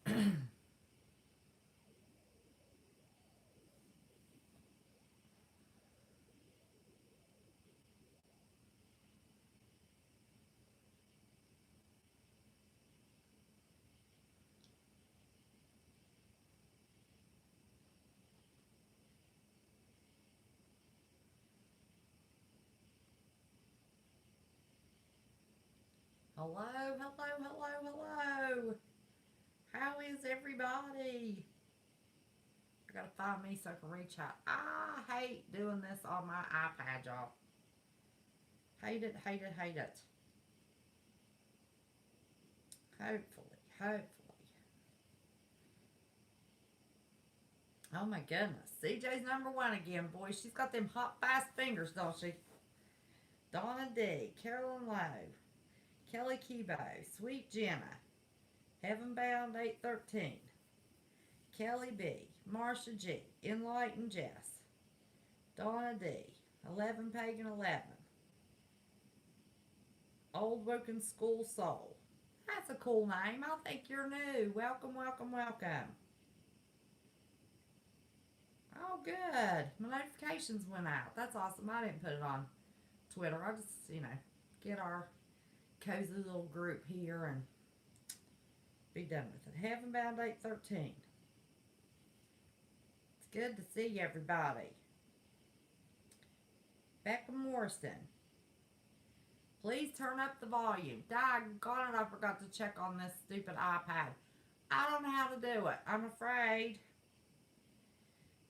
Hello, hello, hello, hello. How is everybody? I gotta find me so I can reach out. I hate doing this on my iPad, y'all. Hate it, hate it, hate it. Hopefully, hopefully. Oh my goodness. CJ's number one again, boy. She's got them hot, fast fingers, don't she? Donna D, Carolyn Lowe, Kelly Kibo, Sweet Jenna, Heaven Bound 813, Kelly B, Marsha G, Enlightened Jess, Donna D, 11 Pagan 11, Old Woken School Soul. That's a cool name. I think you're new. Welcome, welcome, welcome. Oh, good. My notifications went out. That's awesome. I didn't put it on Twitter. I just, get our cozy little group here and be done with it. Heaven Bound 813. It's good to see everybody. Becca Morrison. Please turn up the volume. Doggone it, I forgot to check on this stupid iPad. I don't know how to do it. I'm afraid.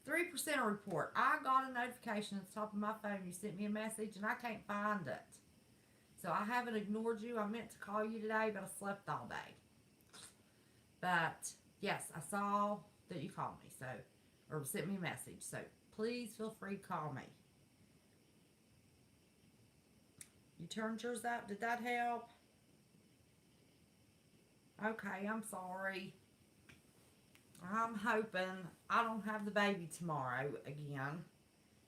3% report. I got a notification at the top of my phone. You sent me a message and I can't find it. So I haven't ignored you. I meant to call you today, but I slept all day. But yes, I saw that you called me, so or sent me a message. So please feel free to call me. You turned yours up. Did that help? Okay, I'm sorry. I'm hoping I don't have the baby tomorrow again.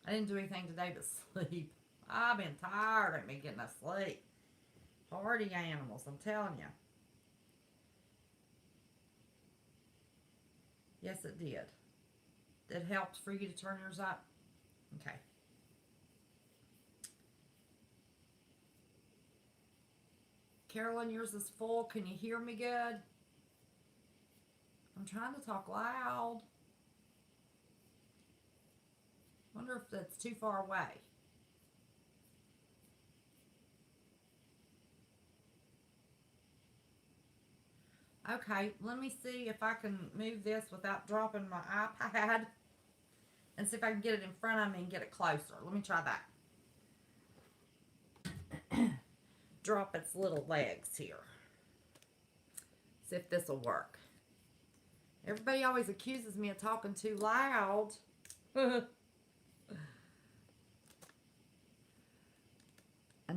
I didn't do anything today but sleep. I've been tired of me getting no sleep. Hardy animals, I'm telling you. Yes, it did. It helped for you to turn yours up? Okay. Carolyn, yours is full. Can you hear me good? I'm trying to talk loud. Wonder if that's too far away. Okay, let me see if I can move this without dropping my iPad and see if I can get it in front of me and get it closer. Let me try that. Drop its little legs here. See if this will work. Everybody always accuses me of talking too loud. And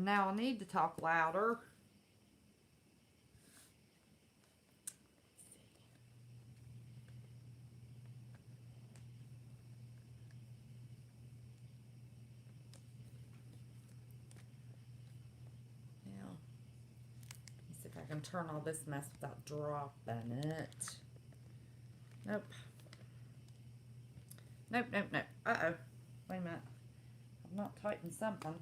now I need to talk louder. Now, let's see if I can turn all this mess without dropping it. Nope. Nope, nope, nope. Uh-oh. Wait a minute. I'm not typing something.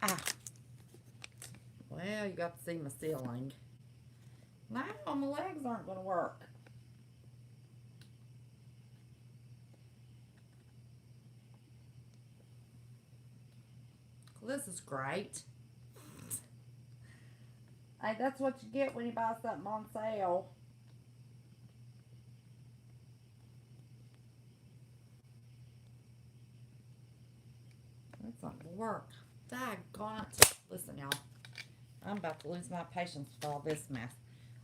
Ah. Well, you got to see my ceiling. Now my legs aren't going to work. Well, this is great. Hey, that's what you get when you buy something on sale. It's not going to work. Daggone it. Listen, y'all. I'm about to lose my patience with all this mess.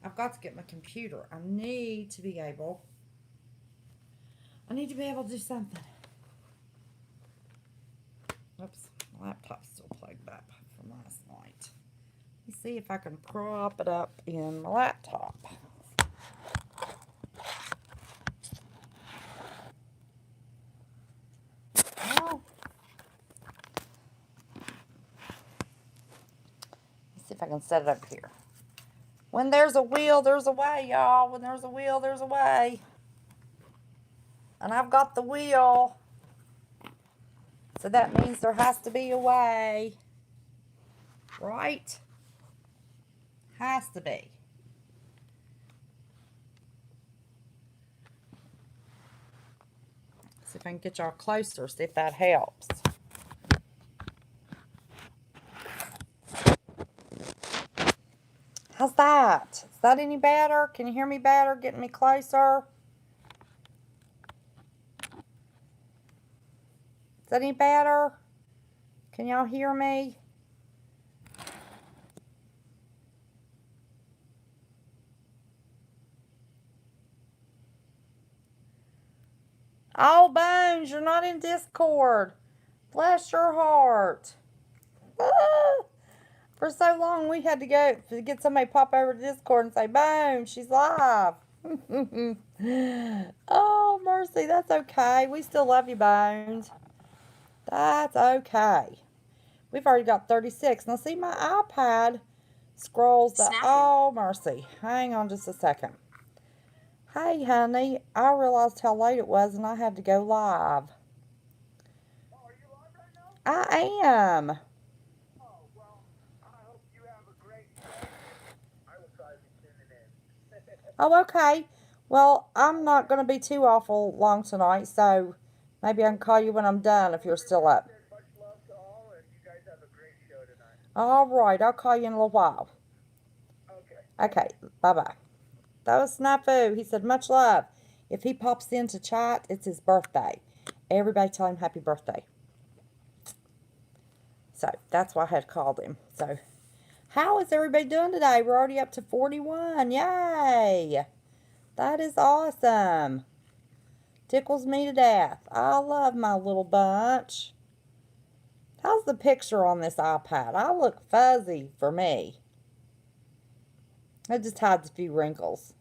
I've got to get my computer. I need to be able to do something. Oops, my laptop's still plugged up from last night. Let me see if I can prop it up in my laptop. if I can set it up here. When there's a will, there's a way, y'all. When there's a will, there's a way. And I've got the will. So that means there has to be a way. Right? Has to be. See if I can get y'all closer, see if that helps. How's that? Is that any better? Can you hear me better? Getting me closer? Is that any better? Can y'all hear me? Oh, Bones, you're not in Discord. Bless your heart. For so long, we had to go to get somebody to pop over to Discord and say, Bones, she's live. Oh, mercy, that's okay. We still love you, Bones. That's okay. We've already got 36. Now, see, my iPad scrolls the... Oh, mercy. Hang on just a second. Hey, honey, I realized how late it was and I had to go live. Oh, are you live right now? I am. Oh, well, I hope you have a great show. I will try to be tuning in. Oh, okay. Well, I'm not going to be too awful long tonight, so maybe I can call you when I'm done if you're still up. Much love to all, and you guys have a great show tonight. All right, I'll call you in a little while. Okay. Okay, bye-bye. That was Snafu. He said, much love. If he pops into chat, it's his birthday. Everybody tell him happy birthday. So, that's why I had called him. So, how is everybody doing today? We're already up to 41. Yay! That is awesome. Tickles me to death. I love my little bunch. How's the picture on this iPad? I look fuzzy for me. It just hides a few wrinkles.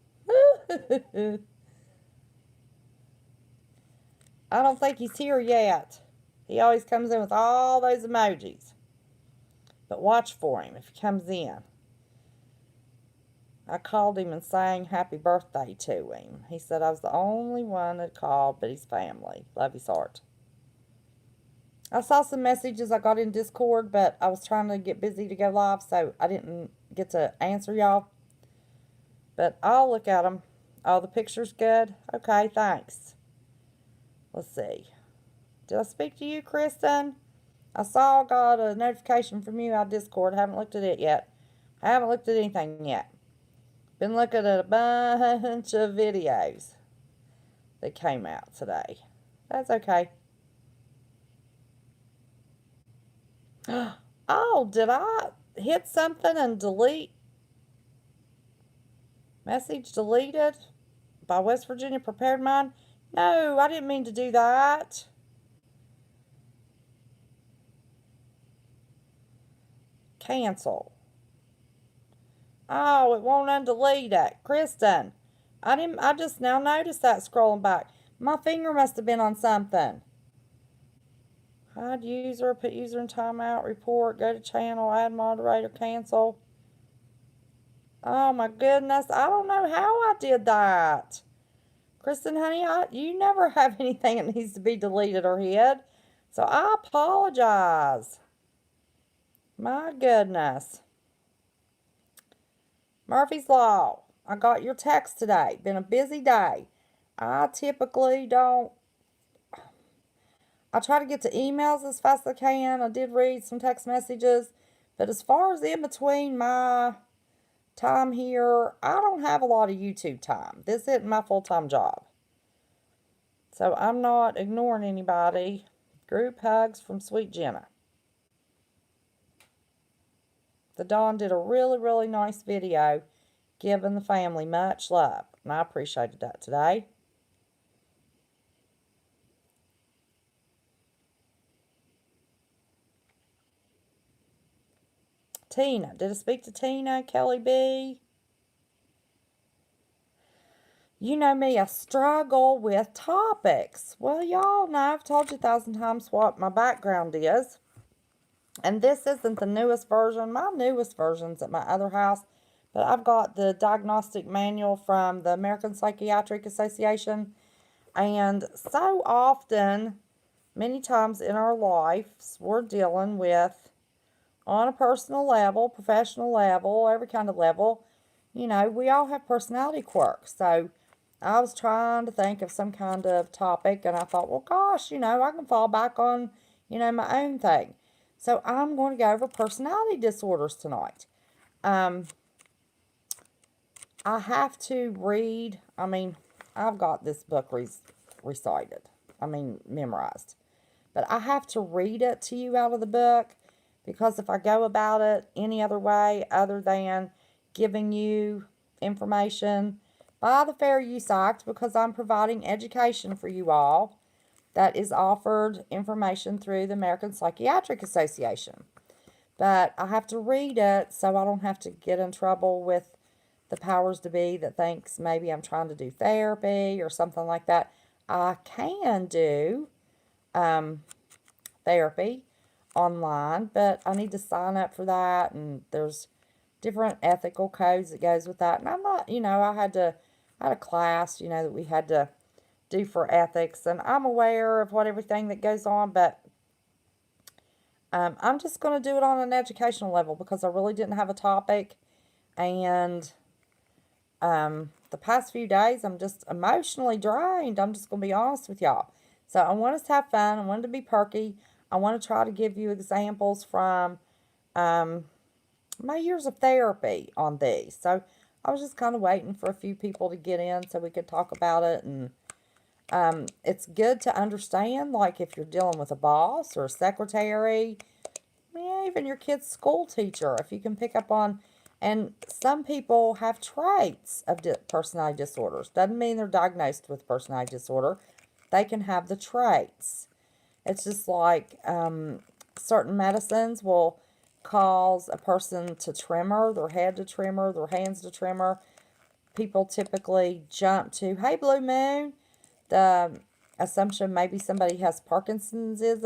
I don't think he's here yet. He always comes in with all those emojis. But watch for him if he comes in. I called him and sang happy birthday to him. He said I was the only one that called, but he's family. Love his heart. I saw some messages I got in Discord, but I was trying to get busy to go live, so I didn't get to answer y'all. But I'll look at them. Oh, the picture's good? Okay, thanks. Let's see. Did I speak to you, Kristen? I got a notification from you on Discord. Haven't looked at it yet. I haven't looked at anything yet. Been looking at a bunch of videos that came out today. That's okay. Oh, did I hit something and delete? Message deleted by West Virginia Prepared Mind? No, I didn't mean to do that. Cancel. Oh, it won't undelete it. Kristen, I just now noticed that scrolling back. My finger must have been on something. Hide user, put user in timeout, report, go to channel, add moderator, cancel. Oh my goodness, I don't know how I did that. Kristen, honey, you never have anything that needs to be deleted or hid. So I apologize. My goodness. Murphy's Law. I got your text today. Been a busy day. I typically don't. I try to get to emails as fast as I can. I did read some text messages. But as far as in between my time here, I don't have a lot of YouTube time. This isn't my full-time job. So I'm not ignoring anybody. Group hugs from Sweet Jenna. The Dawn did a really, really nice video giving the family much love. And I appreciated that today. Tina. Did I speak to Tina? Kelly B? You know me, I struggle with topics. Well, y'all know, I've told you 1,000 times what my background is. And this isn't the newest version. My newest version's at my other house. But I've got the diagnostic manual from the American Psychiatric Association. And so often, many times in our lives, we're dealing with, on a personal level, professional level, every kind of level, we all have personality quirks. So I was trying to think of some kind of topic, and I thought, well, gosh, I can fall back on, my own thing. So I'm going to go over personality disorders tonight. Um, I have to read, I've got this book recited, memorized. But I have to read it to you out of the book, because if I go about it any other way other than giving you information by the Fair Use Act, because I'm providing education for you all that is offered information through the American Psychiatric Association. But I have to read it so I don't have to get in trouble with the powers to be that thinks maybe I'm trying to do therapy or something like that. I can do therapy online, but I need to sign up for that, and there's different ethical codes that goes with that. And I'm not, I had a class, that we had to do for ethics, and I'm aware of what everything that goes on, but I'm just going to do it on an educational level because I really didn't have a topic, and the past few days I'm just emotionally drained. I'm just going to be honest with y'all. So I want us to have fun. I want it to be perky. I want to try to give you examples from my years of therapy on these. So I was just kind of waiting for a few people to get in so we could talk about it. And it's good to understand, like if you're dealing with a boss or a secretary, even your kid's school teacher, if you can pick up on. And some people have traits of personality disorders. Doesn't mean they're diagnosed with personality disorder. They can have the traits. It's just like certain medicines will cause a person to tremor, their head to tremor, their hands to tremor. People typically jump to, hey, Blue Moon. The assumption maybe somebody has Parkinson's disease.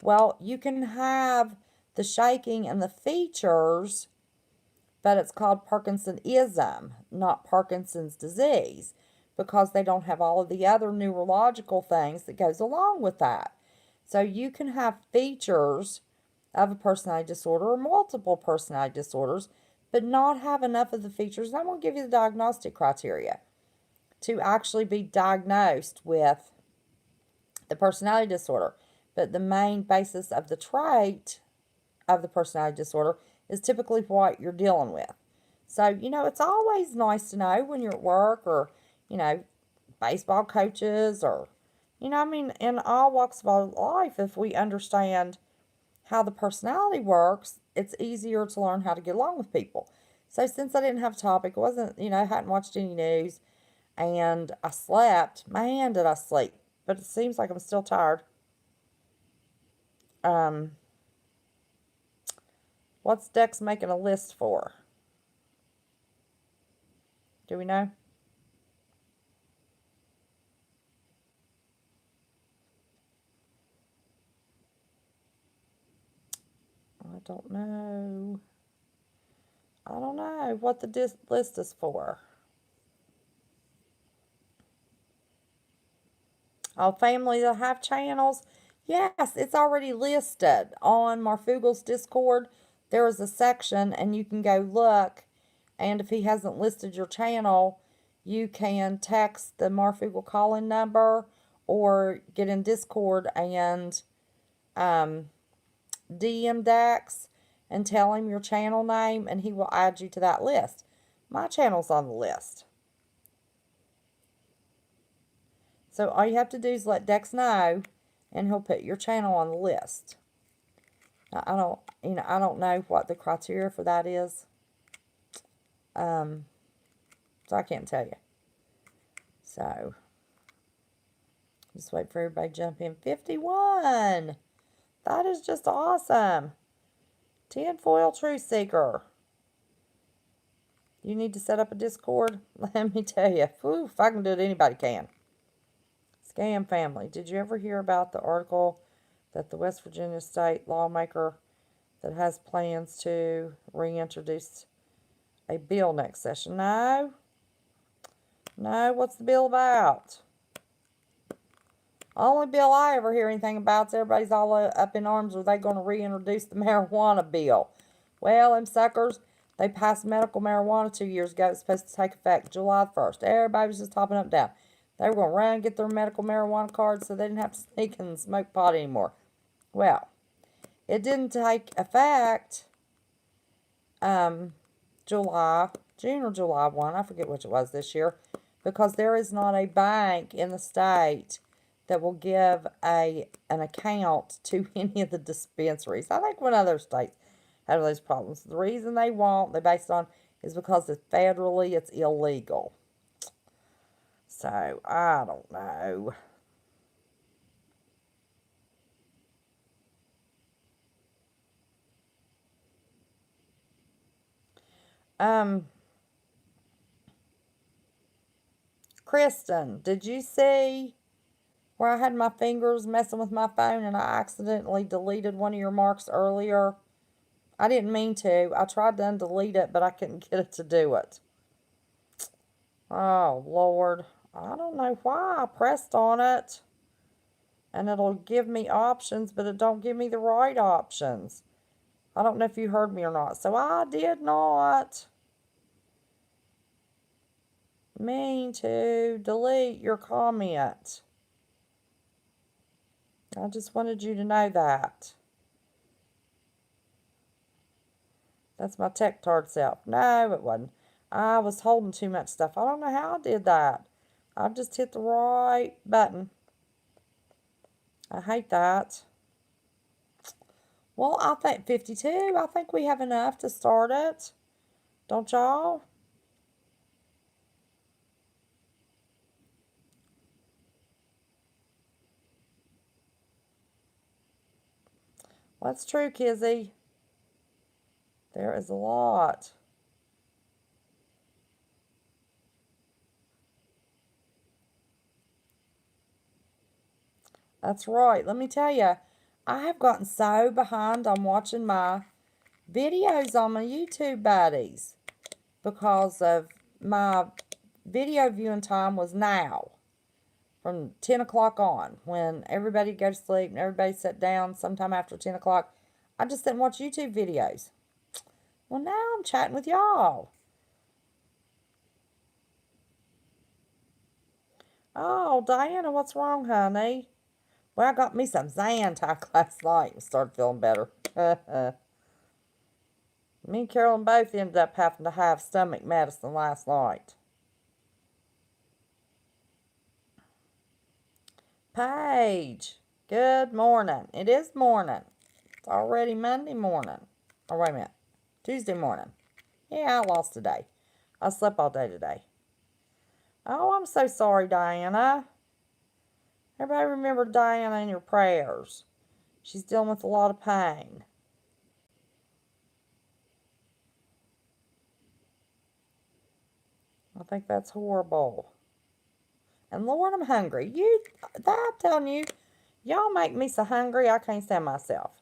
Well, you can have the shaking and the features, but it's called Parkinsonism, not Parkinson's disease, because they don't have all of the other neurological things that goes along with that. So you can have features of a personality disorder or multiple personality disorders, but not have enough of the features. And I'm going to give you the diagnostic criteria to actually be diagnosed with the personality disorder. But the main basis of the trait of the personality disorder is typically what you're dealing with. So, it's always nice to know when you're at work or, baseball coaches or, in all walks of our life, if we understand how the personality works, it's easier to learn how to get along with people. So since I didn't have a topic, wasn't, hadn't watched any news, and I slept, man, did I sleep. But it seems like I'm still tired. What's Dex making a list for? Do we know? I don't know. I don't know what the list is for. Oh, family that have channels. Yes, it's already listed on Marfugel's Discord. There is a section, and you can go look. And if he hasn't listed your channel, you can text the Marfugel call-in number or get in Discord and DM Dax and tell him your channel name, and he will add you to that list. My channel's on the list. So all you have to do is let Dex know, and he'll put your channel on the list. Now, I don't know what the criteria for that is. So I can't tell you. So just wait for everybody to jump in. 51. That is just awesome. Tinfoil Truth Seeker. You need to set up a Discord? Let me tell you. Whew, if I can do it, anybody can. Scam Family. Did you ever hear about the article that the West Virginia state lawmaker that has plans to reintroduce a bill next session. No. No, what's the bill about? Only bill I ever hear anything about is everybody's all up in arms. Are they going to reintroduce the marijuana bill? Well, them suckers, they passed medical marijuana 2 years ago. It's supposed to take effect July 1st. Everybody was just hopping up and down. They were going to run and get their medical marijuana cards so they didn't have to sneak and smoke pot anymore. Well, it didn't take effect June or July 1, I forget which it was this year, because there is not a bank in the state that will give an account to any of the dispensaries. I think one other states have those problems. The reason they won't, they based on, is because federally it's illegal. So, I don't know. Kristen, did you see where I had my fingers messing with my phone and I accidentally deleted one of your marks earlier? I didn't mean to. I tried to undelete it, but I couldn't get it to do it. Oh, Lord. I don't know why I pressed on it. And it'll give me options, but it don't give me the right options. I don't know if you heard me or not. So I did not mean to delete your comment. I just wanted you to know that. That's my tech-tard self. No, it wasn't. I was holding too much stuff. I don't know how I did that. I just hit the right button. I hate that. Well, I think 52. I think we have enough to start it. Don't y'all? Well, that's true, Kizzy. There is a lot. That's right. Let me tell you, I have gotten so behind on watching my videos on my YouTube buddies because of my video viewing time was now from 10 o'clock on when everybody go to sleep and everybody sit down sometime after 10 o'clock. I just didn't watch YouTube videos. Well, now I'm chatting with y'all. Oh, Diana, what's wrong, honey? Well, I got me some Zantac last night and started feeling better. Me and Carolyn both ended up having to have stomach medicine last night. Paige, good morning. It is morning. It's already Monday morning. Oh, wait a minute. Tuesday morning. Yeah, I lost a day. I slept all day today. Oh, I'm so sorry, Diana. Everybody remember Diana in your prayers. She's dealing with a lot of pain. I think that's horrible. And Lord, I'm hungry. I'm telling you, y'all make me so hungry I can't stand myself.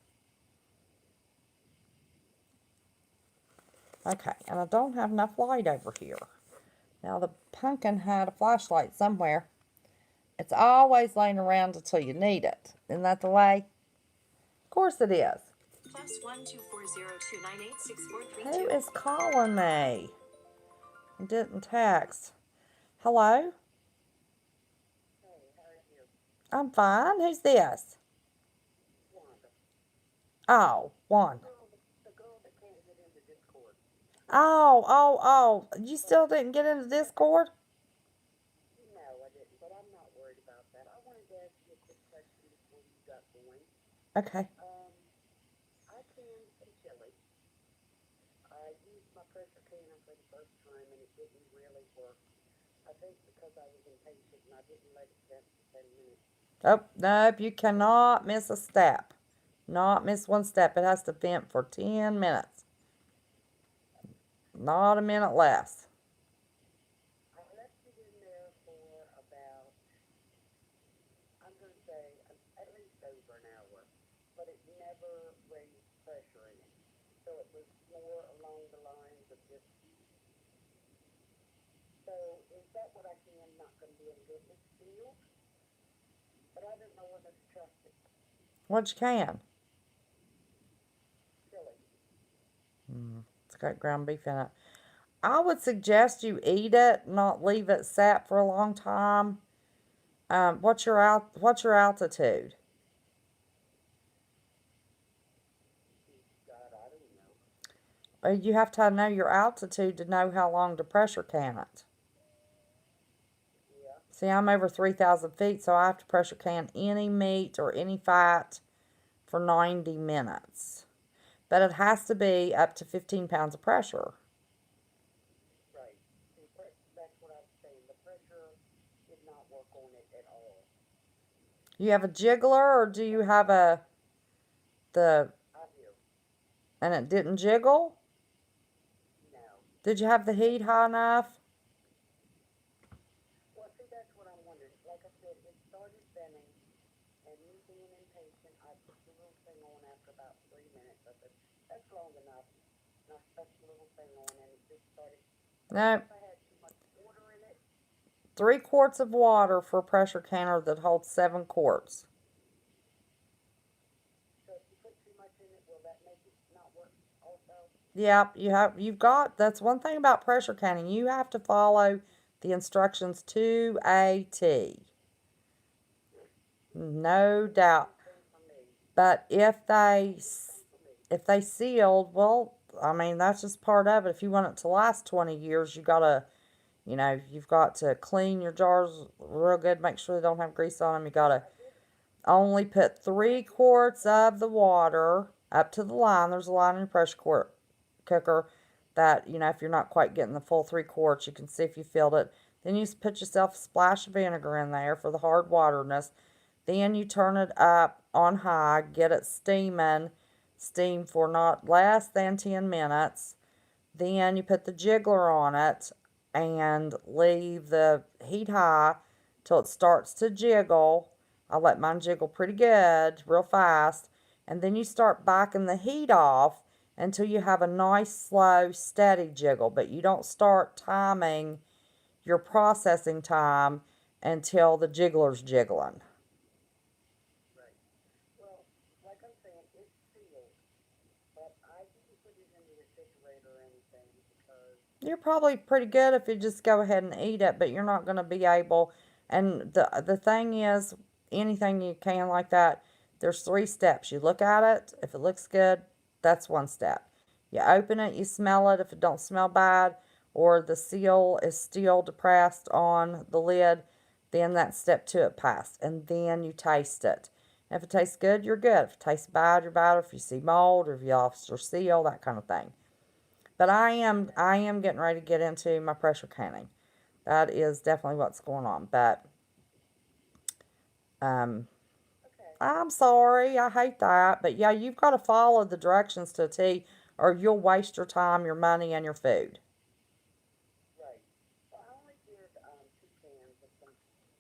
Okay, and I don't have enough light over here. Now the pumpkin had a flashlight somewhere. It's always laying around until you need it. Isn't that the way? Of course it is. Who is calling me? I didn't text. Hello? Hey, how are you? I'm fine. Who's this? Wanda. Oh, Wanda. The girl that can't get into Discord. Oh. You still didn't get into Discord? No, I didn't, but I'm not worried about that. I wanted to ask you a quick question before you got going. Okay. I canned some chili. I used my pressure canner for the first time and it didn't really work. I think because I was impatient and I didn't let it vent for 10 minutes. Oh, nope. You cannot miss a step. Not miss one step. It has to vent for 10 minutes. Not a minute less. I left it in there for about, I'm going to say, at least over an hour. pressure in it. So it was more along the lines of just, so is that what I can, not going to be able to do it? It's sealed, but I don't know whether to trust it. What you can? Chili. It's got ground beef in it. I would suggest you eat it, not leave it sat for a long time. What's your altitude? God, I don't know. You have to know your altitude to know how long to pressure can it. Yeah. See, I'm over 3,000 feet, so I have to pressure can any meat or any fat for 90 minutes. But it has to be up to 15 pounds of pressure. Right. See, that's what I was saying. The pressure did not work on it at all. You have a jiggler, or do you have the, I do. and it didn't jiggle? No. Did you have the heat high enough? Well, see, that's what I'm wondering. Like I said, it started bending, and me being impatient, I put the little thing on after about 3 minutes. I said, that's long enough. And I stuck the little thing on, and it just started. I don't know No. if I had too much water in it. 3 quarts of water for a pressure canner that holds 7 quarts. So if you put too much in it, will that make it not work also? Yep, that's one thing about pressure canning. You have to follow the instructions to a T. No doubt. Same thing for me. But Same thing for me. if they sealed, well, I mean, that's just part of it. If you want it to last 20 years, you've got to clean your jars real good, make sure they don't have grease on them. You got to only put 3 quarts of the water up to the line. There's a line in your pressure cooker that, if you're not quite getting the full 3 quarts, you can see if you filled it. Then you just put yourself a splash of vinegar in there for the hard waterness. Then you turn it up on high, get it steaming, steam for not less than 10 minutes. Then you put the jiggler on it and leave the heat high till it starts to jiggle. I let mine jiggle pretty good, real fast. And then you start backing the heat off until you have a nice, slow, steady jiggle. But you don't start timing your processing time until the jiggler's jiggling. Right. Well, like I'm saying, it's sealed, but I didn't put it in the refrigerator or anything because. You're probably pretty good if you just go ahead and eat it, but you're not going to be able. And the thing is, anything you can like that, there's 3 steps. You look at it. If it looks good, that's one step. You open it, you smell it. If it don't smell bad, or the seal is still depressed on the lid, then that's step 2 it passed. And then you taste it. If it tastes good, you're good. If it tastes bad, you're bad. If you see mold, or if you lost your seal, that kind of thing. But I am getting ready to get into my pressure canning. That is definitely what's going on. But um, Okay. I'm sorry, I hate that. But yeah, you've got to follow the directions to a T, or you'll waste your time, your money, and your food. Right. Well, I only did 2 cans of some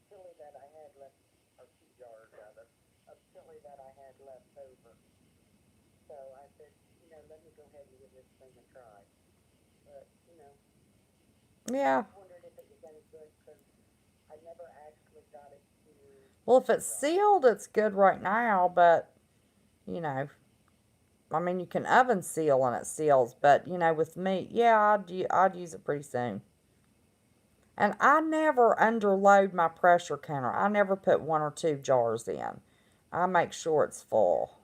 chili that I had left, or 2 jars rather, of chili that I had left over. So I said, let me go ahead and give this thing a try. But, I Yeah. just wondered if it was any good because I never actually got it to Well, if it's dry. sealed, it's good right now. But you know, I mean, you can oven seal and it seals. But with meat, yeah, I'd use it pretty soon. And I never underload my pressure canner. I never put 1 or 2 jars in. I make sure it's full.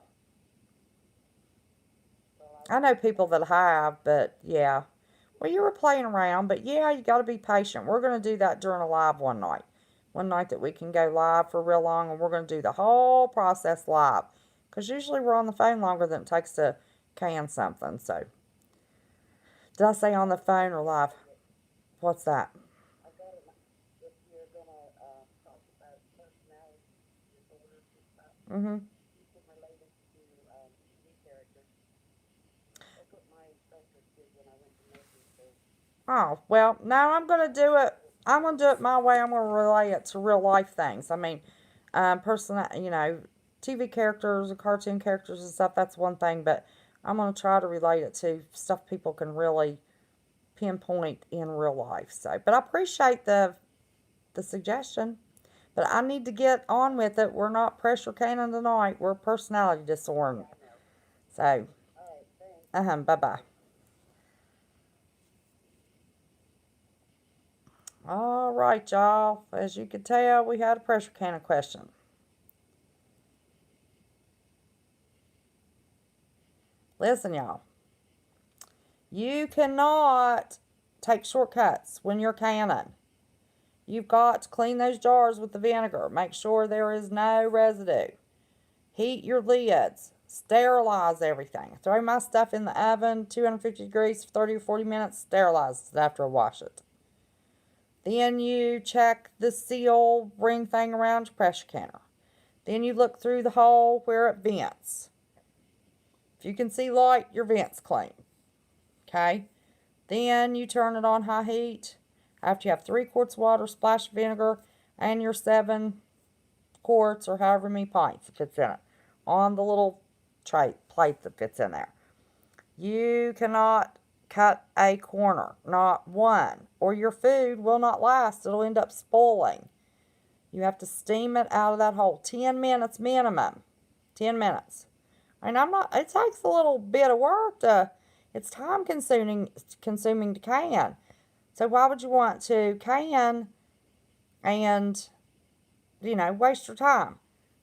Well, I I will know do people that. that have, but yeah. Well, you were playing around, but yeah, you got to be patient. We're going to do that during a live one night. One night that we can go live for real long, and we're going to do the whole process live. Because usually we're on the phone longer than it takes to can something. So, did I say on the Well, I phone or got an live? idea. What's that? I got an If you're gonna talk about personality disorders and stuff, Mm-hmm. you can relate it to TV characters. That's what my instructors did when I went to nursing school. Oh, well, now I'm going to do it. It I'm going to do it my way. I'm going to relate it to real life things. I mean, TV characters and cartoon characters and stuff, that's one thing. But I'm going to try to relate it to stuff people can really pinpoint in real life. So, but I appreciate the suggestion. But I need to get on with it. We're not pressure canning tonight. We're personality disorder. So, bye bye. All right, y'all. As you can tell, we had a pressure canning question. Listen, y'all. You cannot take shortcuts when you're canning. You've got to clean those jars with the vinegar. Make sure there is no residue. Heat your lids. Sterilize everything. Throw my stuff in the oven, 250 degrees for 30 or 40 minutes. Sterilize it after I wash it. Then you check the seal ring thing around your pressure canner. Then you look through the hole where it vents. If you can see light, your vent's clean. Okay? Then you turn it on high heat. After you have 3 quarts of water, splash of vinegar, and your 7 quarts or however many pints it fits in it on the little plate that fits in there. You cannot cut a corner, not one, or your food will not last. It'll end up spoiling. You have to steam it out of that hole. 10 minutes minimum. 10 minutes. And it takes a little bit of work it's time consuming to can. So why would you want to can and, waste your time?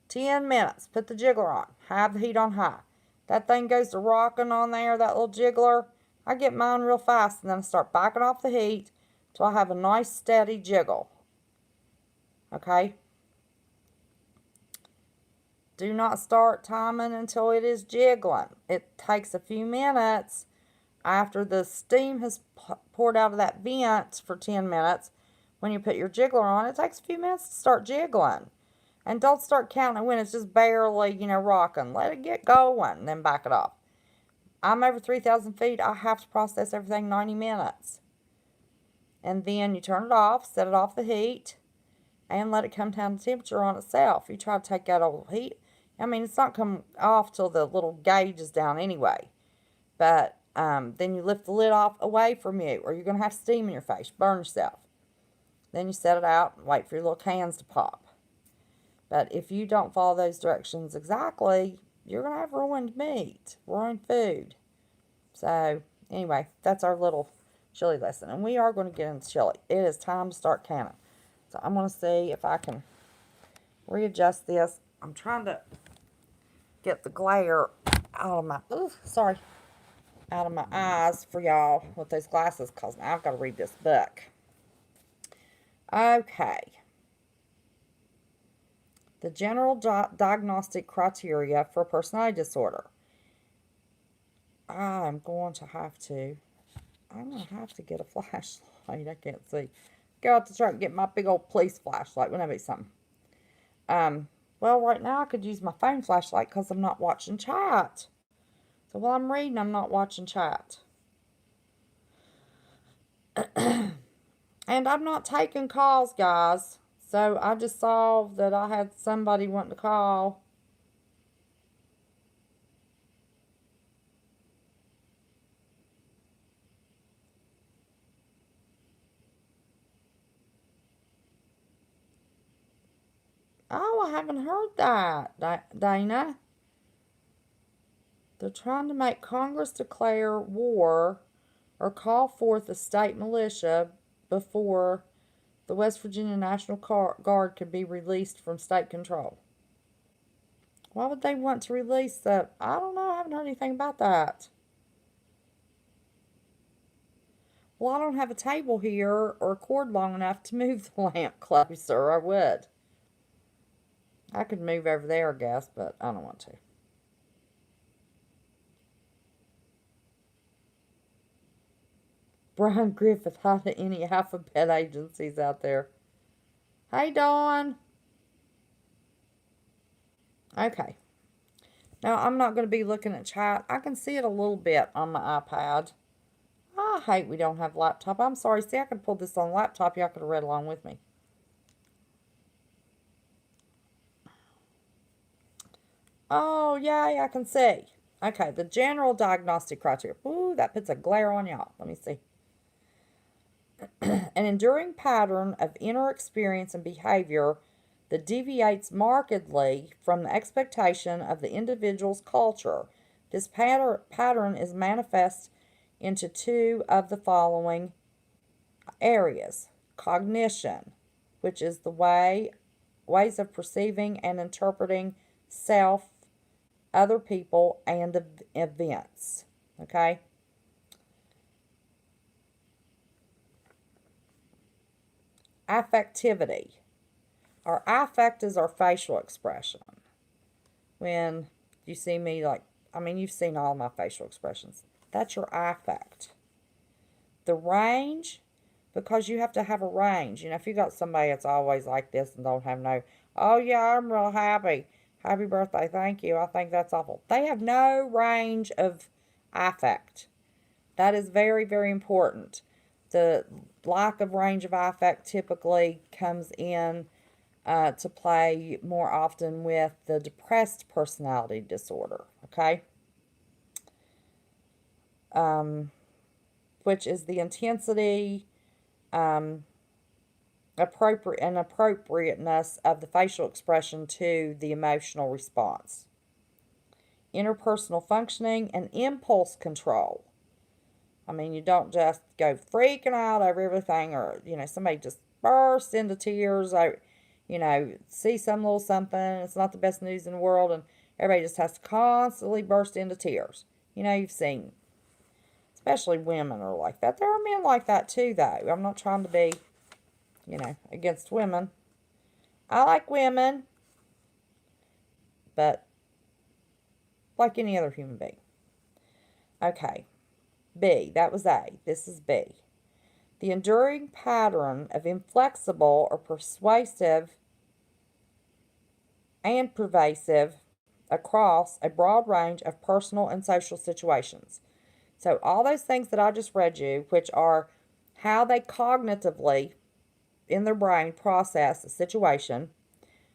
10 minutes. Put the jiggler on. Have the heat on high. That thing goes to rocking on there, that little jiggler. I get mine real fast and then I start backing off the heat till I have a nice steady jiggle. Okay? Do not start timing until it is jiggling. It takes a few minutes after the steam has poured out of that vent for 10 minutes. When you put your jiggler on, it takes a few minutes to start jiggling. And don't start counting when it's just barely, rocking. Let it get going, then back it off. I'm over 3,000 feet. I have to process everything 90 minutes. And then you turn it off, set it off the heat, and let it come down to temperature on itself. You try to take that old heat. It's not come off till the little gauge is down anyway. But then you lift the lid off away from you, or you're going to have steam in your face. Burn yourself. Then you set it out and wait for your little cans to pop. But if you don't follow those directions exactly, you're going to have ruined meat, ruined food. So, anyway, that's our little chili lesson. And we are going to get into chili. It is time to start canning. So, I'm going to see if I can readjust this. I'm trying to get the glare out of my, out of my eyes for y'all with those glasses, because now I've got to read this book. Okay. The general diagnostic criteria for personality disorder. I'm going to have to get a flashlight. I can't see. Go out to try and get my big old police flashlight. Wouldn't that be something? Well, right now I could use my phone flashlight because I'm not watching chat. So while I'm reading, I'm not watching chat. And I'm not taking calls, guys. So I just saw that I had somebody wanting to call. Oh, I haven't heard that, Dana. They're trying to make Congress declare war or call forth a state militia before the West Virginia National Guard could be released from state control. Why would they want to release that? I don't know. I haven't heard anything about that. Well, I don't have a table here or a cord long enough to move the lamp closer. I would. I could move over there, I guess, but I don't want to. Brian Griffith, how to any alphabet agencies out there. Hey, Dawn. Okay. Now, I'm not going to be looking at chat. I can see it a little bit on my iPad. I hate we don't have laptop. I'm sorry. See, I could pull this on laptop. Y'all could have read along with me. Oh, yay, I can see. Okay, the general diagnostic criteria. Ooh, that puts a glare on y'all. Let me see. An enduring pattern of inner experience and behavior that deviates markedly from the expectation of the individual's culture. This pattern is manifest into two of the following areas: cognition, which is the ways of perceiving and interpreting self, other people, and events. Okay? Affectivity. Our affect is our facial expression. When you see me, like, I mean, you've seen all my facial expressions. That's your affect. The range, because you have to have a range. You know, if you got somebody that's always like this and don't have no, oh yeah, I'm real happy. Happy birthday, thank you. I think that's awful. They have no range of affect. That is very, very important. The lack of range of affect typically comes in to play more often with the depressed personality disorder, okay? Which is the intensity, appropriateness of the facial expression to the emotional response. Interpersonal functioning and impulse control. I mean, you don't just go freaking out over everything, or, you know, somebody just bursts into tears, or, you know, see some little something, it's not the best news in the world, and everybody just has to constantly burst into tears. You know, you've seen, especially women are like that. There are men like that too, though. I'm not trying to be, you know, against women. I like women, but like any other human being. Okay, B, that was A. This is B. The enduring pattern of inflexible or persuasive and pervasive across a broad range of personal and social situations. So all those things that I just read you, which are how they cognitively in their brain process a situation,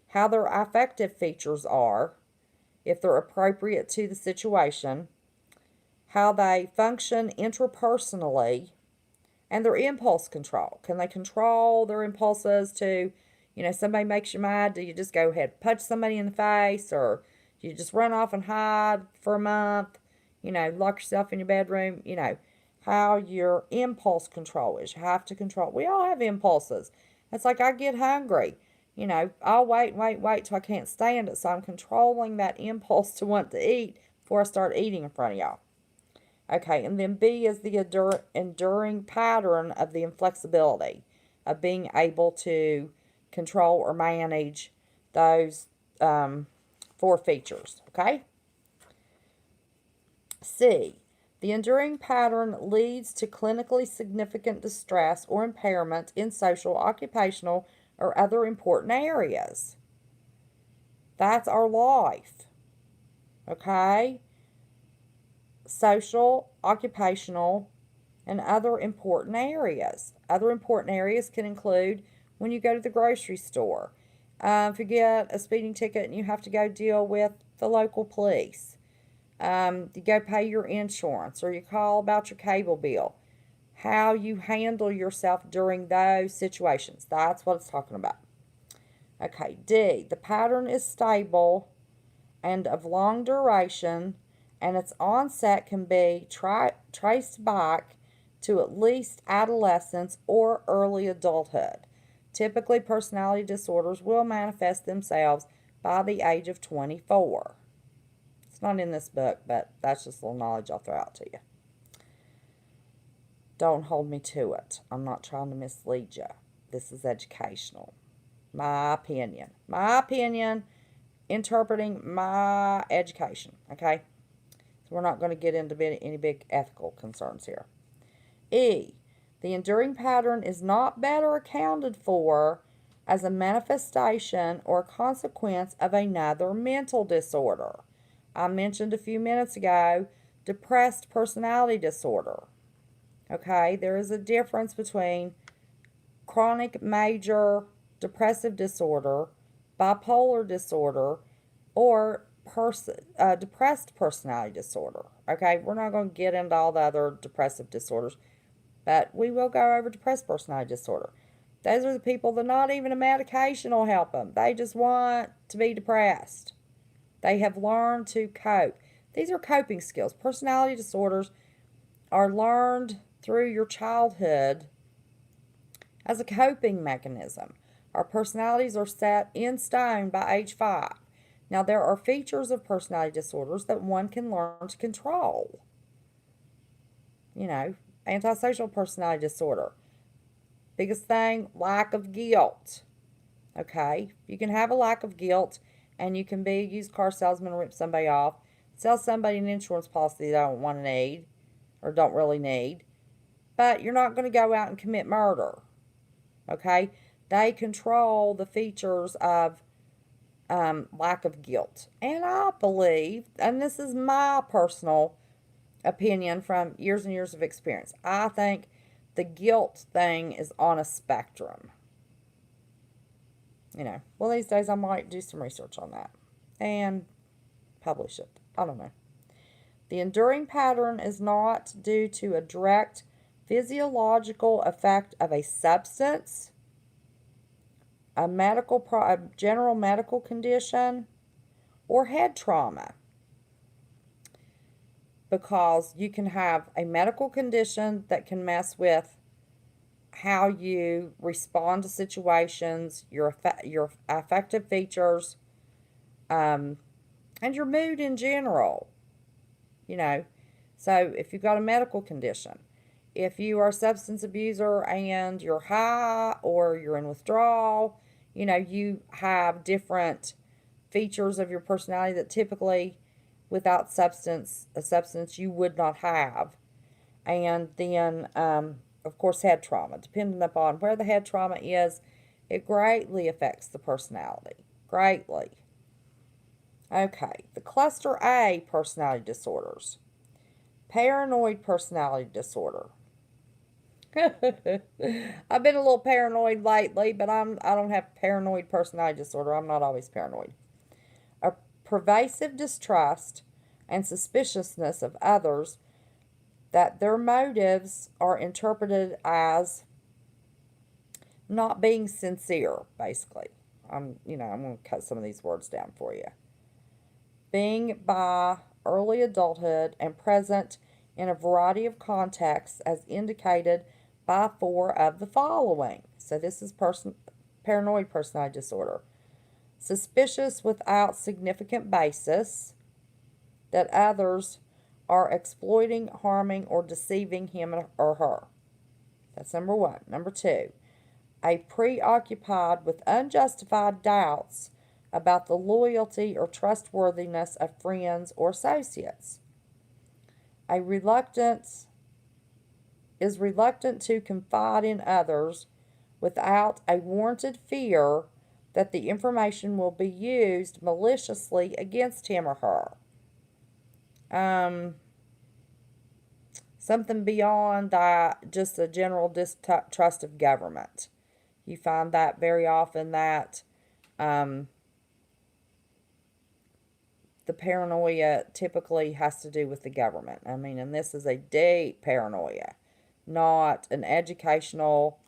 how their affective features are, if they're appropriate to the situation, how they function intrapersonally, and their impulse control. Can they control their impulses to, you know, somebody makes you mad, do you just go ahead and punch somebody in the face, or do you just run off and hide for a month, you know, lock yourself in your bedroom, you know, how your impulse control is. You have to control. We all have impulses. It's like I get hungry. You know, I'll wait till I can't stand it. So I'm controlling that impulse to want to eat before I start eating in front of y'all. Okay, and then B is the enduring pattern of the inflexibility, of being able to control or manage those four features. Okay? C, the enduring pattern leads to clinically significant distress or impairment in social, occupational, or other important areas. That's our life. Okay? Social, occupational, and other important areas. Other important areas can include when you go to the grocery store. If you get a speeding ticket and you have to go deal with the local police. You go pay your insurance, or you call about your cable bill. How you handle yourself during those situations. That's what it's talking about. Okay, D, the pattern is stable and of long duration, and its onset can be traced back to at least adolescence or early adulthood. Typically, personality disorders will manifest themselves by the age of 24. It's not in this book, but that's just a little knowledge I'll throw out to you. Don't hold me to it. I'm not trying to mislead you. This is educational. My opinion. My opinion, interpreting my education. Okay? So we're not going to get into any big ethical concerns here. E, the enduring pattern is not better accounted for as a manifestation or consequence of another mental disorder. I mentioned a few minutes ago depressed personality disorder. Okay, there is a difference between chronic major depressive disorder, bipolar disorder, or depressed personality disorder. Okay, we're not going to get into all the other depressive disorders, but we will go over depressed personality disorder. Those are the people that not even a medication will help them. They just want to be depressed. They have learned to cope. These are coping skills. Personality disorders are learned through your childhood as a coping mechanism. Our personalities are set in stone by age 5. Now, there are features of personality disorders that one can learn to control. You know, antisocial personality disorder. Biggest thing, lack of guilt. Okay? You can have a lack of guilt and you can be a used car salesman and rip somebody off, sell somebody an insurance policy they don't want to need or don't really need, but you're not going to go out and commit murder. Okay? They control the features of lack of guilt. And I believe, and this is my personal opinion from years and years of experience, I think the guilt thing is on a spectrum. You know, well, these days I might do some research on that and publish it. I don't know. The enduring pattern is not due to a direct physiological effect of a substance, a general medical condition, or head trauma. Because you can have a medical condition that can mess with how you respond to situations, your affective features, and your mood in general. You know, so if you've got a medical condition, if you are a substance abuser and you're high or you're in withdrawal, you know, you have different features of your personality that typically without a substance you would not have. And then, of course, head trauma. Depending upon where the head trauma is, it greatly affects the personality. Greatly. Okay, the cluster A personality disorders. Paranoid personality disorder. I've been a little paranoid lately, but I don't have paranoid personality disorder. I'm not always paranoid. A pervasive distrust and suspiciousness of others that their motives are interpreted as not being sincere, basically. I'm going to cut some of these words down for you. Being by early adulthood and present in a variety of contexts as indicated by 4 of the following. So this is paranoid personality disorder. Suspicious without significant basis that others are exploiting, harming, or deceiving him or her. That's number 1. Number 2, a preoccupied with unjustified doubts about the loyalty or trustworthiness of friends or associates. Is reluctant to confide in others without a warranted fear that the information will be used maliciously against him or her. Something beyond that, just a general distrust of government. You find that very often that the paranoia typically has to do with the government. I mean, and this is a deep paranoia, not an educational,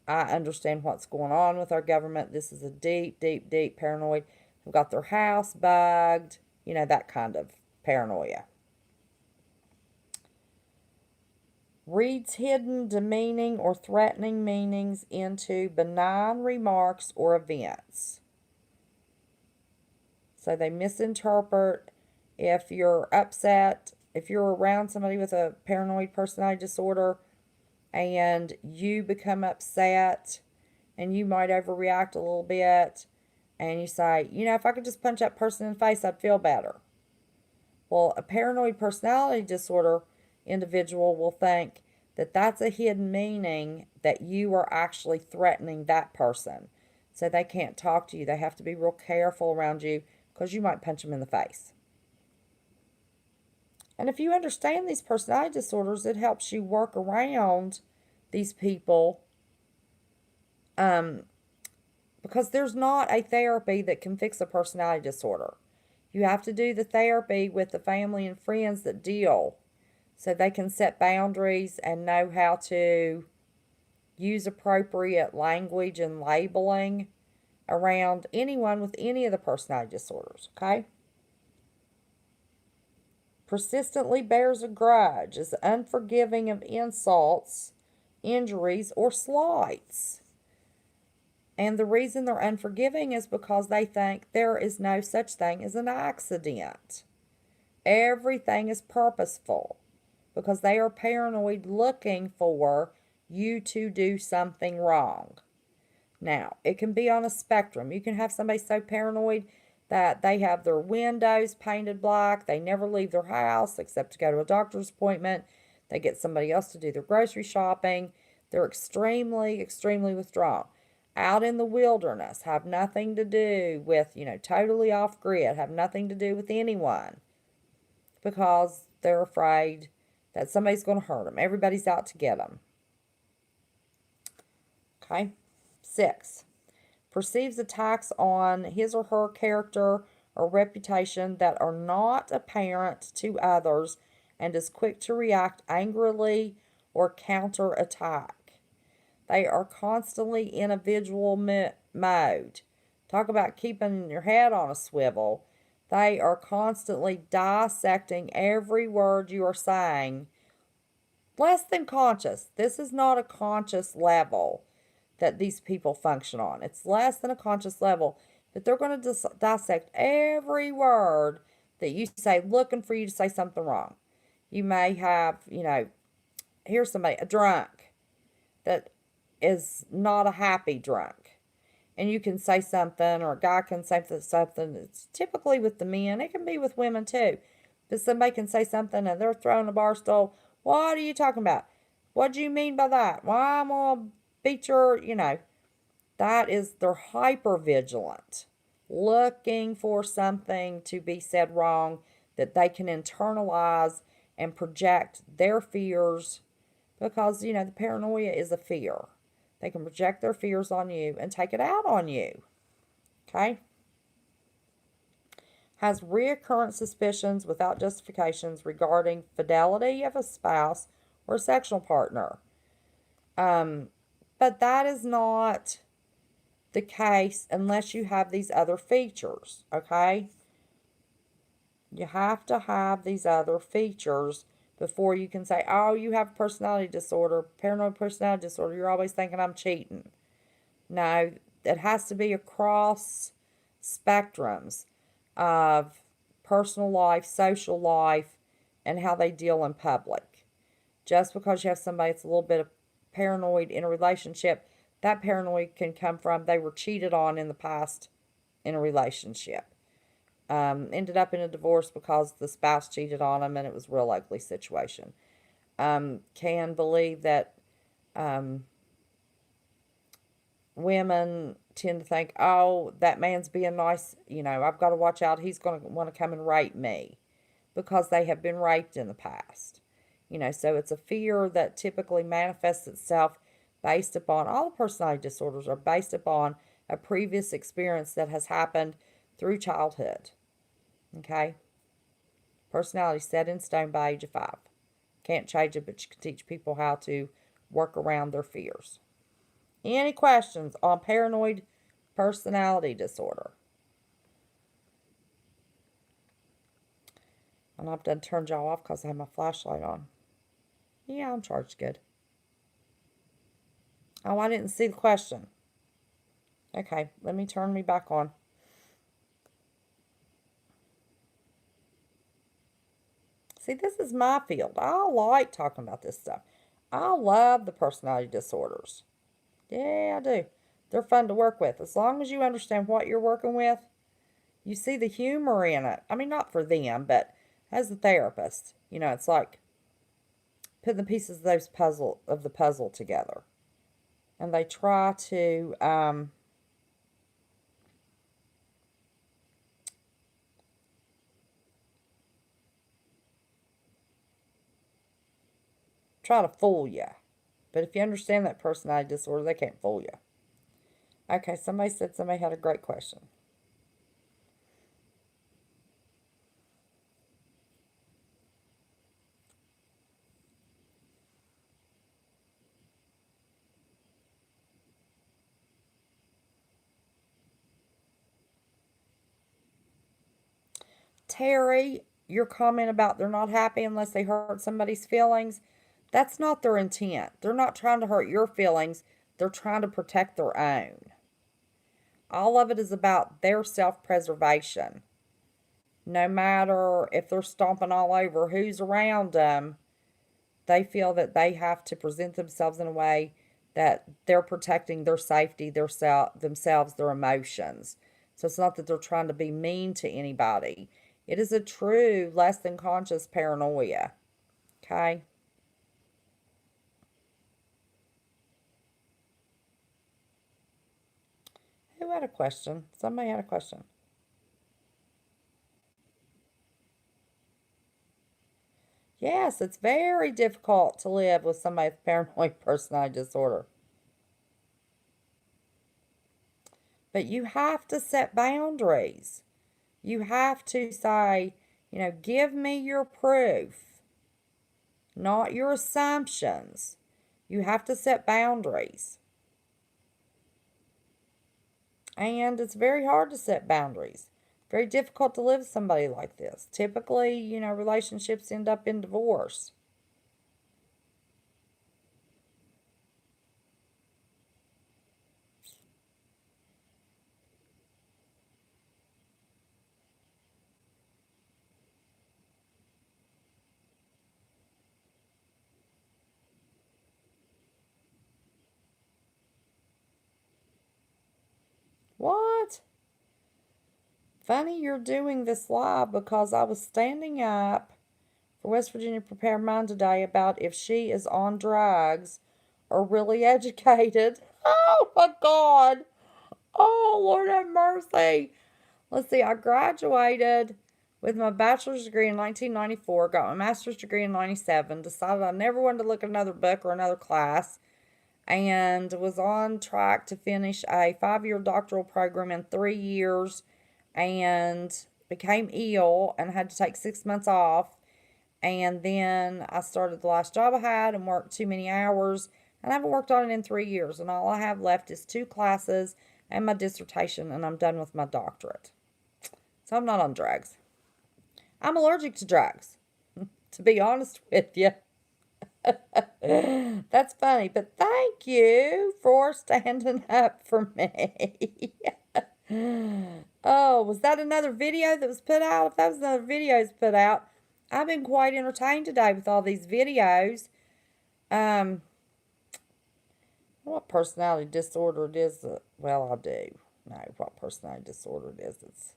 I understand what's going on with our government. This is a deep, deep, deep paranoid. They've got their house bugged, you know, that kind of paranoia. Reads hidden, demeaning, or threatening meanings into benign remarks or events. So they misinterpret. If you're upset, if you're around somebody with a paranoid personality disorder and you become upset and you might overreact a little bit and you say, you know, if I could just punch that person in the face, I'd feel better. Well, a paranoid personality disorder individual will think that that's a hidden meaning that you are actually threatening that person. So they can't talk to you. They have to be real careful around you because you might punch them in the face. And if you understand these personality disorders, it helps you work around these people because there's not a therapy that can fix a personality disorder. You have to do the therapy with the family and friends that deal so they can set boundaries and know how to use appropriate language and labeling around anyone with any of the personality disorders, okay? Persistently bears a grudge, is unforgiving of insults, injuries, or slights. And the reason they're unforgiving is because they think there is no such thing as an accident. Everything is purposeful because they are paranoid looking for you to do something wrong. Now, it can be on a spectrum. You can have somebody so paranoid that they have their windows painted black. They never leave their house except to go to a doctor's appointment. They get somebody else to do their grocery shopping. They're extremely, extremely withdrawn. Out in the wilderness, have nothing to do with, totally off grid, have nothing to do with anyone because they're afraid that somebody's going to hurt them. Everybody's out to get them. Okay? 6. Perceives attacks on his or her character or reputation that are not apparent to others and is quick to react angrily or counterattack. They are constantly in a visual mode. Talk about keeping your head on a swivel. They are constantly dissecting every word you are saying. Less than conscious. This is not a conscious level that these people function on. It's less than a conscious level, but they're going to dissect every word that you say, looking for you to say something wrong. You may have, here's somebody, a drunk that is not a happy drunk. And you can say something, or a guy can say something. It's typically with the men. It can be with women too. But somebody can say something and they're throwing a bar stool. What are you talking about? What do you mean by that? Why I'm going to beat your, that is, they're hyper vigilant, looking for something to be said wrong that they can internalize and project their fears because, the paranoia is a fear. They can project their fears on you and take it out on you. Okay? Has reoccurrent suspicions without justifications regarding fidelity of a spouse or sexual partner. But that is not the case unless you have these other features, okay? You have to have these other features before you can say, oh, you have a personality disorder, paranoid personality disorder, you're always thinking I'm cheating. No, it has to be across spectrums of personal life, social life, and how they deal in public. Just because you have somebody that's a little bit of paranoid in a relationship, that paranoid can come from they were cheated on in the past in a relationship. Ended up in a divorce because the spouse cheated on them and it was a real ugly situation. Can believe that women tend to think, oh, that man's being nice, I've got to watch out, he's going to want to come and rape me because they have been raped in the past. So it's a fear that typically manifests itself based upon, all personality disorders are based upon a previous experience that has happened through childhood. Okay? Personality set in stone by age of 5. Can't change it, but you can teach people how to work around their fears. Any questions on paranoid personality disorder? And I've done turned y'all off because I have my flashlight on. Yeah, I'm charged good. Oh, I didn't see the question. Okay, let me turn me back on. See, this is my field. I like talking about this stuff. I love the personality disorders. Yeah, I do. They're fun to work with. As long as you understand what you're working with, you see the humor in it. I mean, not for them, but as a therapist, it's like putting the pieces of the puzzle together. And they try to fool you. But if you understand that personality disorder, they can't fool you. Okay, somebody said somebody had a great question. Terry, your comment about they're not happy unless they hurt somebody's feelings, that's not their intent. They're not trying to hurt your feelings, they're trying to protect their own. All of it is about their self preservation. No matter if they're stomping all over who's around them, they feel that they have to present themselves in a way that they're protecting their safety, themselves, their emotions. So it's not that they're trying to be mean to anybody. It is a true less than conscious paranoia. Okay? Who had a question? Somebody had a question. Yes, it's very difficult to live with somebody with paranoid personality disorder. But you have to set boundaries. You have to say, give me your proof, not your assumptions. You have to set boundaries. And it's very hard to set boundaries. Very difficult to live with somebody like this. Typically, relationships end up in divorce. What? Funny you're doing this live because I was standing up for West Virginia Prepare Mind today about if she is on drugs or really educated. Oh my God. Oh, Lord have mercy. Let's see, I graduated with my bachelor's degree in 1994, got my master's degree in 97, decided I never wanted to look at another book or another class, and was on track to finish a 5-year doctoral program in 3 years, and became ill and had to take 6 months off. And then I started the last job I had and worked too many hours, and I haven't worked on it in 3 years. And all I have left is 2 classes and my dissertation, and I'm done with my doctorate. So I'm not on drugs. I'm allergic to drugs, to be honest with you. That's funny, but thank you for standing up for me. Oh, was that another video that was put out? If that was another video that was put out, I've been quite entertained today with all these videos. What personality disorder it is? Well, I do know what personality disorder it is. It's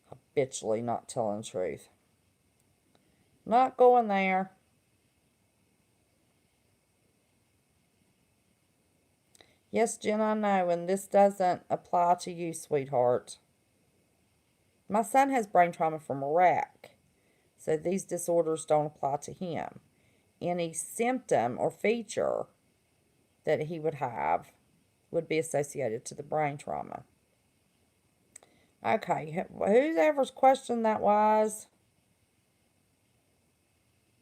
habitually not telling the truth. Not going there. Yes, Jen, I know, and this doesn't apply to you, sweetheart. My son has brain trauma from a wreck, so these disorders don't apply to him. Any symptom or feature that he would have would be associated to the brain trauma. Okay, whoever's question that was.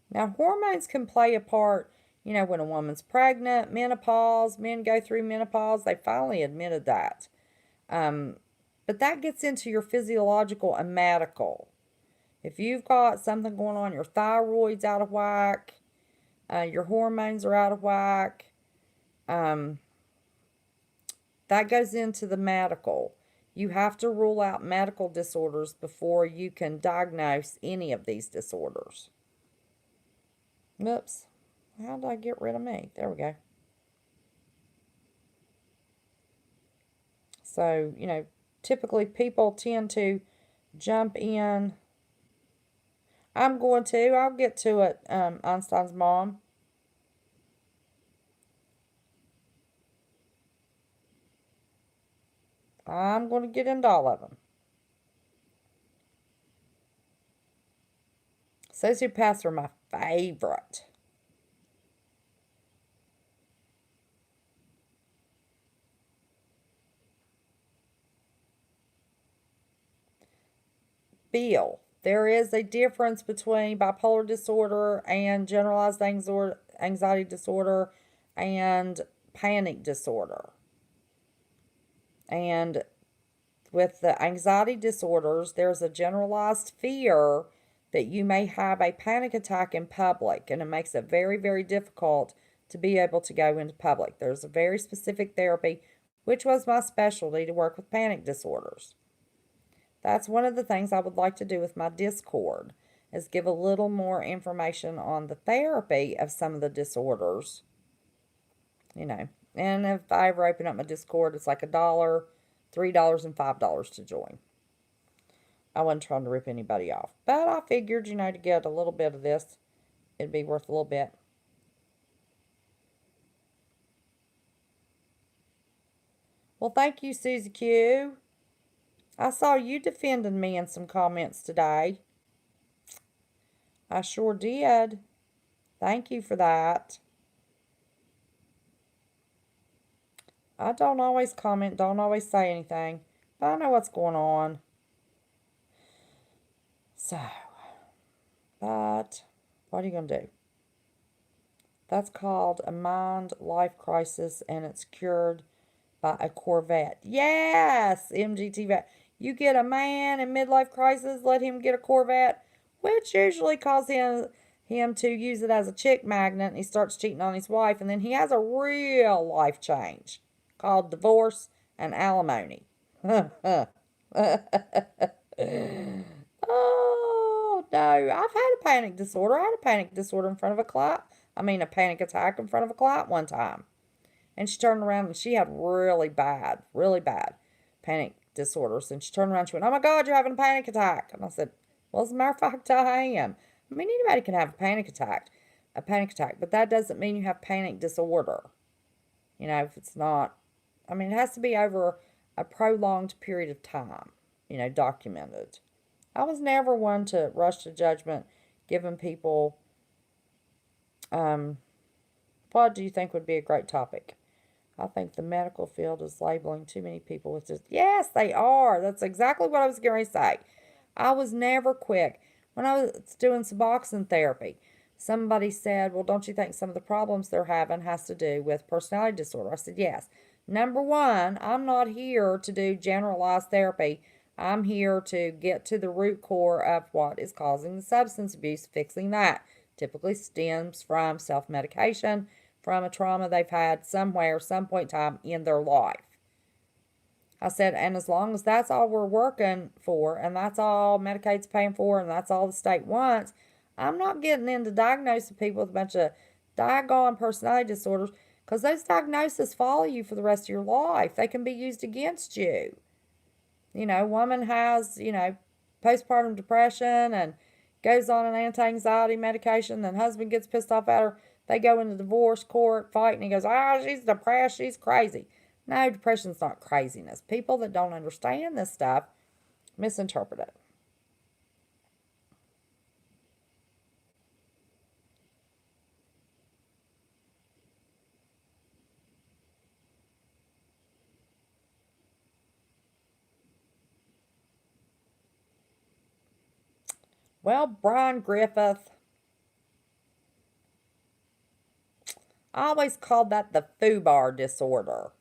Now, hormones can play a part, when a woman's pregnant, menopause, men go through menopause. They finally admitted that. But that gets into your physiological and medical. If you've got something going on, your thyroid's out of whack, your hormones are out of whack, that goes into the medical. You have to rule out medical disorders before you can diagnose any of these disorders. Oops. How did I get rid of me? There we go. So, typically people tend to jump in. I'll get to it, Einstein's mom. I'm going to get into all of them. Sociopaths are my favorite. Bill, there is a difference between bipolar disorder and generalized anxiety disorder and panic disorder. And with the anxiety disorders, there's a generalized fear that you may have a panic attack in public, and it makes it very, very difficult to be able to go into public. There's a very specific therapy, which was my specialty, to work with panic disorders. That's one of the things I would like to do with my Discord, is give a little more information on the therapy of some of the disorders, you know. And if I ever open up my Discord, it's like $1, $3, and $5 to join. I wasn't trying to rip anybody off. But I figured, to get a little bit of this, it'd be worth a little bit. Well, thank you, Susie Q. I saw you defending me in some comments today. I sure did. Thank you for that. I don't always comment, don't always say anything, but I know what's going on. So, but what are you going to do? That's called a mind life crisis, and it's cured by a Corvette. Yes, MGT vet. You get a man in midlife crisis, let him get a Corvette, which usually causes him to use it as a chick magnet, and he starts cheating on his wife, and then he has a real life change called divorce and alimony. Oh, no. I've had a panic disorder. I had a panic disorder in front of a client. A panic attack in front of a client one time. And she turned around and she had really bad panic disorders. And she turned around and she went, "Oh my God, you're having a panic attack." And I said, "Well, as a matter of fact, I am." Anybody can have a panic attack, but that doesn't mean you have panic disorder. If it's not, it has to be over a prolonged period of time, documented. I was never one to rush to judgment, giving people, what do you think would be a great topic? I think the medical field is labeling too many people with this. Yes, they are. That's exactly what I was going to say. I was never quick. When I was doing Suboxone therapy, somebody said, "Well, don't you think some of the problems they're having has to do with personality disorder?" I said, yes. Number one, I'm not here to do generalized therapy. I'm here to get to the root core of what is causing the substance abuse, fixing that. Typically stems from self-medication, from a trauma they've had somewhere, some point in time in their life. I said, and as long as that's all we're working for, and that's all Medicaid's paying for, and that's all the state wants, I'm not getting into diagnosing people with a bunch of doggone personality disorders, because those diagnoses follow you for the rest of your life. They can be used against you. Woman has, postpartum depression and goes on an anti-anxiety medication, then husband gets pissed off at her. They go into divorce court, fight, and he goes, she's depressed, she's crazy. No, depression's not craziness. People that don't understand this stuff misinterpret it. Well, Brian Griffith, I always called that the FUBAR disorder.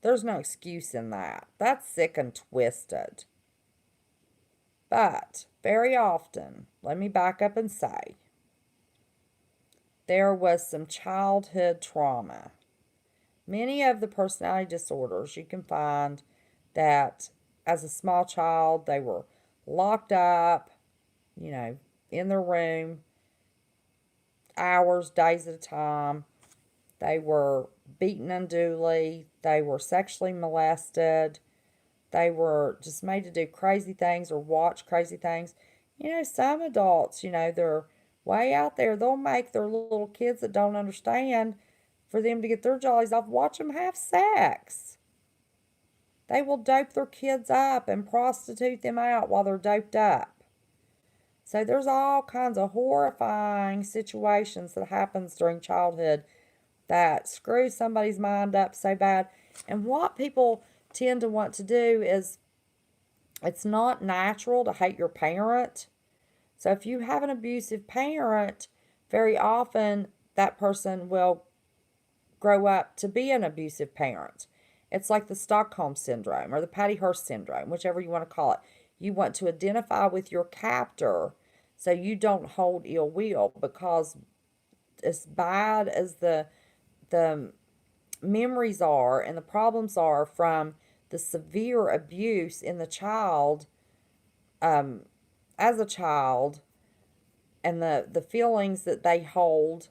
There's no excuse in that. That's sick and twisted. But very often, let me back up and say, there was some childhood trauma. Many of the personality disorders, you can find that as a small child, they were locked up, in their room, hours, days at a time. They were beaten unduly. They were sexually molested. They were just made to do crazy things or watch crazy things. Some adults, they're way out there. They'll make their little kids that don't understand, for them to get their jollies off, watch them have sex. They will dope their kids up and prostitute them out while they're doped up. So there's all kinds of horrifying situations that happens during childhood that screws somebody's mind up so bad. And what people tend to want to do is, it's not natural to hate your parent. So if you have an abusive parent, very often that person will grow up to be an abusive parent. It's like the Stockholm Syndrome or the Patty Hearst Syndrome, whichever you want to call it. You want to identify with your captor so you don't hold ill will, because as bad as the memories are and the problems are from the severe abuse in the child, as a child, and the feelings that they hold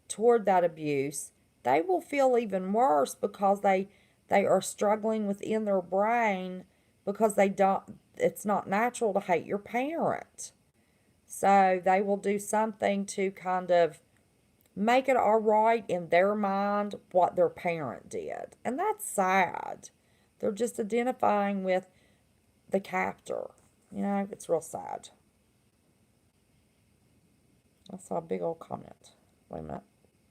toward that abuse, they will feel even worse because they are struggling within their brain, because they don't, it's not natural to hate your parent. So they will do something to kind of make it all right in their mind what their parent did. And that's sad. They're just identifying with the captor. You know, it's real sad. I saw a big old comment. Wait a minute.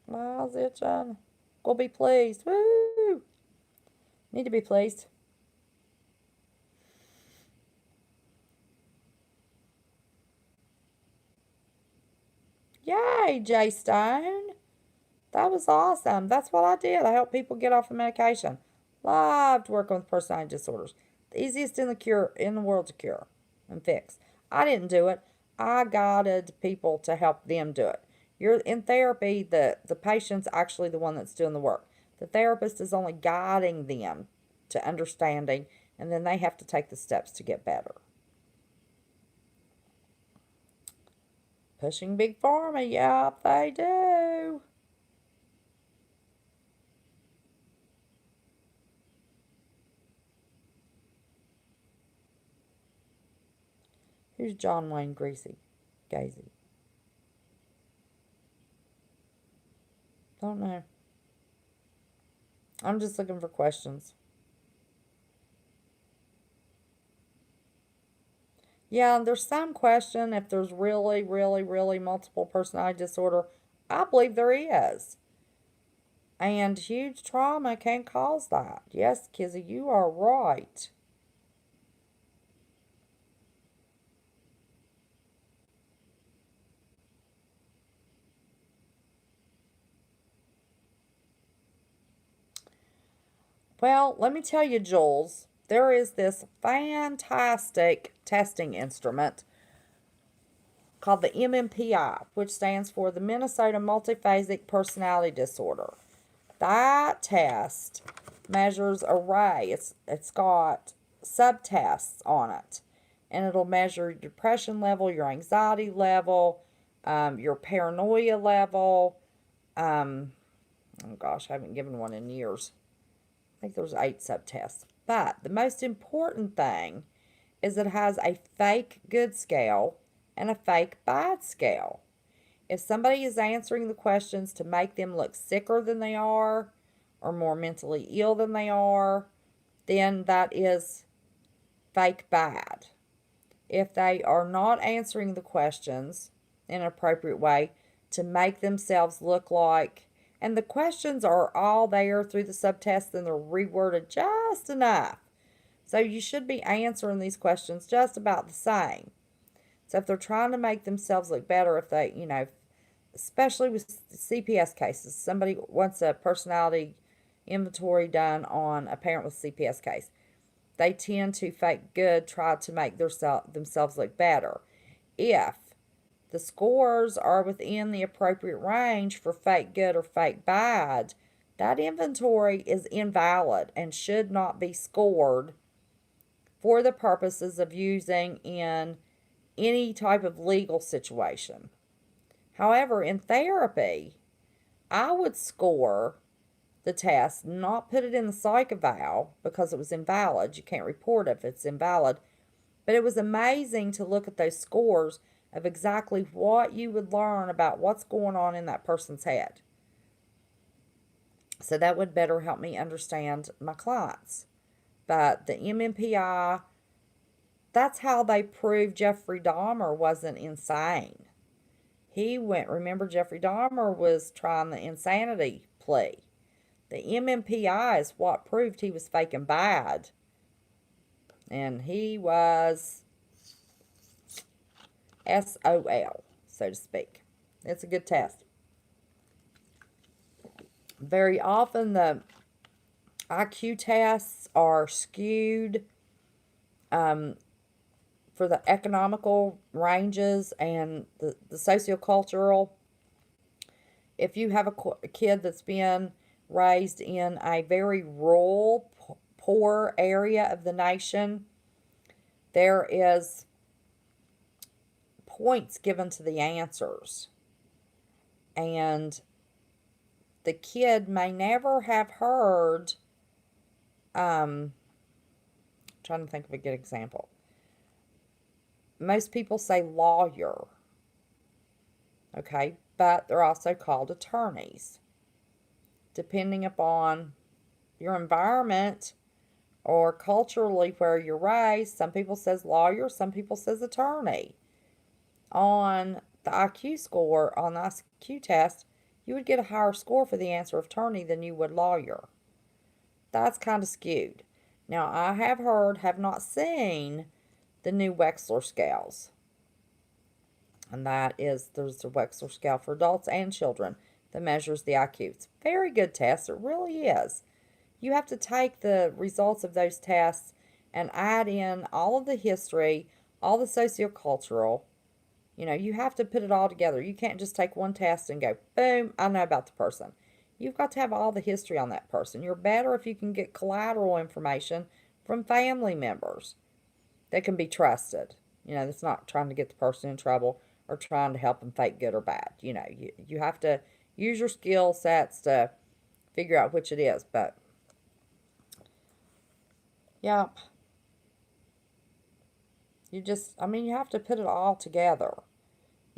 Miles itching. Go be pleased. Woo! Need to be pleased. Yay, Jay Stone. That was awesome. That's what I did. I helped people get off the medication. Loved working with personality disorders. The easiest in the world to cure and fix. I didn't do it. I guided people to help them do it. You're in therapy, the patient's actually the one that's doing the work. The therapist is only guiding them to understanding, and then they have to take the steps to get better. Pushing big pharma, yeah, they do. Who's John Wayne Gacy? Don't know. I'm just looking for questions. Yeah, there's some question if there's really, really, really multiple personality disorder. I believe there is. And huge trauma can cause that. Yes, Kizzy, you are right. Well, let me tell you, Jules, there is this fantastic testing instrument called the MMPI, which stands for the Minnesota Multiphasic Personality Disorder. That test measures array. It's got subtests on it, and it'll measure your depression level, your anxiety level, your paranoia level. Oh gosh, I haven't given one in years. I think there's 8 subtests. But the most important thing is it has a fake good scale and a fake bad scale. If somebody is answering the questions to make them look sicker than they are or more mentally ill than they are, then that is fake bad. If they are not answering the questions in an appropriate way to make themselves look like, and the questions are all there through the subtests and they're reworded just enough. So you should be answering these questions just about the same. So if they're trying to make themselves look better, if they, especially with CPS cases, somebody wants a personality inventory done on a parent with CPS case. They tend to fake good, try to make themselves look better. If the scores are within the appropriate range for fake good or fake bad, that inventory is invalid and should not be scored for the purposes of using in any type of legal situation. However, in therapy, I would score the test, not put it in the psych eval because it was invalid. You can't report it if it's invalid. But it was amazing to look at those scores of exactly what you would learn about what's going on in that person's head. So that would better help me understand my clients. But the MMPI, that's how they proved Jeffrey Dahmer wasn't insane. Remember, Jeffrey Dahmer was trying the insanity plea. The MMPI is what proved he was faking bad. And he was SOL, so to speak. It's a good test. Very often the IQ tests are skewed for the economical ranges and the sociocultural. If you have a kid that's been raised in a very rural, poor area of the nation, there is points given to the answers. And the kid may never have heard, trying to think of a good example. Most people say lawyer, okay, but they're also called attorneys. Depending upon your environment or culturally where you're raised, some people says lawyer, some people says attorney. On the IQ score, on the IQ test, you would get a higher score for the answer of attorney than you would lawyer. That's kind of skewed. Now, I have heard, have not seen the new Wechsler scales. And that is, there's a Wechsler scale for adults and children that measures the IQ. It's a very good test. It really is. You have to take the results of those tests and add in all of the history, all the sociocultural. You have to put it all together. You can't just take one test and go, boom, I know about the person. You've got to have all the history on that person. You're better if you can get collateral information from family members that can be trusted. That's not trying to get the person in trouble or trying to help them fake good or bad. You have to use your skill sets to figure out which it is. But, yeah, you have to put it all together.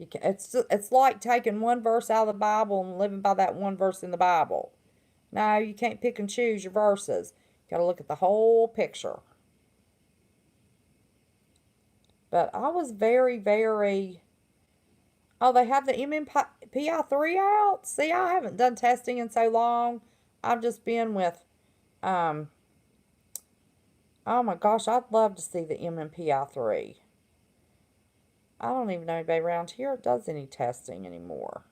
It's like taking one verse out of the Bible and living by that one verse in the Bible. No, you can't pick and choose your verses. You got to look at the whole picture. But I was very, very... Oh, they have the MMPI-3 out? See, I haven't done testing in so long. I've just been with... oh my gosh, I'd love to see the MMPI-3. I don't even know anybody around here that does any testing anymore.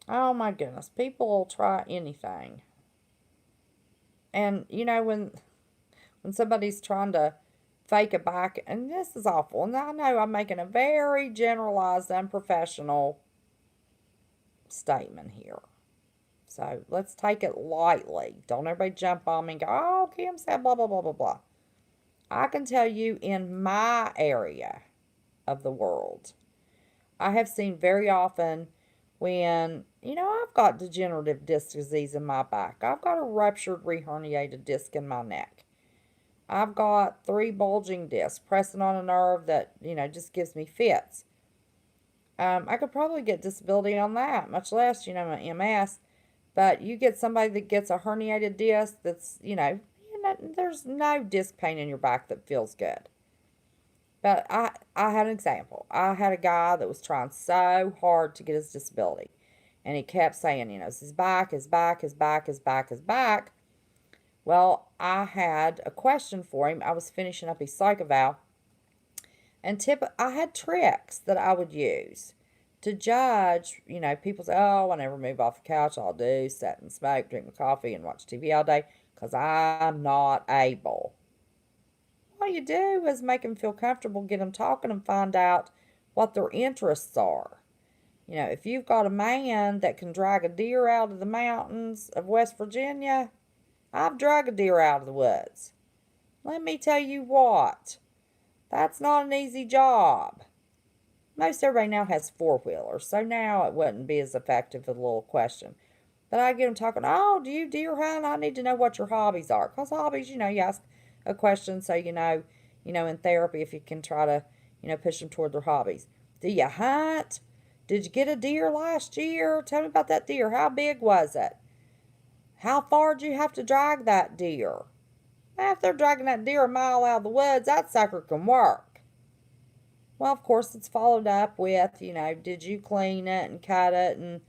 Oh my goodness, people will try anything. And when somebody's trying to fake a back, and this is awful, and I know I'm making a very generalized, unprofessional statement here. So let's take it lightly. Don't everybody jump on me and go, oh, Kim said blah, blah, blah, blah, blah. I can tell you in my area of the world, I have seen very often when, I've got degenerative disc disease in my back. I've got a ruptured reherniated disc in my neck. I've got 3 bulging discs pressing on a nerve that, just gives me fits. I could probably get disability on that, much less, my MS. But you get somebody that gets a herniated disc that's, there's no disc pain in your back that feels good. But I had an example. I had a guy that was trying so hard to get his disability. And he kept saying, it's his back, his back, his back, his back, his back. Well, I had a question for him. I was finishing up his psych eval. And I had tricks that I would use to judge. People say, oh, I never move off the couch. All I do is sit and smoke, drink my coffee, and watch TV all day because I'm not able. All you do is make them feel comfortable, get them talking, and find out what their interests are. If you've got a man that can drag a deer out of the mountains of West Virginia, I've dragged a deer out of the woods. Let me tell you what, that's not an easy job. Most everybody now has 4-wheelers, so now it wouldn't be as effective as a little question. But I get them talking, oh, do you deer hunt? I need to know what your hobbies are. Because hobbies, you ask a question so in therapy if you can try to, push them toward their hobbies. Do you hunt? Did you get a deer last year? Tell me about that deer. How big was it? How far did you have to drag that deer? If they're dragging that deer a mile out of the woods, that sucker can work. Well, of course, it's followed up with, did you clean it and cut it and,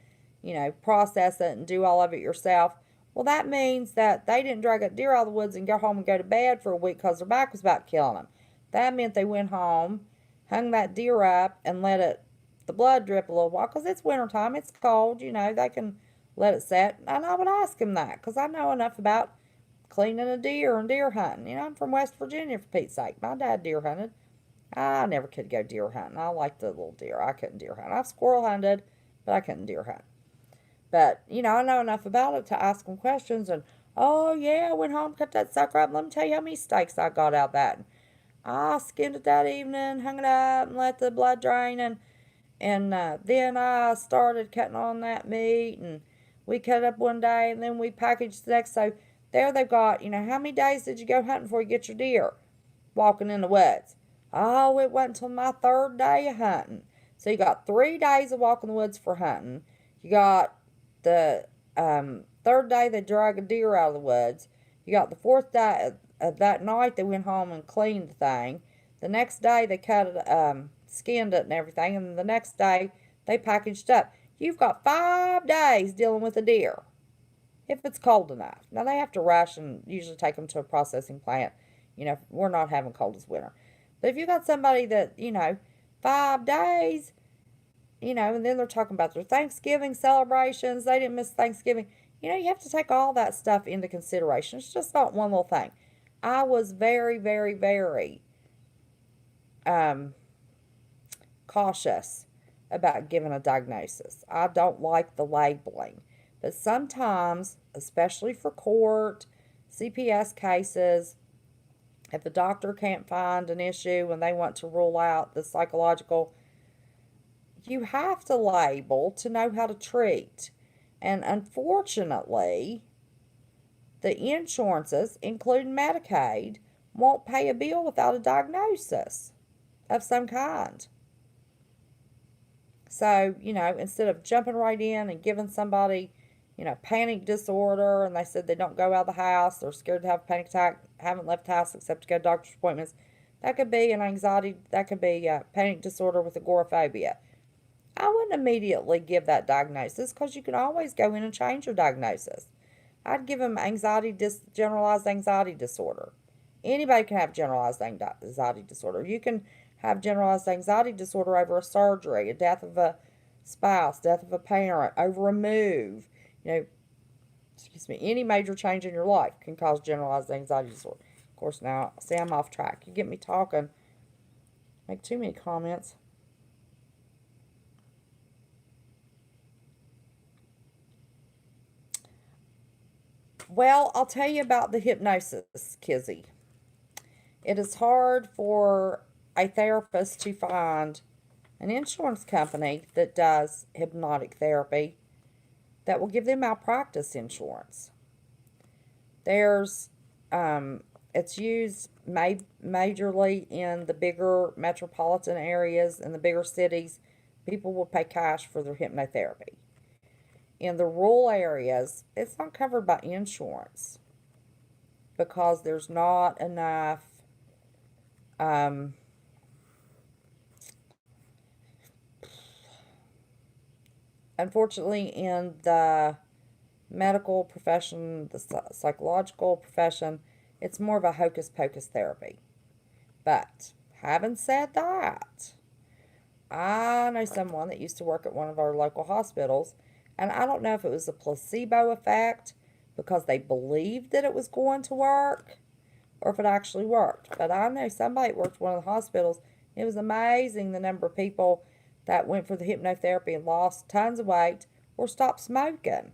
process it and do all of it yourself? Well, that means that they didn't drag that deer out of the woods and go home and go to bed for a week because their back was about killing them. That meant they went home, hung that deer up, and let the blood drip a little while because it's wintertime, it's cold, they can let it set. And I would ask them that because I know enough about cleaning a deer and deer hunting. I'm from West Virginia, for Pete's sake. My dad deer hunted. I never could go deer hunting. I liked the little deer. I couldn't deer hunt. I've squirrel hunted, but I couldn't deer hunt. But, I know enough about it to ask them questions. And, oh, yeah, I went home, cut that sucker up. Let me tell you how many steaks I got out of that. And I skinned it that evening, hung it up, and let the blood drain. And then I started cutting on that meat. And we cut it up one day, and then we packaged the next. So there they've got, how many days did you go hunting before you get your deer? Walking in the woods. Oh, it wasn't until my third day of hunting. So you got 3 days of walking the woods for hunting. You got the third day they drag a deer out of the woods. You got the fourth day of that night they went home and cleaned the thing. The next day they cut it, skinned it and everything, and the next day they packaged up. You've got 5 days dealing with a deer if it's cold enough. Now they have to ration, usually take them to a processing plant. We're not having cold as winter. But if you got somebody that, 5 days, and then they're talking about their Thanksgiving celebrations. They didn't miss Thanksgiving. You have to take all that stuff into consideration. It's just not one little thing. I was very, very, very cautious about giving a diagnosis. I don't like the labeling. But sometimes, especially for court, CPS cases, if the doctor can't find an issue and they want to rule out the psychological, you have to label to know how to treat. And unfortunately, the insurances, including Medicaid, won't pay a bill without a diagnosis of some kind. So, instead of jumping right in and giving somebody, panic disorder, and they said they don't go out of the house, they're scared to have a panic attack, haven't left the house except to go to doctor's appointments. That could be an anxiety, that could be a panic disorder with agoraphobia. I wouldn't immediately give that diagnosis because you can always go in and change your diagnosis. I'd give them generalized anxiety disorder. Anybody can have generalized anxiety disorder. You can have generalized anxiety disorder over a surgery, a death of a spouse, death of a parent, over a move. Any major change in your life can cause generalized anxiety disorder. Of course, now, see, I'm off track. You get me talking. Make too many comments. Well, I'll tell you about the hypnosis, Kizzy. It is hard for a therapist to find an insurance company that does hypnotic therapy that will give them malpractice insurance. There's, it's used majorly in the bigger metropolitan areas and the bigger cities. People will pay cash for their hypnotherapy. In the rural areas, it's not covered by insurance because there's not enough unfortunately, in the medical profession, the psychological profession, it's more of a hocus pocus therapy. But having said that, I know someone that used to work at one of our local hospitals, and I don't know if it was a placebo effect because they believed that it was going to work or if it actually worked. But I know somebody that worked at one of the hospitals. It was amazing the number of people that went for the hypnotherapy and lost tons of weight or stopped smoking.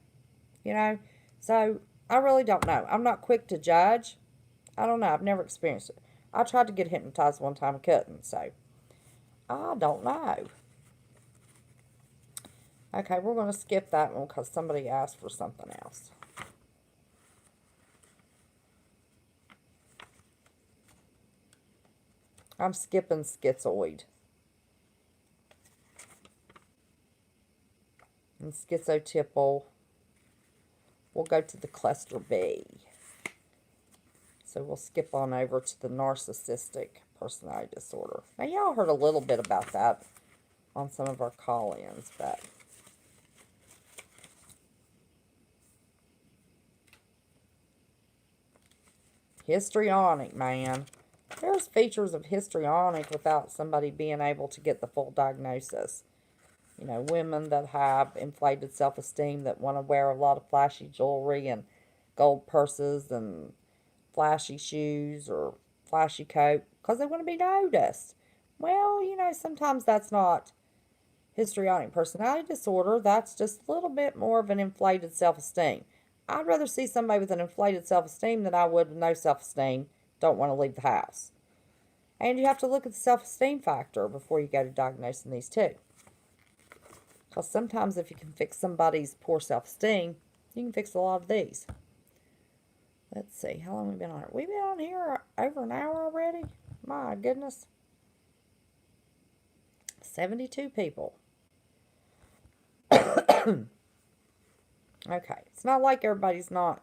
So I really don't know. I'm not quick to judge. I don't know. I've never experienced it. I tried to get hypnotized one time, I couldn't. So I don't know. Okay, we're going to skip that one because somebody asked for something else. I'm skipping schizoid. And schizotypal. We'll go to the cluster B. So we'll skip on over to the narcissistic personality disorder. Now, y'all heard a little bit about that on some of our call-ins, but Histrionic, man. There's features of histrionic without somebody being able to get the full diagnosis. You know, women that have inflated self-esteem that want to wear a lot of flashy jewelry and gold purses and flashy shoes or flashy coat because they want to be noticed. Well, you know, sometimes that's not histrionic personality disorder. That's just a little bit more of an inflated self-esteem. I'd rather see somebody with an inflated self-esteem than I would with no self-esteem, don't want to leave the house. And you have to look at the self-esteem factor before you go to diagnosing these two. Because sometimes if you can fix somebody's poor self-esteem, you can fix a lot of these. Let's see, how long have we been on here? We've been on here over an hour already? My goodness. 72 people. Okay, it's not like everybody's not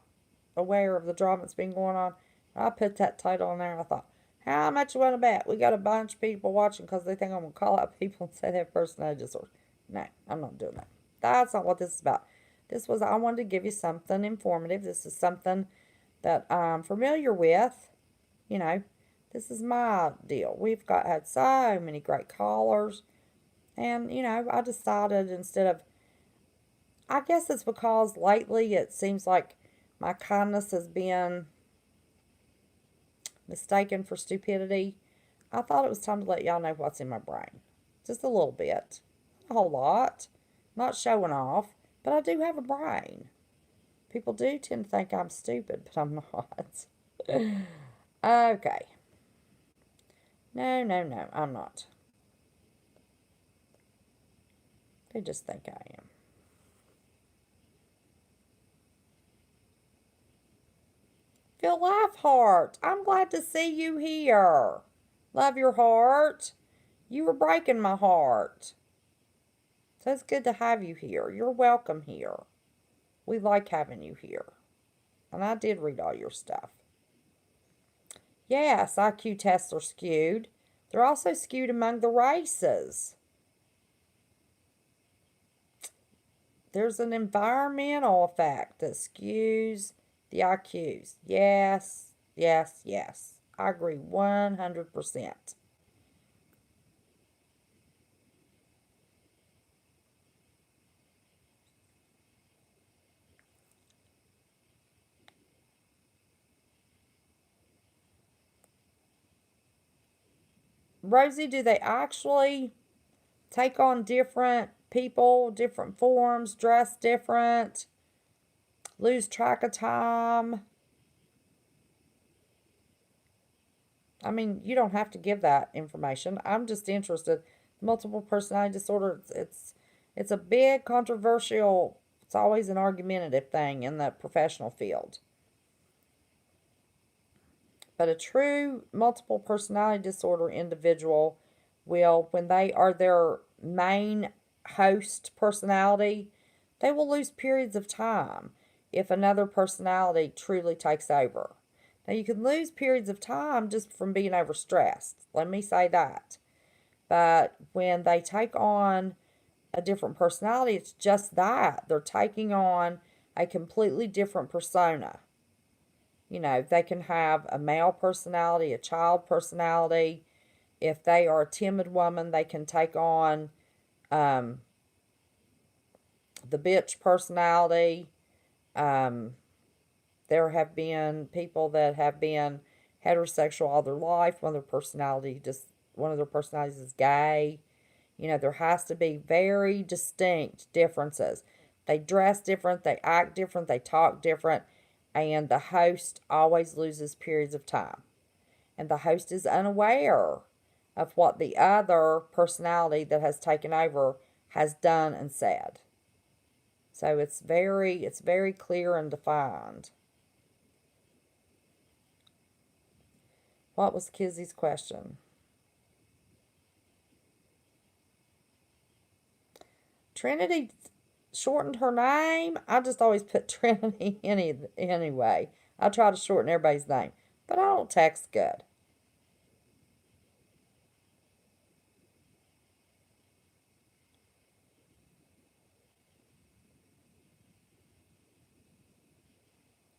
aware of the drama that's been going on. I put that title on there and I thought, how much you want to bet? We got a bunch of people watching because they think I'm going to call out people and say they have personality disorder. No, I'm not doing that. That's not what this is about. I wanted to give you something informative. This is something that I'm familiar with. You know, this is my deal. We've had so many great callers. And, you know, I decided instead of, I guess it's because lately it seems like my kindness has been mistaken for stupidity. I thought it was time to let y'all know what's in my brain. Just a little bit. Not a whole lot. Not showing off. But I do have a brain. People do tend to think I'm stupid, but I'm not. Okay. No, I'm not. They just think I am. Phil Lifeheart, I'm glad to see you here. Love your heart. You were breaking my heart. So it's good to have you here. You're welcome here. We like having you here. And I did read all your stuff. Yes, IQ tests are skewed. They're also skewed among the races. There's an environmental effect that skews the IQs. Yes. I agree 100%. Rosie, do they actually take on different people, different forms, dress different, lose track of time? I mean, you don't have to give that information. I'm just interested. Multiple personality disorder, it's a big controversial, it's always an argumentative thing in the professional field. But a true multiple personality disorder individual will, when they are their main host personality, they will lose periods of time if another personality truly takes over. Now, you can lose periods of time just from being overstressed. Let me say that. But when they take on a different personality, it's just that. They're taking on a completely different persona. You know, they can have a male personality, a child personality. If they are a timid woman, they can take on the bitch personality. There have been people that have been heterosexual all their life. One of their personalities is gay. You know, there has to be very distinct differences. They dress different, they act different, they talk different, and the host always loses periods of time. And the host is unaware of what the other personality that has taken over has done and said. So it's very clear and defined. What was Kizzy's question? Trinity shortened her name. I just always put Trinity anyway. I try to shorten everybody's name, but I don't text good.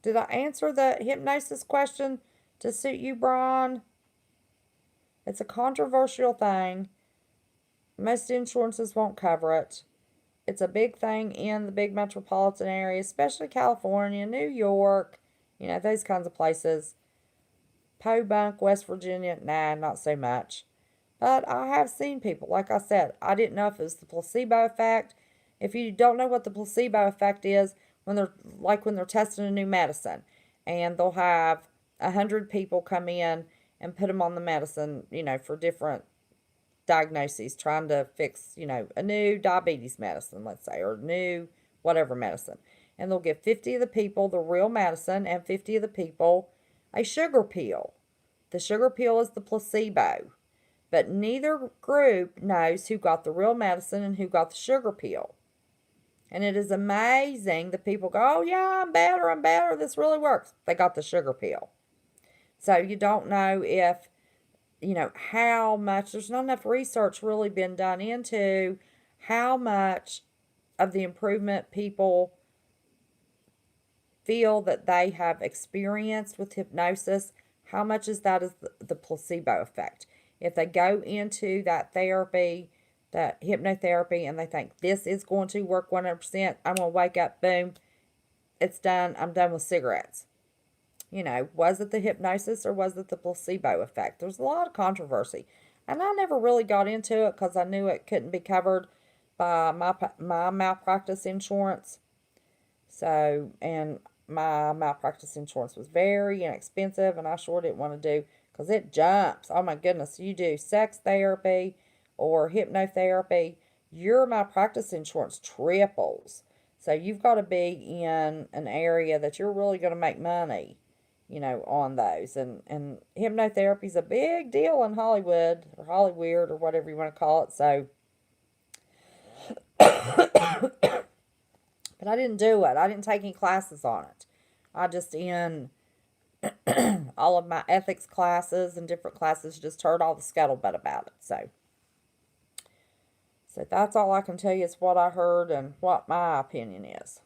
Did I answer the hypnosis question? to suit you, Brian? It's a controversial thing. Most insurances won't cover it. It's a big thing in the big metropolitan area, especially California, New York, those kinds of places. Podunk, West Virginia, nah, not so much. But I have seen people, like I said, I didn't know if it was the placebo effect. If you don't know what the placebo effect is, when they're testing a new medicine, and they'll have 100 people come in and put them on the medicine, for different diagnoses, trying to fix, a new diabetes medicine, let's say, or new whatever medicine. And they'll give 50 of the people the real medicine and 50 of the people a sugar pill. The sugar pill is the placebo. But neither group knows who got the real medicine and who got the sugar pill. And it is amazing that people go, oh, yeah, I'm better, this really works. They got the sugar pill. So you don't know if, how much, there's not enough research really been done into how much of the improvement people feel that they have experienced with hypnosis, how much is that is the placebo effect. If they go into that therapy, that hypnotherapy, and they think this is going to work 100%, I'm going to wake up, boom, it's done, I'm done with cigarettes. Was it the hypnosis or was it the placebo effect? There's a lot of controversy. And I never really got into it because I knew it couldn't be covered by my malpractice insurance. So, and my malpractice insurance was very inexpensive, and I sure didn't want to do, because it jumps. Oh my goodness, you do sex therapy or hypnotherapy, your malpractice insurance triples. So you've got to be in an area that you're really going to make money, on those. And hypnotherapy is a big deal in Hollywood, or Hollyweird, or whatever you want to call it. So, but I didn't do it. I didn't take any classes on it. I just, in all of my ethics classes and different classes, just heard all the scuttlebutt about it. So that's all I can tell you is what I heard and what my opinion is.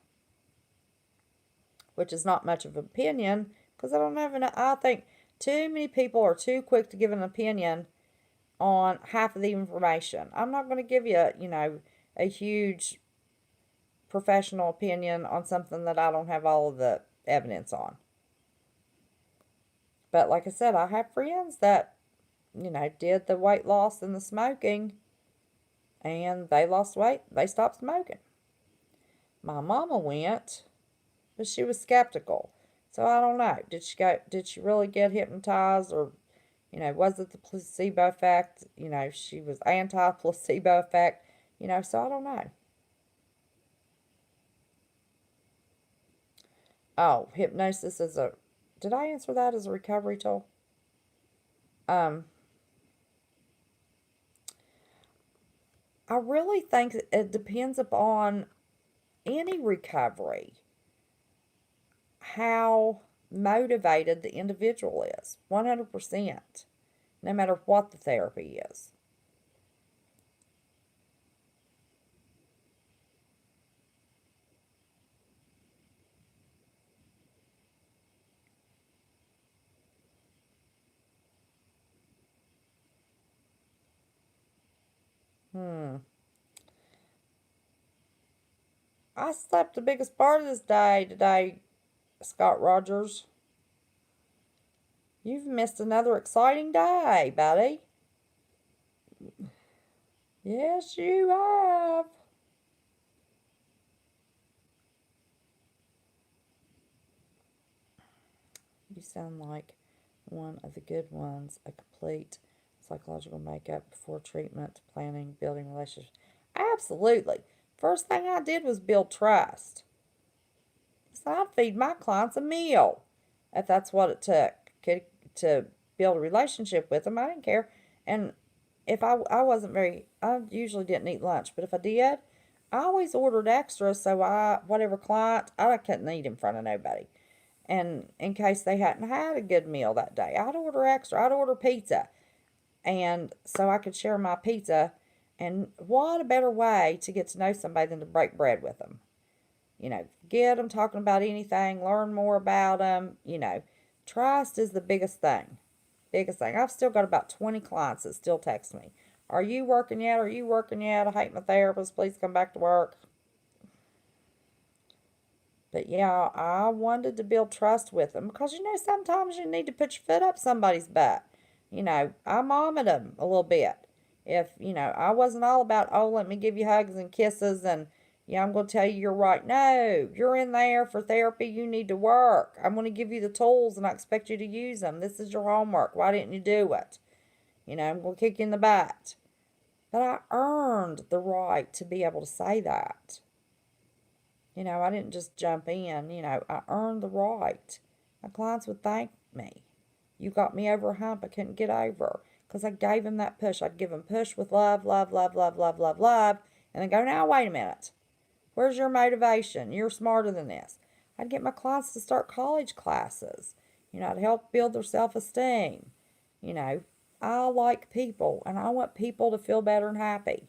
Which is not much of an opinion, because I don't have enough. I think too many people are too quick to give an opinion on half of the information. I'm not going to give you, a huge professional opinion on something that I don't have all of the evidence on. But like I said, I have friends that, did the weight loss and the smoking, and they lost weight. They stopped smoking. My mama went, but she was skeptical. So I don't know. Did she really get hypnotized, or, was it the placebo effect? She was anti-placebo effect, so I don't know. Oh, hypnosis is did I answer that as a recovery tool? I really think it depends upon any recovery, how motivated the individual is, 100%, no matter what the therapy is. I slept the biggest part of this day today, Scott Rogers. You've missed another exciting day, buddy. Yes, you have. You sound like one of the good ones, a complete psychological makeup before treatment, planning, building relationships. Absolutely. First thing I did was build trust. So I'd feed my clients a meal if that's what it took to build a relationship with them. I didn't care. And if I wasn't I usually didn't eat lunch, but if I did, I always ordered extra so whatever client, I couldn't eat in front of nobody. And in case they hadn't had a good meal that day, I'd order extra. I'd order pizza. And so I could share my pizza. And what a better way to get to know somebody than to break bread with them? Get them talking about anything, learn more about them, Trust is the biggest thing. Biggest thing. I've still got about 20 clients that still text me. Are you working yet? Are you working yet? I hate my therapist. Please come back to work. But yeah, I wanted to build trust with them because sometimes you need to put your foot up somebody's butt. I mommed them a little bit. If, I wasn't all about, oh, let me give you hugs and kisses and, yeah, I'm going to tell you you're right. No, you're in there for therapy. You need to work. I'm going to give you the tools and I expect you to use them. This is your homework. Why didn't you do it? I'm going to kick you in the butt. But I earned the right to be able to say that. I didn't just jump in. I earned the right. My clients would thank me. You got me over a hump I couldn't get over because I gave them that push. I'd give them push with love, love, love, love, love, love, love, and then go, now, wait a minute. Where's your motivation? You're smarter than this. I'd get my clients to start college classes. I'd help build their self-esteem. You know, I like people, and I want people to feel better and happy.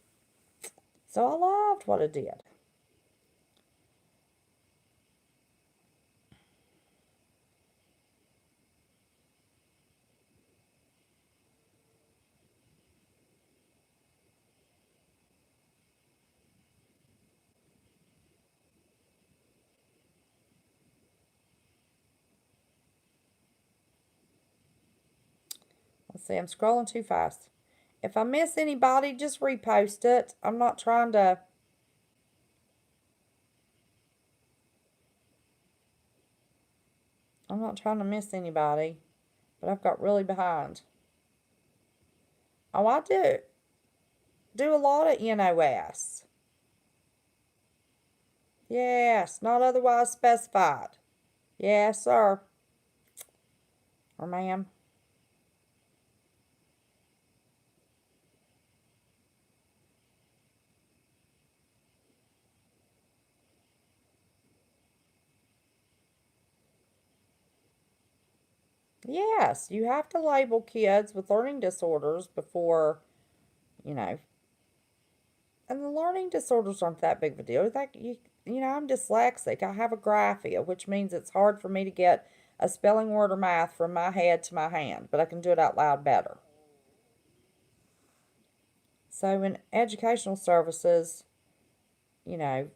So I loved what I did. Let's see, I'm scrolling too fast. If I miss anybody, just repost it. I'm not trying to miss anybody, but I've got really behind. Oh, I do a lot of NOS. Yes, not otherwise specified. Yes, sir. Or ma'am. Yes, you have to label kids with learning disorders before, you know, and the learning disorders aren't that big of a deal. I'm dyslexic. I have agraphia, which means it's hard for me to get a spelling word or math from my head to my hand, but I can do it out loud better. So in educational services, you know,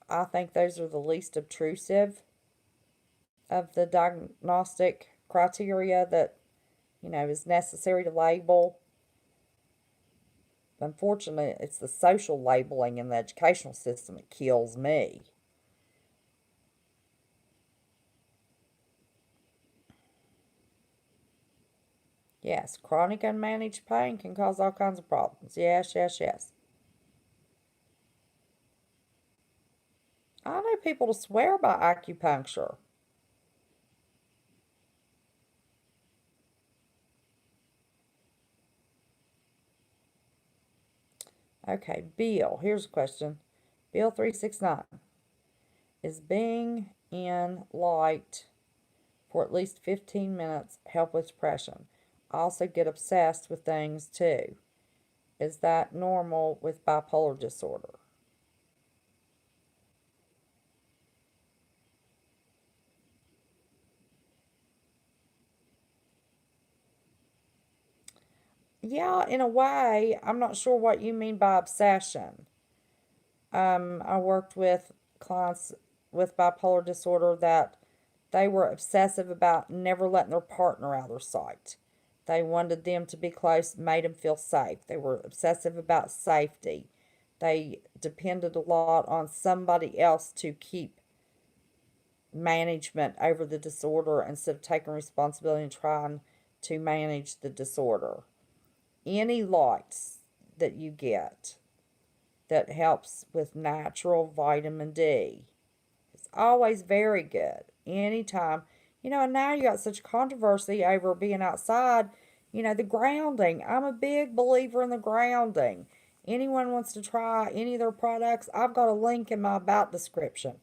I think those are the least obtrusive of the diagnostic criteria that, is necessary to label. Unfortunately, it's the social labeling in the educational system that kills me. Yes, chronic unmanaged pain can cause all kinds of problems. Yes, yes, yes. I know people to swear by acupuncture. Okay, Bill, here's a question. Bill 369. Is being in light for at least 15 minutes help with depression? I also get obsessed with things too. Is that normal with bipolar disorder? Yeah, in a way, I'm not sure what you mean by obsession. I worked with clients with bipolar disorder that they were obsessive about never letting their partner out of their sight. They wanted them to be close, made them feel safe. They were obsessive about safety. They depended a lot on somebody else to keep management over the disorder instead of taking responsibility and trying to manage the disorder. Any lights that you get that helps with natural vitamin D. It's always very good. Anytime. And now you got such controversy over being outside, the grounding. I'm a big believer in the grounding. Anyone wants to try any of their products, I've got a link in my about description.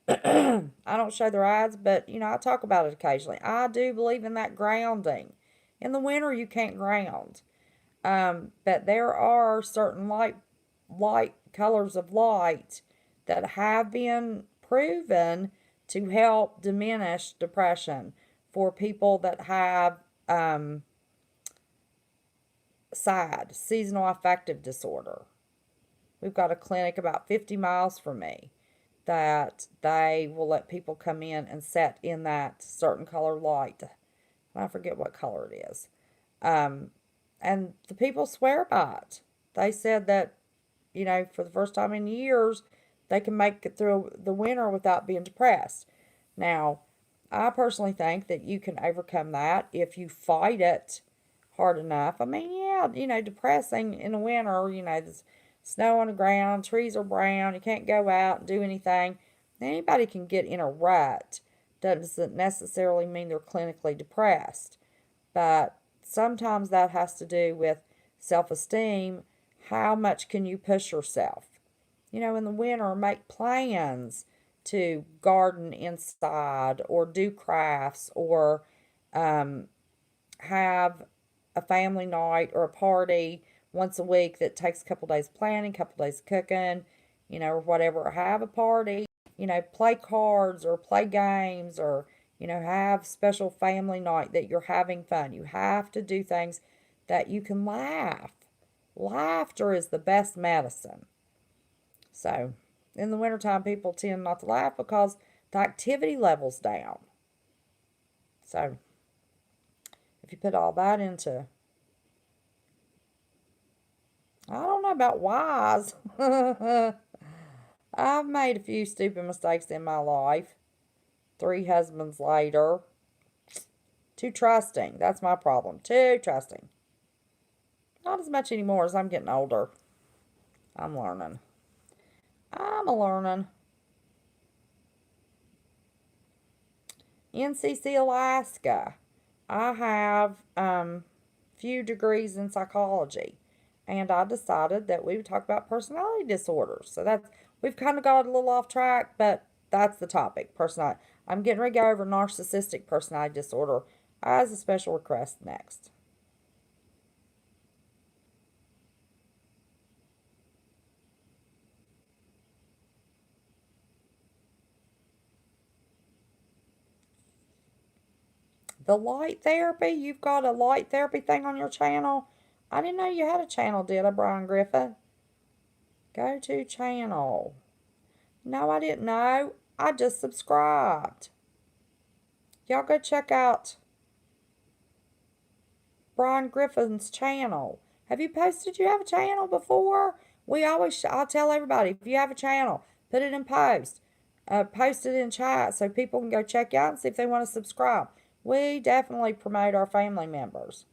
I don't show their ads, but I talk about it occasionally. I do believe in that grounding. In the winter, you can't ground. But there are certain light colors of light that have been proven to help diminish depression for people that have SAD, seasonal affective disorder. We've got a clinic about 50 miles from me that they will let people come in and sit in that certain color light. I forget what color it is. And the people swear by it. They said that, for the first time in years, they can make it through the winter without being depressed. Now, I personally think that you can overcome that if you fight it hard enough. I mean, yeah, depressing in the winter, there's snow on the ground, trees are brown, you can't go out and do anything. Anybody can get in a rut. Doesn't necessarily mean they're clinically depressed. But sometimes that has to do with self esteem. How much can you push yourself? In the winter, make plans to garden inside or do crafts or have a family night or a party once a week that takes a couple days planning, a couple days cooking, or whatever. Have a party, play cards or play games or, have special family night that you're having fun. You have to do things that you can laugh. Laughter is the best medicine. So, in the wintertime, people tend not to laugh because the activity level's down. So, if you put all that into, I don't know about wise. I've made a few stupid mistakes in my life. 3 husbands later. Too trusting. That's my problem. Too trusting. Not as much anymore as I'm getting older. I'm learning. I'm a learning. NCC Alaska. I have few degrees in psychology, and I decided that we would talk about personality disorders. So we've kind of got a little off track, but that's the topic, personality. I'm getting ready to go over narcissistic personality disorder as a special request next. The light therapy, you've got a light therapy thing on your channel. I didn't know you had a channel, did I, Brian Griffin? Go to channel. No, I didn't know. I just subscribed. Y'all go check out Brian Griffin's channel. Have you posted you have a channel before? I'll tell everybody, if you have a channel, put it in post. Post it in chat so people can go check you out and see if they want to subscribe. We definitely promote our family members.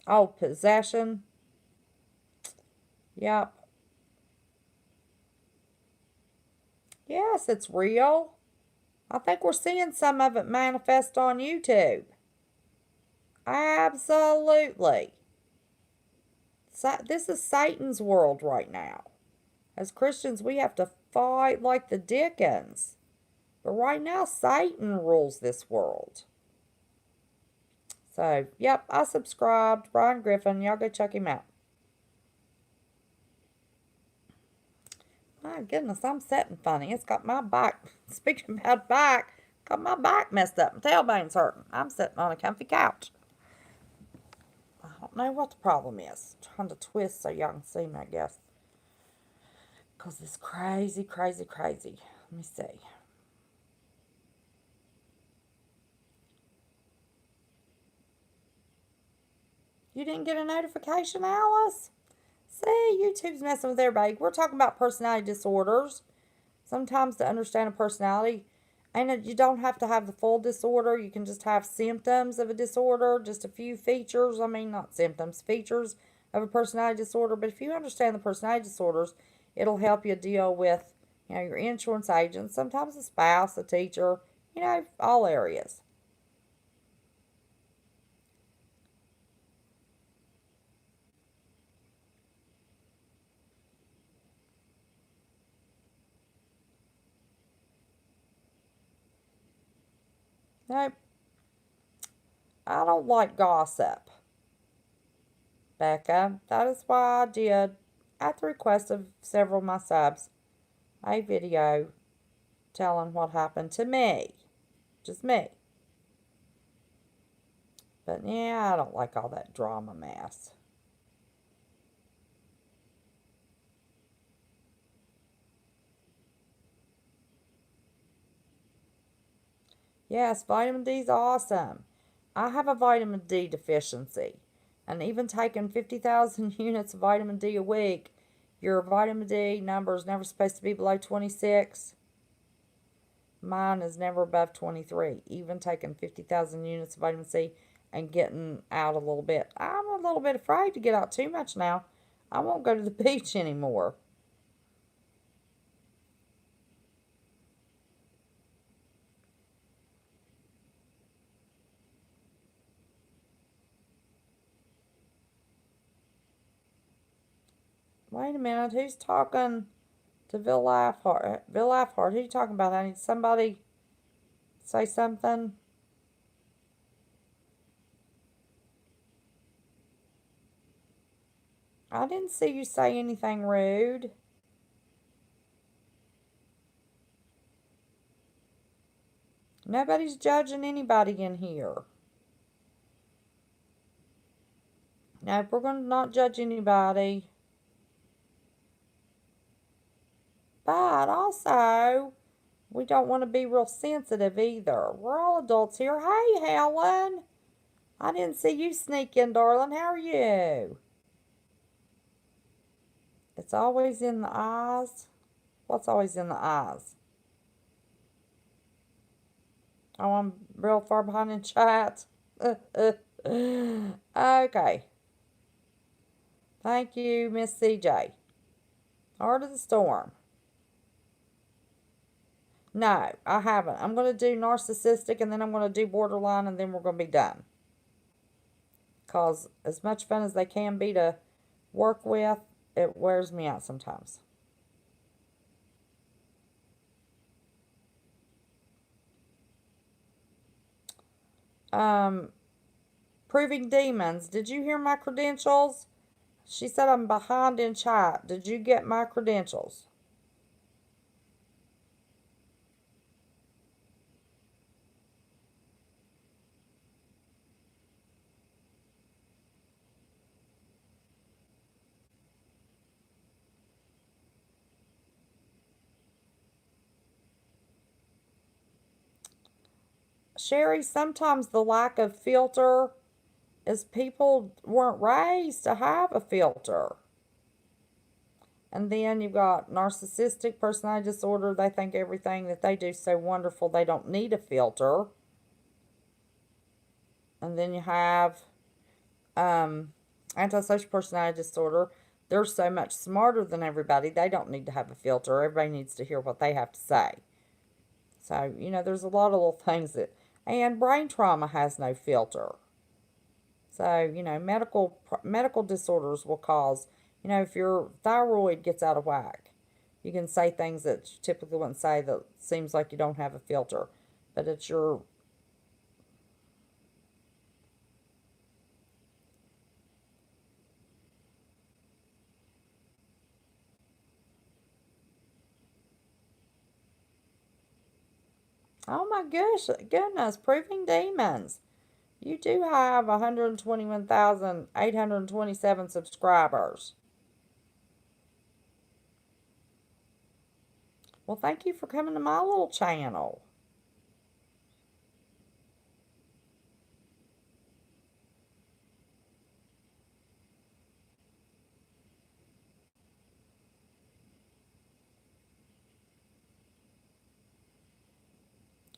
Oh, possession. Yep. Yes, it's real. I think we're seeing some of it manifest on YouTube. Absolutely. This is Satan's world right now. As Christians, we have to fight like the Dickens. But right now, Satan rules this world. So, yep, I subscribed. Brian Griffin, y'all go check him out. My goodness, I'm sitting funny. It's got my back, speaking about back, got my back messed up. My tailbone's hurting. I'm sitting on a comfy couch. I don't know what the problem is. I'm trying to twist so y'all can see me, I guess. Because it's crazy, crazy, crazy. Let me see. You didn't get a notification, Alice? See, YouTube's messing with everybody. We're talking about personality disorders. Sometimes to understand a personality, and you don't have to have the full disorder. You can just have symptoms of a disorder, just a few features. I mean, not symptoms, features of a personality disorder. But if you understand the personality disorders, it'll help you deal with, your insurance agent, sometimes a spouse, a teacher, all areas. Nope. I don't like gossip, Becca. That is why I did, at the request of several of my subs, a video telling what happened to me. Just me. But yeah, I don't like all that drama mess. Yes, vitamin D is awesome. I have a vitamin D deficiency. And even taking 50,000 units of vitamin D a week, your vitamin D number is never supposed to be below 26. Mine is never above 23. Even taking 50,000 units of vitamin C and getting out a little bit. I'm a little bit afraid to get out too much now. I won't go to the beach anymore. Wait a minute, who's talking to Bill Lifehart? Bill Lifehart, who are you talking about? I need somebody say something. I didn't see you say anything rude. Nobody's judging anybody in here. Nope, we're going to not judge anybody. But also, we don't want to be real sensitive either. We're all adults here. Hey, Helen. I didn't see you sneak in, darling. How are you? It's always in the eyes. What's always in the eyes? Oh, I'm real far behind in chat. Okay. Thank you, Miss CJ. Heart of the Storm. No, I haven't. I'm going to do narcissistic and then I'm going to do borderline and then we're going to be done. Because as much fun as they can be to work with, it wears me out sometimes. Um, Proving Demons. Did you hear my credentials? She said I'm behind in chat. Did you get my credentials? Sherry, sometimes the lack of filter is people weren't raised to have a filter. And then you've got narcissistic personality disorder. They think everything that they do is so wonderful they don't need a filter. And then you have antisocial personality disorder. They're so much smarter than everybody, they don't need to have a filter. Everybody needs to hear what they have to say. So, there's a lot of little things that. And brain trauma has no filter. So, medical disorders will cause, if your thyroid gets out of whack, you can say things that you typically wouldn't say that seems like you don't have a filter. But it's your. Oh my goodness, Proving Demons. You do have 121,827 subscribers. Well, thank you for coming to my little channel.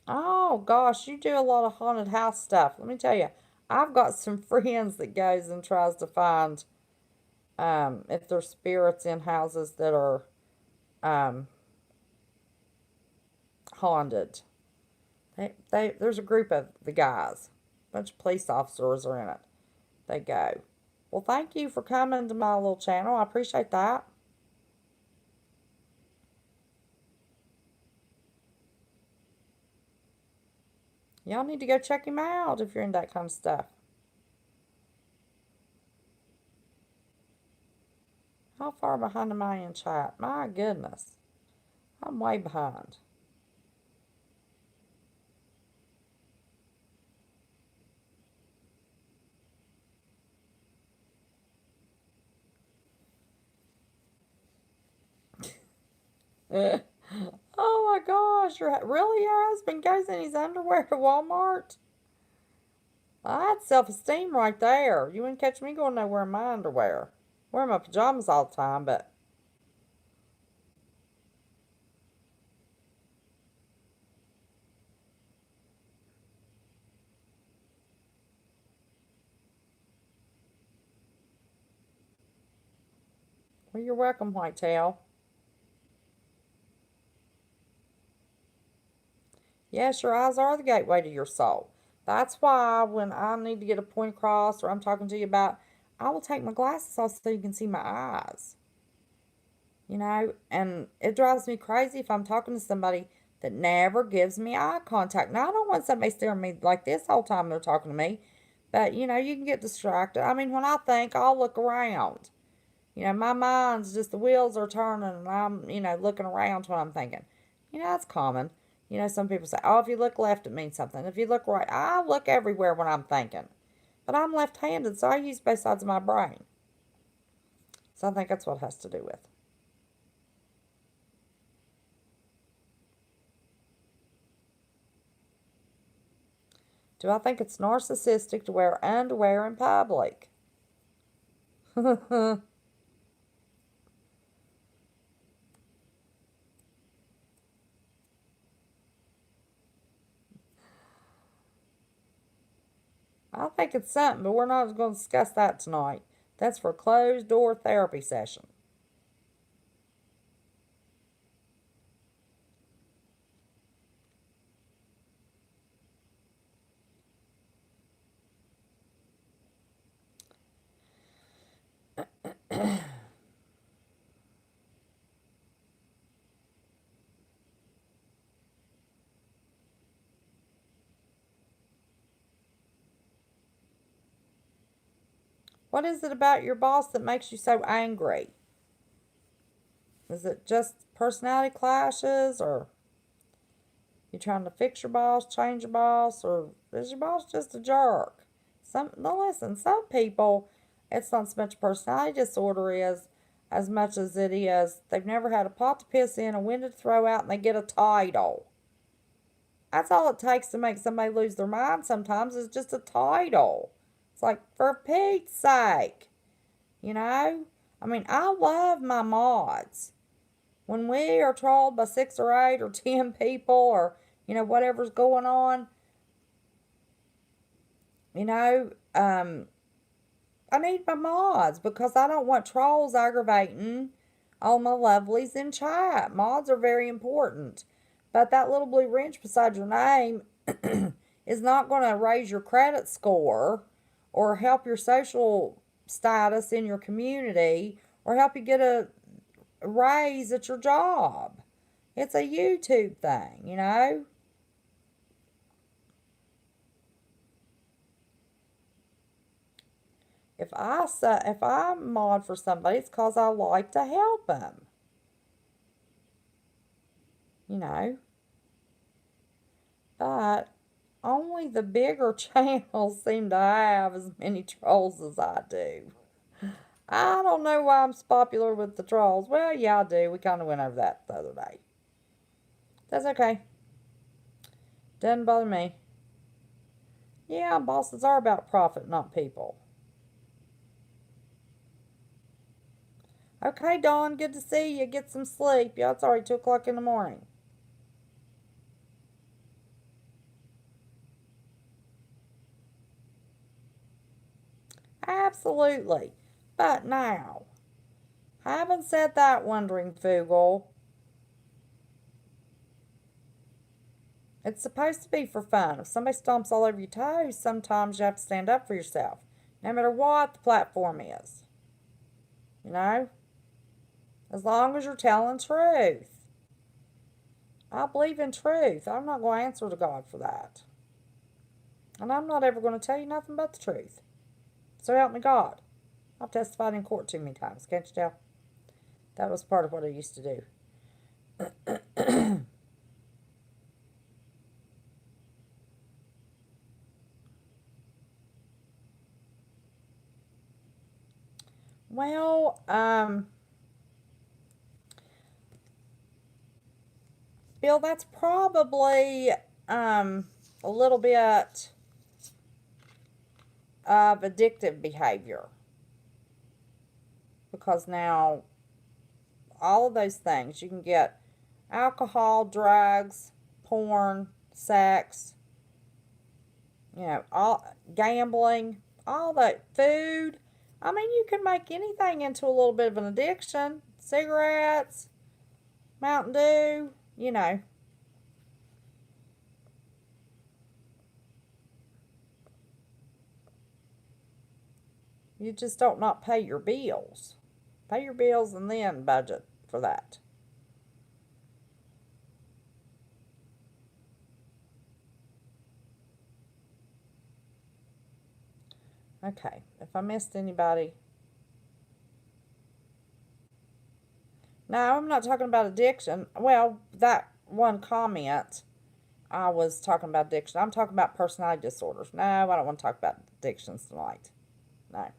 Oh gosh, you do a lot of haunted house stuff. Let me tell you, I've got some friends that goes and tries to find if there's spirits in houses that are um, haunted. There's a group of the guys, a bunch of police officers are in it. They go. Well, thank you for coming to my little channel. I appreciate that. Y'all need to go check him out if you're in that kind of stuff. How far behind am I in chat? My goodness. I'm way behind. Oh my gosh, really your husband goes in his underwear to Walmart? That's self-esteem right there. You wouldn't catch me going nowhere in my underwear. Wear my pajamas all the time, but well, you're welcome, Whitetail. Yes, your eyes are the gateway to your soul. That's why when I need to get a point across or I'm talking to you about, I will take my glasses off so you can see my eyes. And it drives me crazy if I'm talking to somebody that never gives me eye contact. Now, I don't want somebody staring at me like this whole time they're talking to me, but you can get distracted. I mean, when I think, I'll look around. My mind's just the wheels are turning and I'm, looking around what I'm thinking. That's common. Some people say, oh, if you look left, it means something. If you look right, I look everywhere when I'm thinking. But I'm left handed, so I use both sides of my brain. So I think that's what it has to do with. Do I think it's narcissistic to wear underwear in public? I think it's something, but we're not going to discuss that tonight. That's for closed door therapy session. What is it about your boss that makes you so angry? Is it just personality clashes, or you trying to fix your boss, change your boss, or is your boss just a jerk? No, listen, some people, it's not so much personality disorder as much as it is they've never had a pot to piss in, a window to throw out, and they get a title. That's all it takes to make somebody lose their mind sometimes is just a title. It's like, for Pete's sake, you know? I mean, I love my mods. When we are trolled by 6 or 8 or 10 people or, whatever's going on, you know, um, I need my mods because I don't want trolls aggravating all my lovelies in chat. Mods are very important. But that little blue wrench beside your name is not going to raise your credit score or help your social status in your community or help you get a raise at your job. It's a YouTube thing. If I mod for somebody, it's cause I like to help them. You know, but only the bigger channels seem to have as many trolls as I do. I don't know why I'm so popular with the trolls. Well, yeah, I do. We kind of went over that the other day. That's okay. Doesn't bother me. Yeah, bosses are about profit, not people. Okay, Dawn, good to see you. Get some sleep. Yeah, it's already 2 o'clock in the morning. Absolutely. But now, having said that, Wondering Fugel, it's supposed to be for fun. If somebody stomps all over your toes, sometimes you have to stand up for yourself, no matter what the platform is. You know? As long as you're telling truth. I believe in truth. I'm not going to answer to God for that. And I'm not ever going to tell you nothing but the truth. So help me God. I've testified in court too many times, can't you tell? That was part of what I used to do. Well, Bill, that's probably a little bit of addictive behavior. Because now, all of those things, you can get alcohol, drugs, porn, sex, all gambling, all that, food. I mean, you can make anything into a little bit of an addiction. Cigarettes, Mountain Dew. You just don't not pay your bills. Pay your bills and then budget for that. Okay, if I missed anybody. No, I'm not talking about addiction. Well, that one comment, I was talking about addiction. I'm talking about personality disorders. No, I don't want to talk about addictions tonight. No.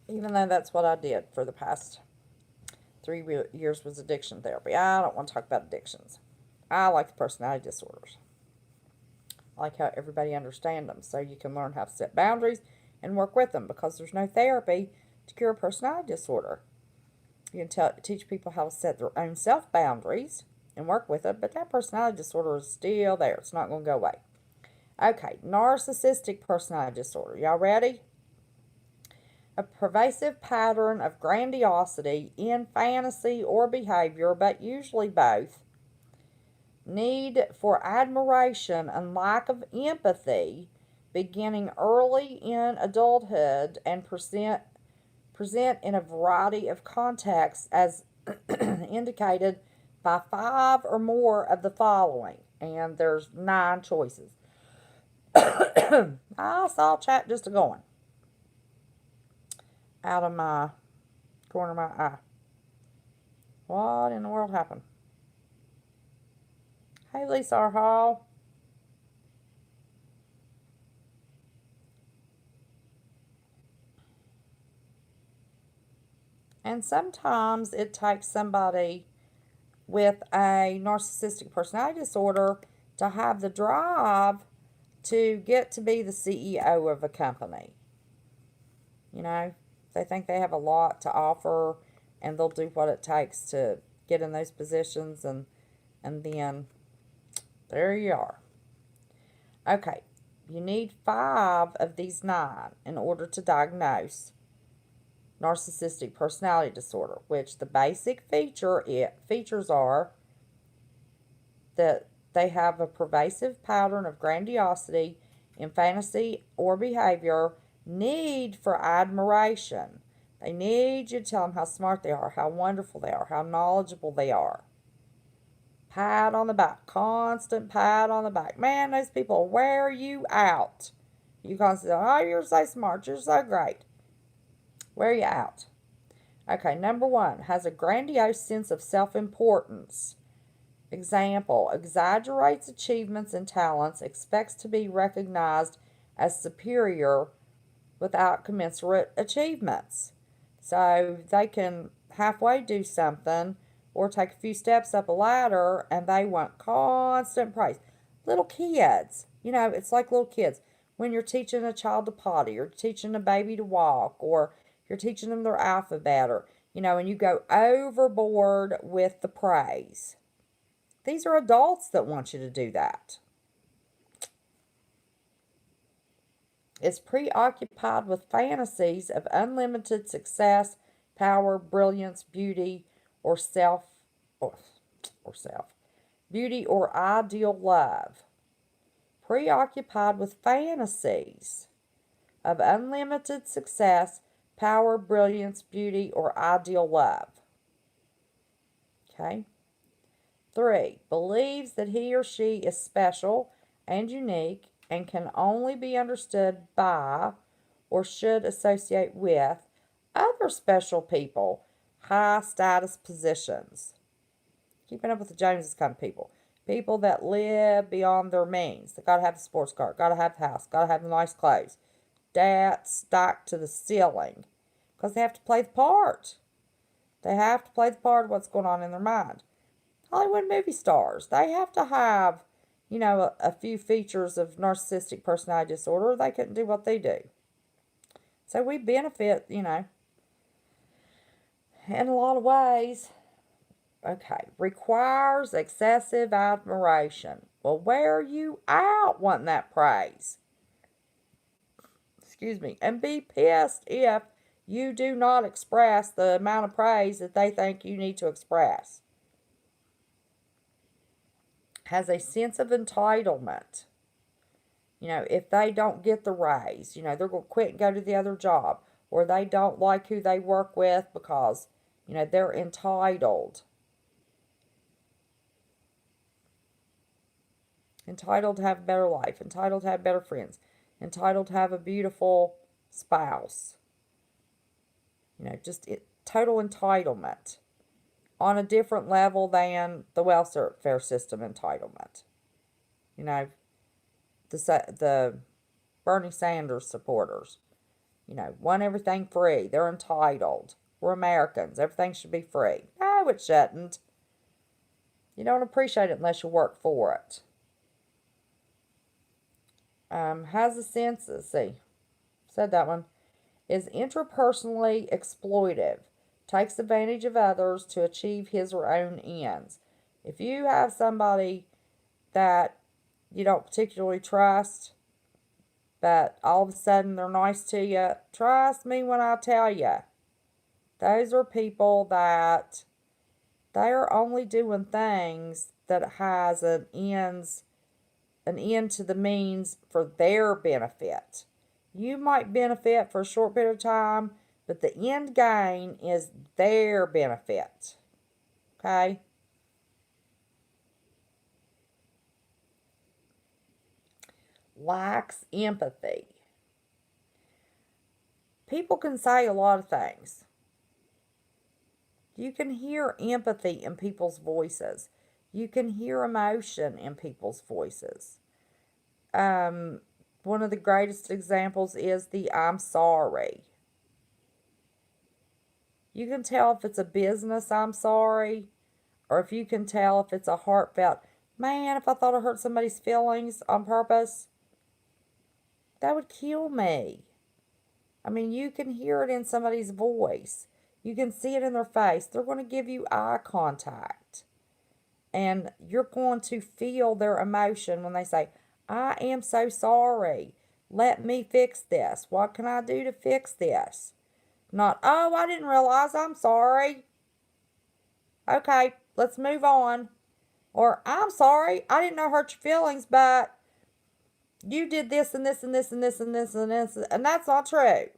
Even though that's what I did for the past 3 years was addiction therapy. I don't want to talk about addictions. I like the personality disorders. I like how everybody understands them so you can learn how to set boundaries and work with them because there's no therapy to cure a personality disorder. You can teach people how to set their own self boundaries and work with it, but that personality disorder is still there. It's not going to go away. Okay, narcissistic personality disorder. Y'all ready? A pervasive pattern of grandiosity in fantasy or behavior, but usually both. Need for admiration and lack of empathy beginning early in adulthood and present in a variety of contexts as indicated by 5 or more of the following. And there's 9 choices. I saw chat just a going out of my corner of my eye. What in the world happened? Hey, Lisa Hall. And sometimes it takes somebody with a narcissistic personality disorder to have the drive to get to be the CEO of a company. They think they have a lot to offer and they'll do what it takes to get in those positions and then there you are. Okay, you need 5 of these 9 in order to diagnose narcissistic personality disorder, which the basic features are that they have a pervasive pattern of grandiosity in fantasy or behavior, need for admiration. They need you to tell them how smart they are, how wonderful they are, how knowledgeable they are. Pat on the back, constant pat on the back. Man, those people wear you out. You constantly, oh, you're so smart, you're so great. Wear you out. Okay, number 1, has a grandiose sense of self-importance. Example, exaggerates achievements and talents, expects to be recognized as superior without commensurate achievements. So they can halfway do something or take a few steps up a ladder and they want constant praise. Little kids, it's like little kids. When you're teaching a child to potty or teaching a baby to walk or you're teaching them their alphabet or, and you go overboard with the praise. These are adults that want you to do that. Is preoccupied with fantasies of unlimited success, power, brilliance, beauty, or beauty or ideal love. Preoccupied with fantasies of unlimited success, power, brilliance, beauty, or ideal love. Okay. 3, believes that he or she is special and unique and can only be understood by or should associate with other special people, high status positions. Keeping up with the Joneses kind of people. People that live beyond their means. They gotta have the sports car, gotta have the house, gotta have the nice clothes. Debt stacked to the ceiling. because they have to play the part. They have to play the part of what's going on in their mind. Hollywood movie stars, they have to have, a few features of narcissistic personality disorder, or they couldn't do what they do. So we benefit, in a lot of ways. Okay, requires excessive admiration. Well, wear you out wanting that praise. Excuse me. And be pissed if you do not express the amount of praise that they think you need to express. Has a sense of entitlement. If they don't get the raise, they're going to quit and go to the other job. Or they don't like who they work with because, they're entitled. Entitled to have a better life. Entitled to have better friends. Entitled to have a beautiful spouse. Total entitlement. On a different level than the welfare system entitlement. The Bernie Sanders supporters. Want everything free. They're entitled. We're Americans. Everything should be free. No, it shouldn't. You don't appreciate it unless you work for it. Has a sense, let's see, said that one, is interpersonally exploitive, takes advantage of others to achieve his or own ends. If you have somebody that you don't particularly trust, but all of a sudden they're nice to you, trust me when I tell you, those are people that they're only doing things that has an end to the means for their benefit. You might benefit for a short period of time, but the end gain is their benefit. Okay? Lacks empathy. People can say a lot of things. You can hear empathy in people's voices. You can hear emotion in people's voices. One of the greatest examples is the "I'm sorry." You can tell if it's a business "I'm sorry," or if you can tell if it's a heartfelt, man, if I thought I hurt somebody's feelings on purpose, that would kill me. I mean, you can hear it in somebody's voice. You can see it in their face. They're going to give you eye contact. And you're going to feel their emotion when they say, I am so sorry. Let me fix this. What can I do to fix this? Not, oh, I didn't realize. I'm sorry. Okay, let's move on. Or, I'm sorry. I didn't know I hurt your feelings, but you did this and this and this and this and this and this. And that's not true.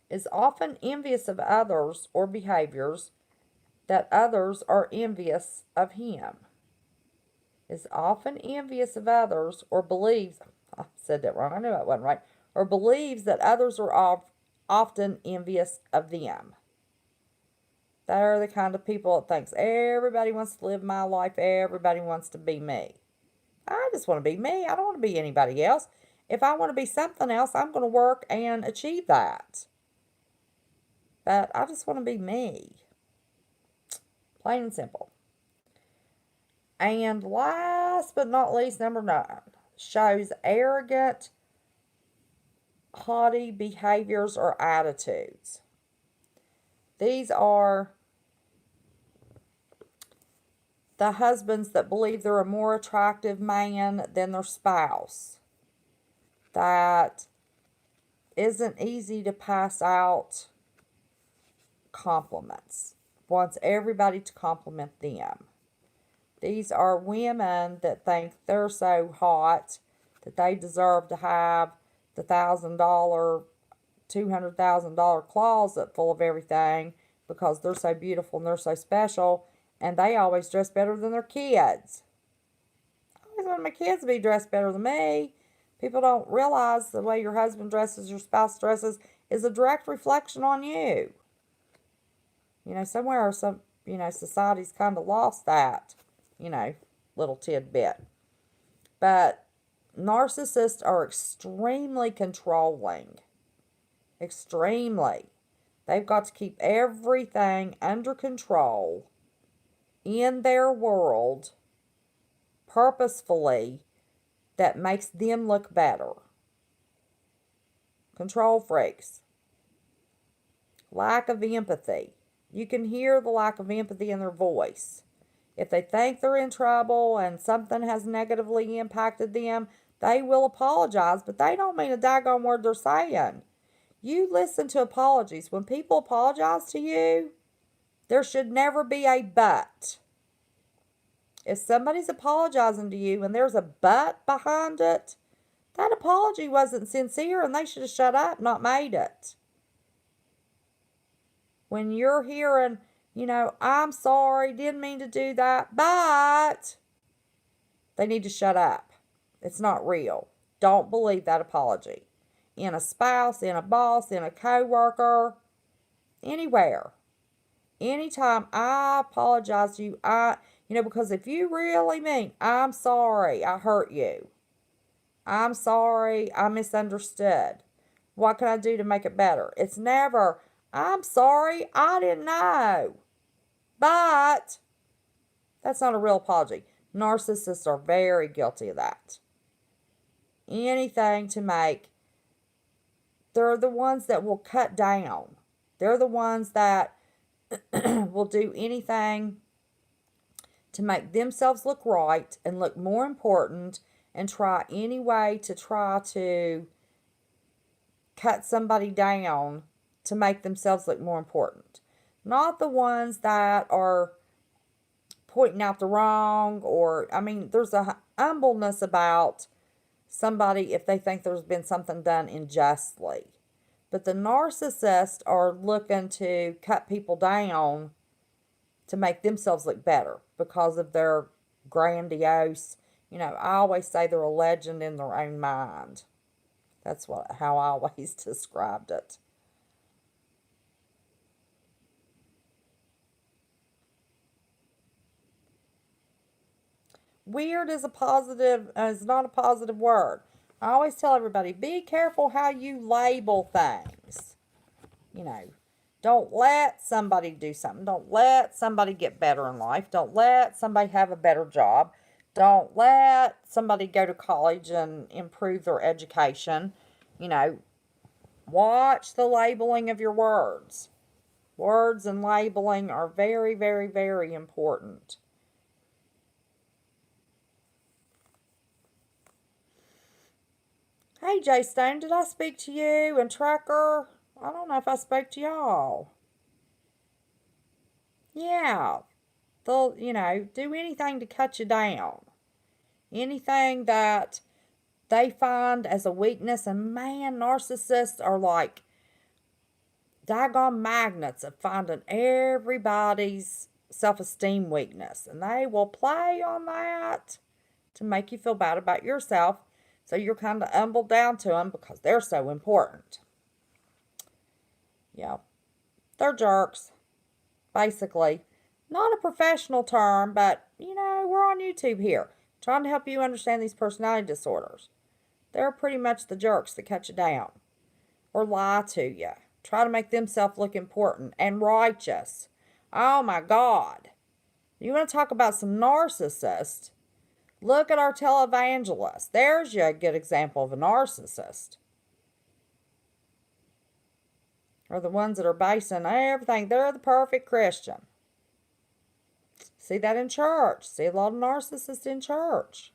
Is often envious of others or behaviors that others are envious of him. Is often envious of others or believes, I said that wrong, I knew that wasn't right, or believes that others are often envious of them. They're the kind of people that thinks everybody wants to live my life, everybody wants to be me. I just want to be me. I don't want to be anybody else. If I want to be something else, I'm going to work and achieve that. But I just want to be me. Plain and simple. And last but not least, number 9, shows arrogant, haughty behaviors or attitudes. These are the husbands that believe they're a more attractive man than their spouse. That isn't easy to pass out compliments. Wants everybody to compliment them. These are women that think they're so hot that they deserve to have the $1,000, $200,000 closet full of everything because they're so beautiful and they're so special, and they always dress better than their kids. I always want my kids to be dressed better than me. People don't realize the way your husband dresses, your spouse dresses, is a direct reflection on you. Somewhere society's kind of lost that, little tidbit. But narcissists are extremely controlling. Extremely. They've got to keep everything under control in their world purposefully that makes them look better. Control freaks. Lack of empathy. You can hear the lack of empathy in their voice. If they think they're in trouble and something has negatively impacted them, they will apologize, but they don't mean a daggone word they're saying. You listen to apologies. When people apologize to you, there should never be a but. If somebody's apologizing to you and there's a but behind it, that apology wasn't sincere and they should have shut up, not made it. When you're hearing, I'm sorry, didn't mean to do that, but they need to shut up. It's not real. Don't believe that apology. In a spouse, in a boss, in a coworker, anywhere. Anytime I apologize to you, because if you really mean, I'm sorry, I hurt you. I'm sorry, I misunderstood. What can I do to make it better? It's never, I'm sorry, I didn't know. But that's not a real apology. Narcissists are very guilty of that. Anything to make, they're the ones that will cut down. They're the ones that will do anything to make themselves look right and look more important and try any way to try to cut somebody down to make themselves look more important. Not the ones that are pointing out the wrong there's a humbleness about somebody if they think there's been something done unjustly. But the narcissists are looking to cut people down to make themselves look better because of their grandiose, I always say they're a legend in their own mind. That's how I always described it. Weird is not a positive word. I always tell everybody, be careful how you label things. Don't let somebody do something. Don't let somebody get better in life. Don't let somebody have a better job. Don't let somebody go to college and improve their education. Watch the labeling of your words. Words and labeling are very, very, very important. Hey, Jay Stone, did I speak to you? And Trucker? I don't know if I spoke to y'all. Yeah. They'll, do anything to cut you down. Anything that they find as a weakness. And man, narcissists are like daggone magnets of finding everybody's self-esteem weakness. And they will play on that to make you feel bad about yourself. So you're kind of humbled down to them because they're so important. Yeah. They're jerks, basically. Not a professional term, but, we're on YouTube here. Trying to help you understand these personality disorders. They're pretty much the jerks that cut you down. Or lie to you. Try to make themselves look important and righteous. Oh my God. You want to talk about some narcissists? Look at our televangelist. There's you a good example of a narcissist. Or the ones that are basing everything. They're the perfect Christian. See that in church. See a lot of narcissists in church.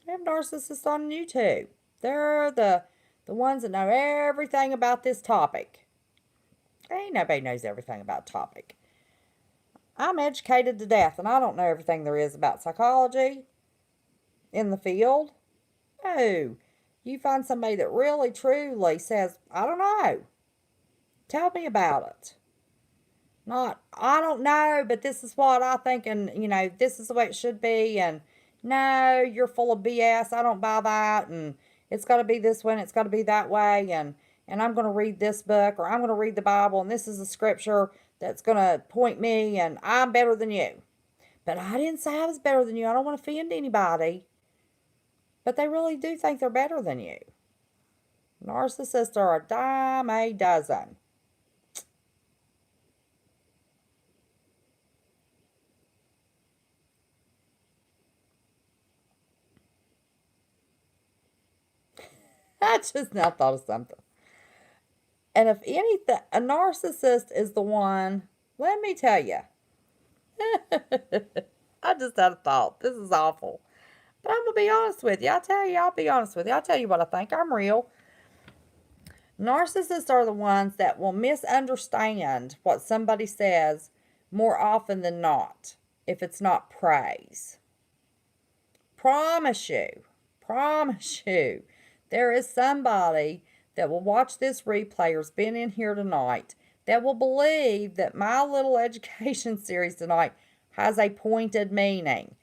We have narcissists on YouTube. They're the ones that know everything about this topic. Ain't nobody knows everything about topic. I'm educated to death, and I don't know everything there is about psychology in the field. No. You find somebody that really, truly says, I don't know. Tell me about it. Not, I don't know, but this is what I think, and, this is the way it should be, and no, you're full of BS. I don't buy that, and it's got to be this way, and it's got to be that way, and I'm going to read this book, or I'm going to read the Bible, and this is a scripture that's going to point me, and I'm better than you. But I didn't say I was better than you. I don't want to offend anybody. but they really do think they're better than you. Narcissists are a dime a dozen. I just now thought of something. And if anything, a narcissist is the one, let me tell you, I just had a thought. This is awful. But I'm going to be honest with you. I'll be honest with you. I'll tell you what I think. I'm real. Narcissists are the ones that will misunderstand what somebody says more often than not if it's not praise. Promise you, promise you, there is somebody that will watch this replay or's been in here tonight that will believe that my little education series tonight has a pointed meaning.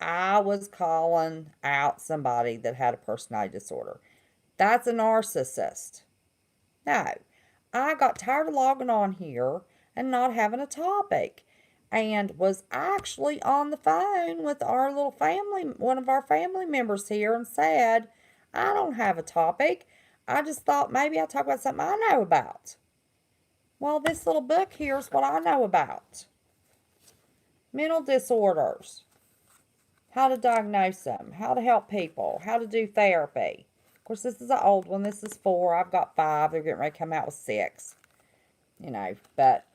I was calling out somebody that had a personality disorder. That's a narcissist. No, I got tired of logging on here and not having a topic and was actually on the phone with our little family, one of our family members here, and said, I don't have a topic. I just thought maybe I'd talk about something I know about. Well, this little book here is what I know about. Mental disorders, how to diagnose them, how to help people, how to do therapy. Of course, this is an old one. This is 4. I've got 5. They're getting ready to come out with 6. But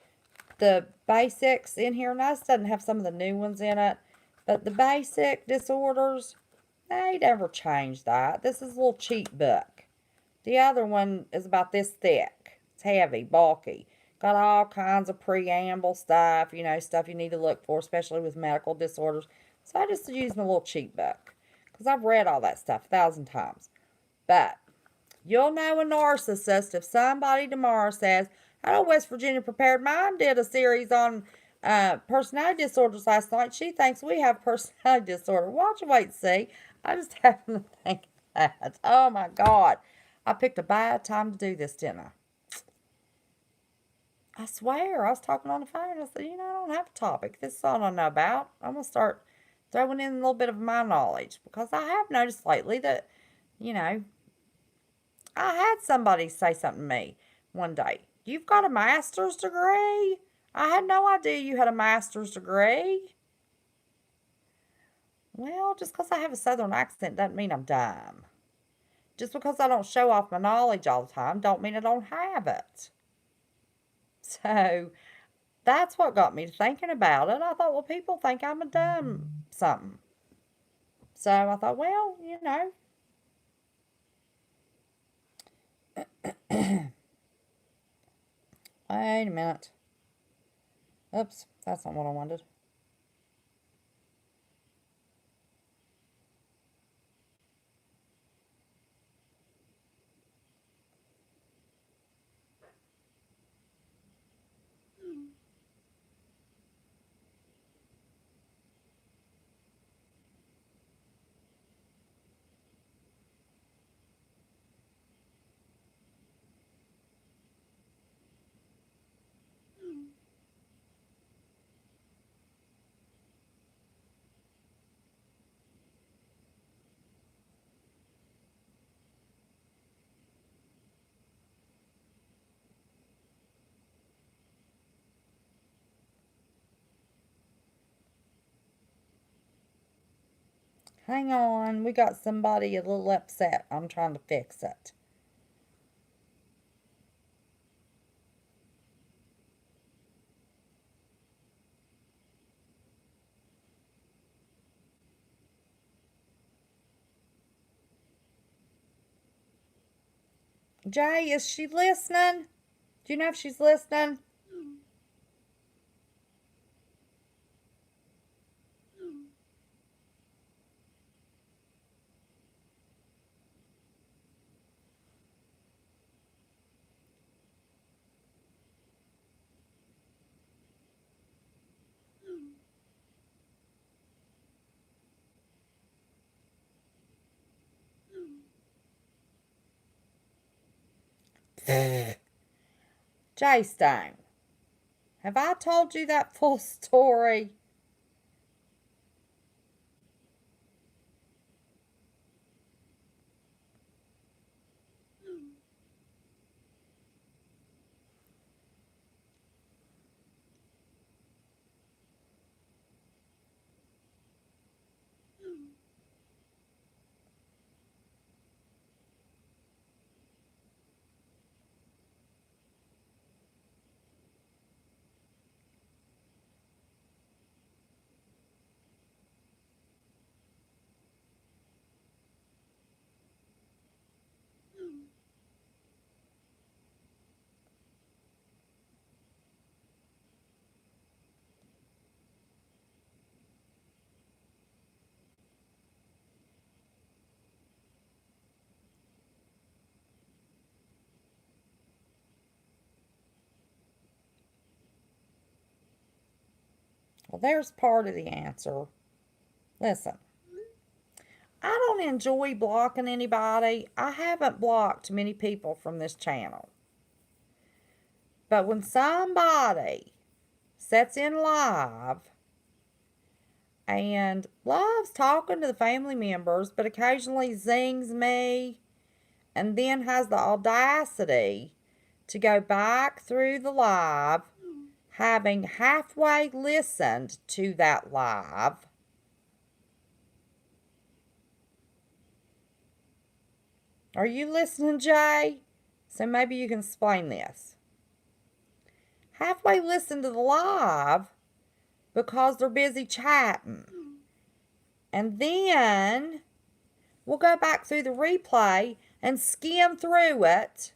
the basics in here, and this doesn't have some of the new ones in it, but the basic disorders, they never changed that. This is a little cheap book. The other one is about this thick. It's heavy, bulky. Got all kinds of preamble stuff, stuff you need to look for, especially with medical disorders. So I just use my little cheap book because I've read all that stuff 1,000 times. But you'll know a narcissist if somebody tomorrow says, I know West Virginia Prepared Mind did a series on personality disorders last night. She thinks we have personality disorder. Watch and wait and see. I just happen to think that. Oh my God. I picked a bad time to do this, didn't I? I swear, I was talking on the phone. I said, I don't have a topic. This is all I know about. I'm going to start throwing in a little bit of my knowledge because I have noticed lately that, I had somebody say something to me one day. You've got a master's degree? I had no idea you had a master's degree. Well, just because I have a southern accent doesn't mean I'm dumb. Just because I don't show off my knowledge all the time don't mean I don't have it. So that's what got me to thinking about it. I thought, well, people think I'm a dumb something. So I thought, well, wait a minute. Oops, that's not what I wanted. Hang on, we got somebody a little upset. I'm trying to fix it. Jay, is she listening? Do you know if she's listening? Jay Stone, have I told you that full story? Well, there's part of the answer. Listen, I don't enjoy blocking anybody. I haven't blocked many people from this channel. But when somebody sets in live and loves talking to the family members, but occasionally zings me and then has the audacity to go back through the live, having halfway listened to that live, are you listening, Jay? So maybe you can explain this. Halfway listen to the live because they're busy chatting. And then we'll go back through the replay and skim through it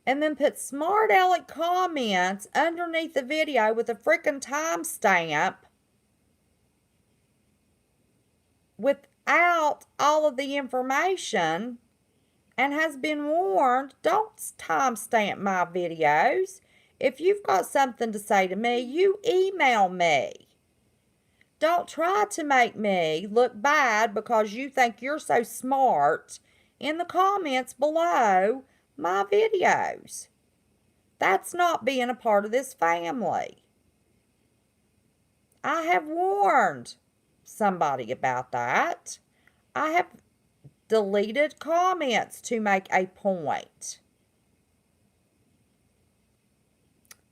and then put smart aleck comments underneath the video with a freaking timestamp without all of the information, and has been warned, don't timestamp my videos. If you've got something to say to me, you email me. Don't try to make me look bad because you think you're so smart in the comments below my videos. That's not being a part of this family. I have warned somebody about that. I have deleted comments to make a point.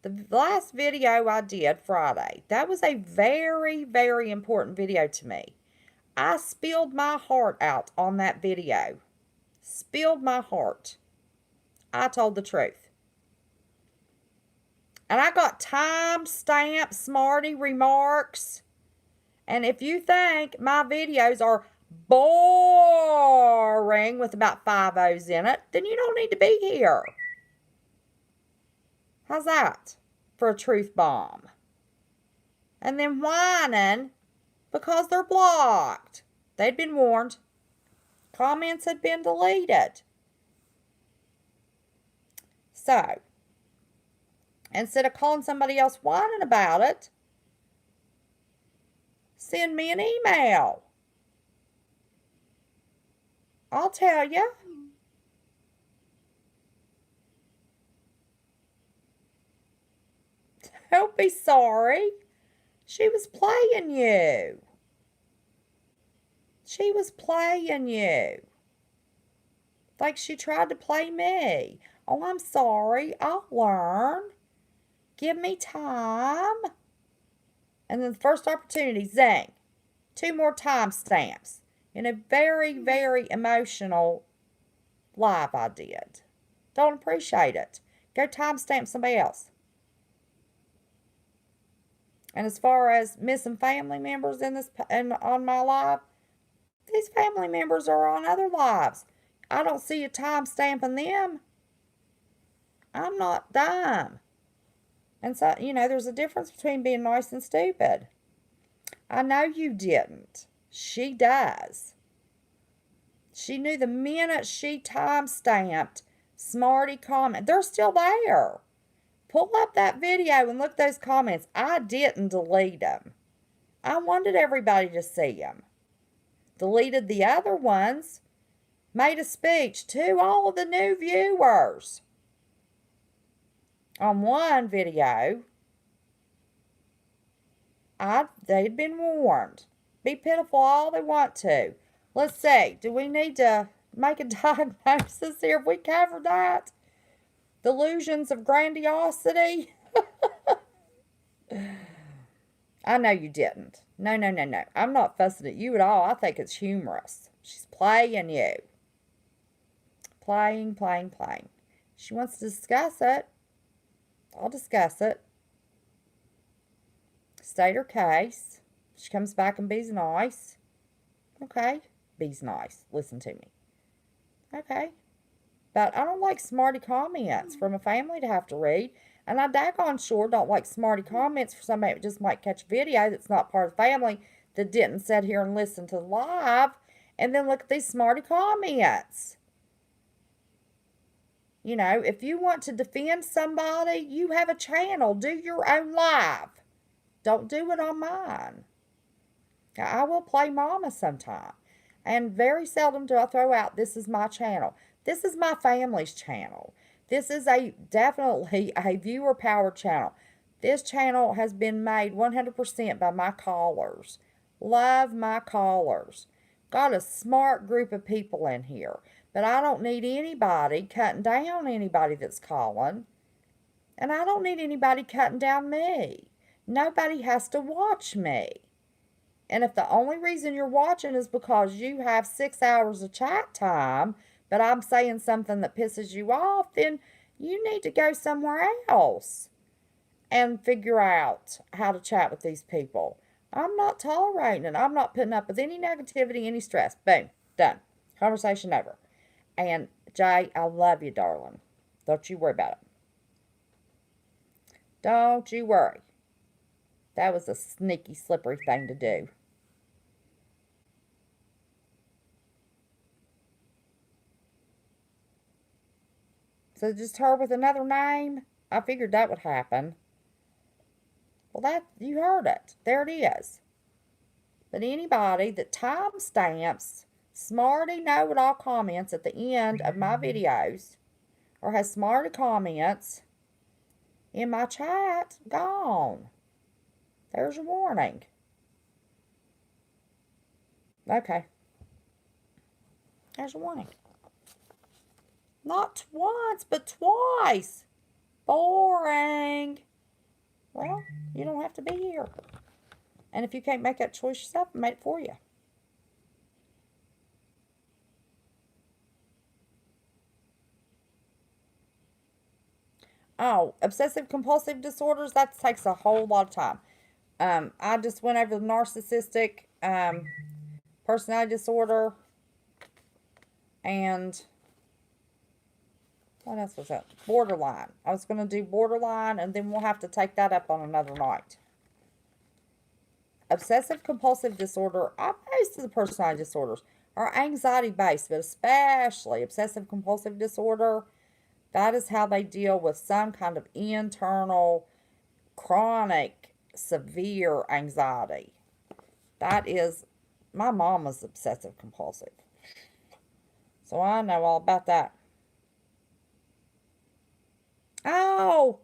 The last video I did Friday, that was a very, very important video to me. I spilled my heart out on that video. Spilled my heart. I told the truth. And I got time-stamped smarty remarks. And if you think my videos are boring with about 5 O's in it, then you don't need to be here. How's that for a truth bomb? And then whining because they're blocked. They'd been warned. Comments had been deleted. So, instead of calling somebody else whining about it, send me an email. I'll tell you. Don't be sorry. She was playing you. She was playing you. Like she tried to play me. Oh, I'm sorry. I'll learn. Give me time. And then the first opportunity, zing. 2 more timestamps. In a very, very emotional live I did. Don't appreciate it. Go timestamp somebody else. And as far as missing family members in this and on my live, these family members are on other lives. I don't see you timestamping them. I'm not dumb. And so, there's a difference between being nice and stupid. I know you didn't. She does. She knew the minute she timestamped smarty comment. They're still there. Pull up that video and look at those comments. I didn't delete them. I wanted everybody to see them. Deleted the other ones. Made a speech to all of the new viewers. On one video, they'd been warned. Be pitiful all they want to. Let's see. Do we need to make a diagnosis here? Have we covered that? Delusions of grandiosity? I know you didn't. No. I'm not fussing at you at all. I think it's humorous. She's playing you. Playing. She wants to discuss it. I'll discuss it. State her case. She comes back and be's nice. Okay. Be's nice. Listen to me. Okay. But I don't like smarty comments from a family to have to read. And I daggone sure don't like smarty comments for somebody that just might catch a video that's not part of the family that didn't sit here and listen to the live and then look at these smarty comments. If you want to defend somebody, you have a channel. Do your own live. Don't do it on mine. I will play mama sometime. And very seldom do I throw out, this is my channel. This is my family's channel. This is definitely a viewer power channel. This channel has been made 100% by my callers. Love my callers. Got a smart group of people in here. But I don't need anybody cutting down anybody that's calling. And I don't need anybody cutting down me. Nobody has to watch me. And if the only reason you're watching is because you have 6 hours of chat time, but I'm saying something that pisses you off, then you need to go somewhere else and figure out how to chat with these people. I'm not tolerating it. I'm not putting up with any negativity, any stress. Boom, done. Conversation over. And Jay, I love you, darling. Don't you worry about it. Don't you worry. That was a sneaky, slippery thing to do. So just her with another name? I figured that would happen. Well, you heard it. There it is. But anybody that timestamps smarty know-it-all comments at the end of my videos or has smarty comments in my chat, gone. There's your warning. Okay. There's your warning. Not once, but twice. Boring. Well, you don't have to be here. And if you can't make that choice yourself, I made it for you. Oh, obsessive compulsive disorders, that takes a whole lot of time. I just went over the narcissistic personality disorder, and what else was that? Borderline. I was going to do borderline, and then we'll have to take that up on another night. Obsessive compulsive disorder, most of the personality disorders are anxiety based, but especially obsessive compulsive disorder, that is how they deal with some kind of internal, chronic, severe anxiety. That is, my mom was obsessive compulsive. So I know all about that. Oh,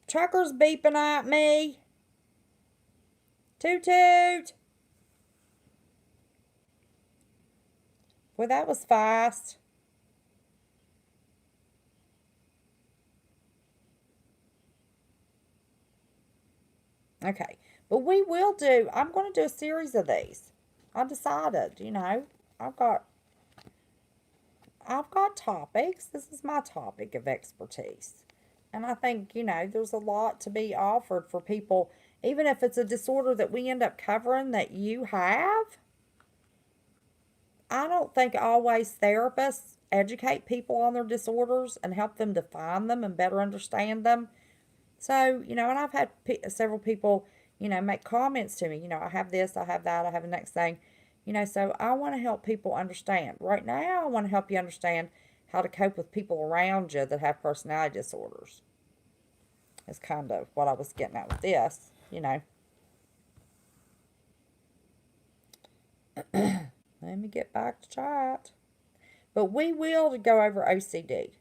trucker's beeping at me. Toot toot. Well, that was fast. Okay, but we will do, I'm going to do a series of these. I decided, I've got topics. This is my topic of expertise. And I think, there's a lot to be offered for people, even if it's a disorder that we end up covering that you have. I don't think always therapists educate people on their disorders and help them define them and better understand them. So, and I've had several people, make comments to me, I have this, I have that, I have the next thing, so I want to help people understand. Right now, I want to help you understand how to cope with people around you that have personality disorders. Is kind of what I was getting at with this, Let me get back to chat. But we will go over OCD.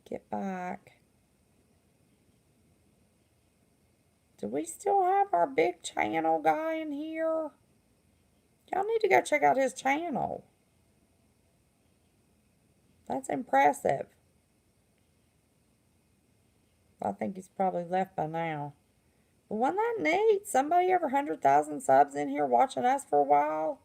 Get back. Do we still have our big channel guy in here? Y'all need to go check out his channel. That's impressive. I think he's probably left by now. But wasn't that neat? Somebody over 100,000 subs in here watching us for a while.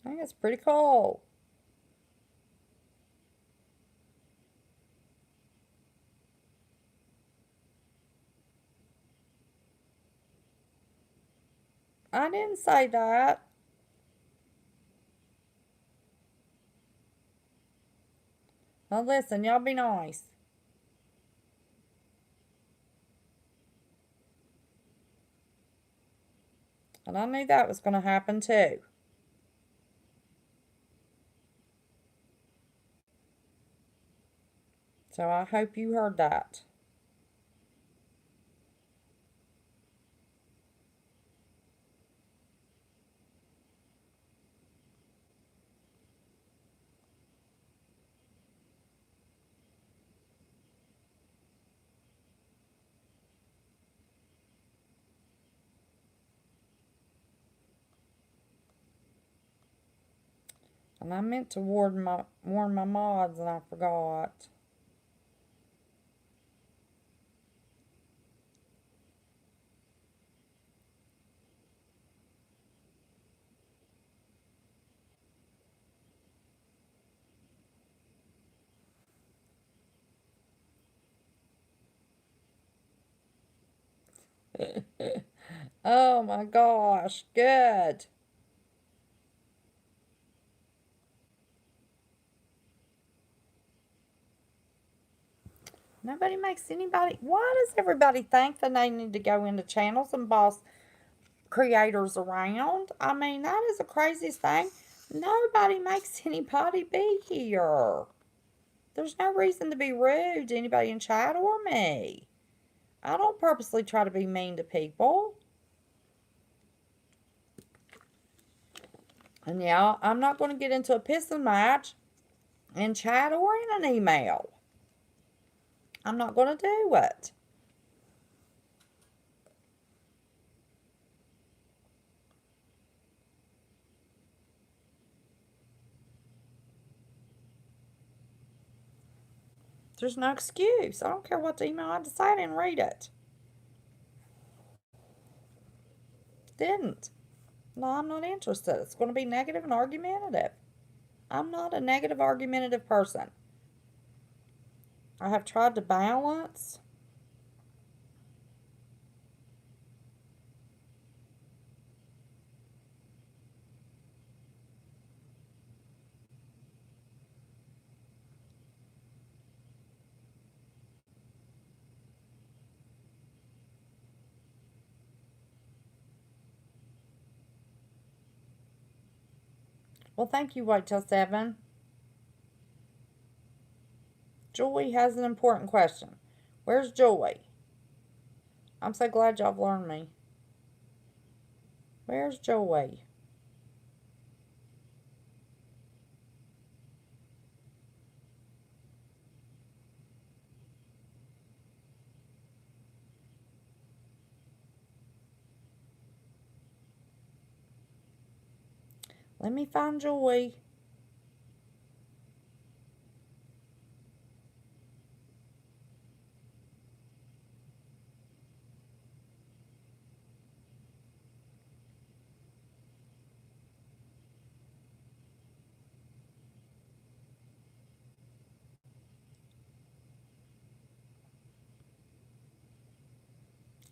I think it's pretty cool. I didn't say that. Now listen, y'all be nice. And I knew that was going to happen too. So I hope you heard that. And I meant to warn my mods and I forgot. Oh my gosh, good. Nobody makes anybody. Why does everybody think that they need to go into channels and boss creators around? I mean, that is the craziest thing. Nobody makes anybody be here. There's no reason to be rude to anybody in chat or me. I don't purposely try to be mean to people. And yeah, I'm not going to get into a pissing match in chat or in an email. I'm not going to do it. There's no excuse. I don't care what the email I had to say. I didn't read it. Didn't. No, I'm not interested. It's going to be negative and argumentative. I'm not a negative, argumentative person. I have tried to balance. Well, thank you, Wait Till 7. Joy has an important question. Where's Joy? I'm so glad y'all have learned me. Where's Joy? Let me find Joy.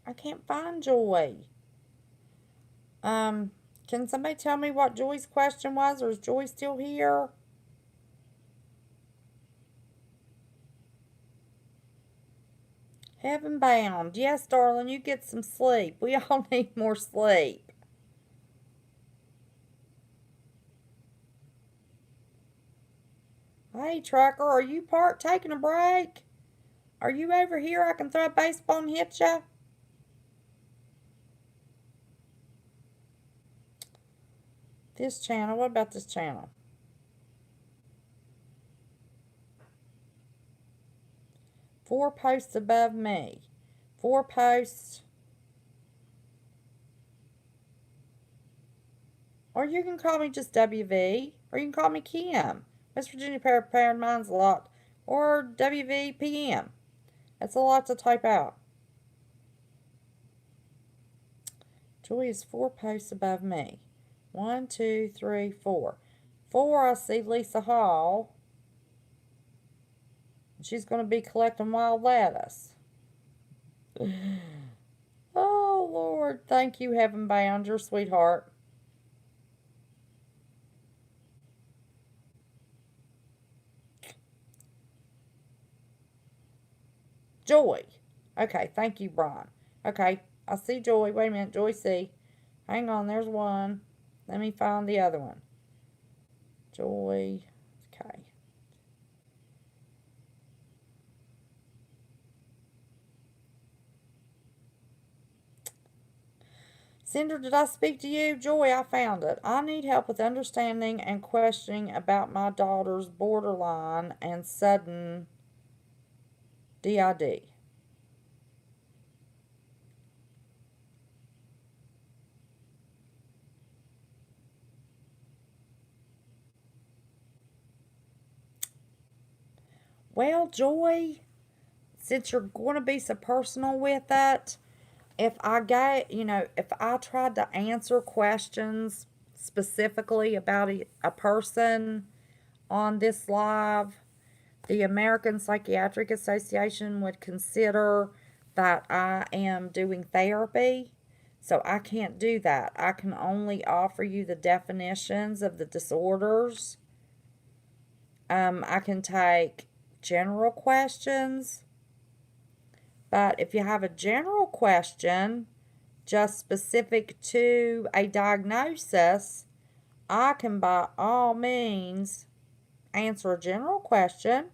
I can't find Joy. Can somebody tell me what Joy's question was, or is Joy still here? Heaven bound. Yes, darling, you get some sleep. We all need more sleep. Hey, Trucker, are you taking a break? Are you over here? I can throw a baseball and hit ya. This channel. What about this channel? 4 posts above me. 4 posts. Or you can call me just WV. Or you can call me Kim. West Virginia Paired Minds a lot. Or WVPM. That's a lot to type out. Joy is 4 posts above me. 1, 2, 3, 4. 4, I see Lisa Hall. She's going to be collecting wild lettuce. Oh, Lord. Lord. Thank you, Heaven Bound, your sweetheart. Joy. Okay, thank you, Brian. Okay, I see Joy. Wait a minute, Joy C. Hang on, there's one. Let me find the other one. Joy. Okay. Cinder, did I speak to you? Joy, I found it. I need help with understanding and questioning about my daughter's borderline and sudden DID. Well, Joy, since you're going to be so personal with it, if I tried to answer questions specifically about a person on this live, the American Psychiatric Association would consider that I am doing therapy. So I can't do that. I can only offer you the definitions of the disorders. I can take general questions, but if you have a general question just specific to a diagnosis, I can by all means answer a general question,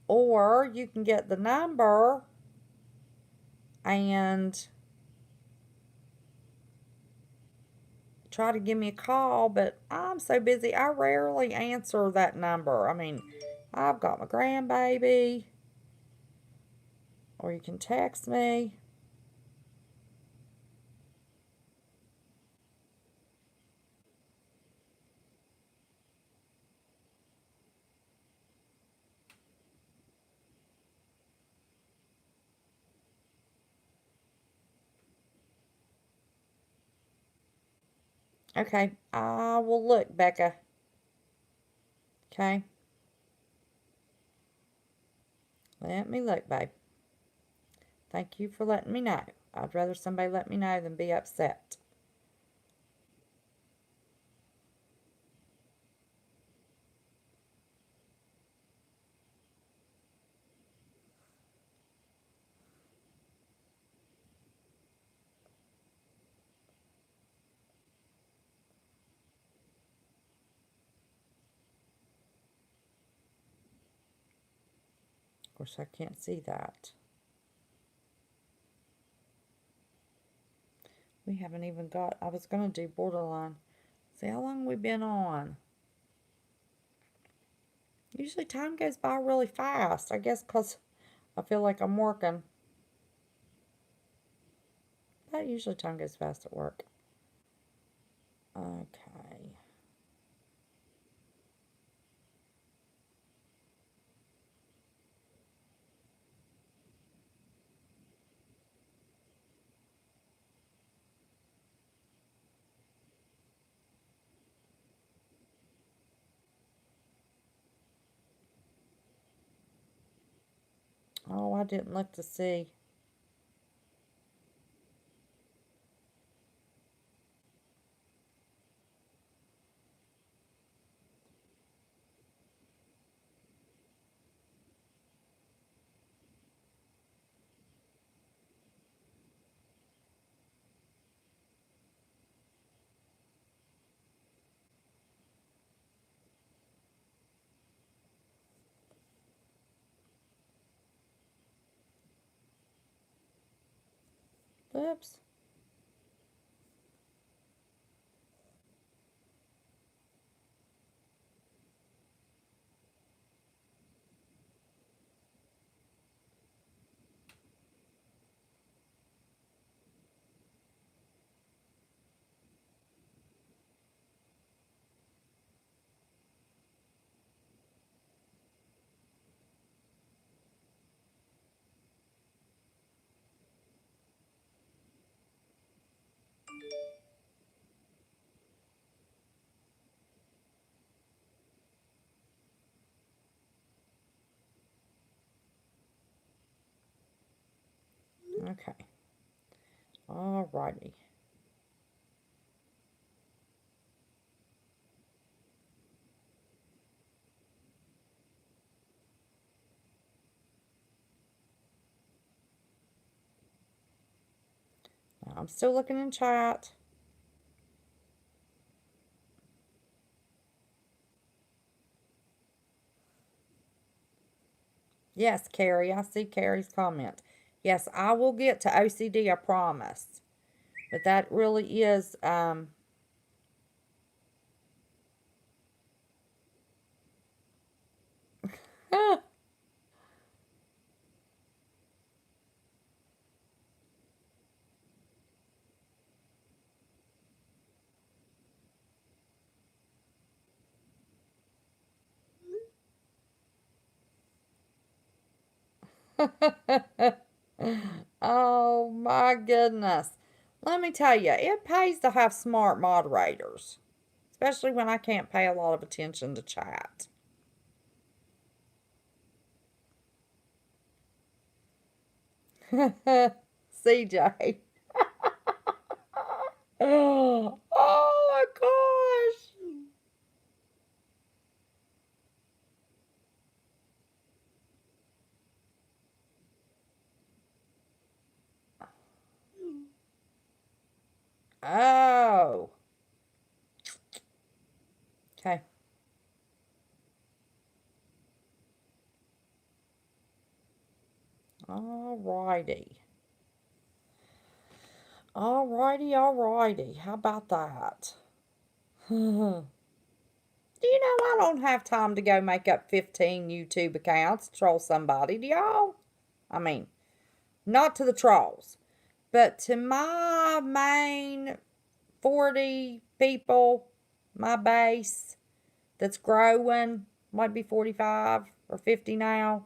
or you can get the number and try to give me a call, but I'm so busy I rarely answer that number. I mean, I've got my grandbaby, or you can text me. Okay, I will look, Becca. Okay, let me look, babe. Thank you for letting me know. I'd rather somebody let me know than be upset. Of course, I can't see that. We haven't even got, I was going to do borderline. See how long we've been on. Usually time goes by really fast. I guess because I feel like I'm working. But usually time goes fast at work. Okay. Oh, I didn't look to see. Oops. Okay. Alrighty. Now, I'm still looking in chat. Yes, Carrie. I see Carrie's comment. Yes, I will get to OCD, I promise. But that really is, oh my goodness. Let me tell you, it pays to have smart moderators, especially when I can't pay a lot of attention to chat. CJ. Oh my gosh. Oh. Okay. Alrighty. Alrighty. How about that? Do you know I don't have time to go make up 15 YouTube accounts to troll somebody, do y'all? I mean, not to the trolls, but to my main 40 people, my base that's growing, might be 45 or 50 now,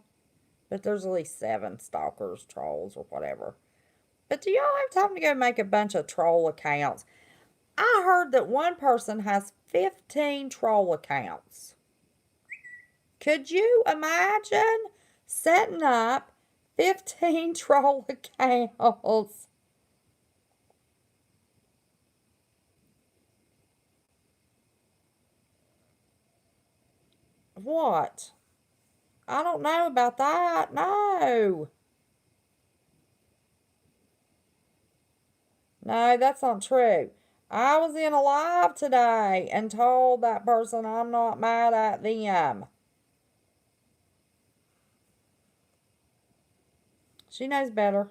but there's at least 7 stalkers, trolls, or whatever. But do y'all have time to go make a bunch of troll accounts? I heard that one person has 15 troll accounts. Could you imagine setting up 15 troll accounts? What? I don't know about that. No. No, that's not true. I was in a live today and told that person I'm not mad at them. She knows better.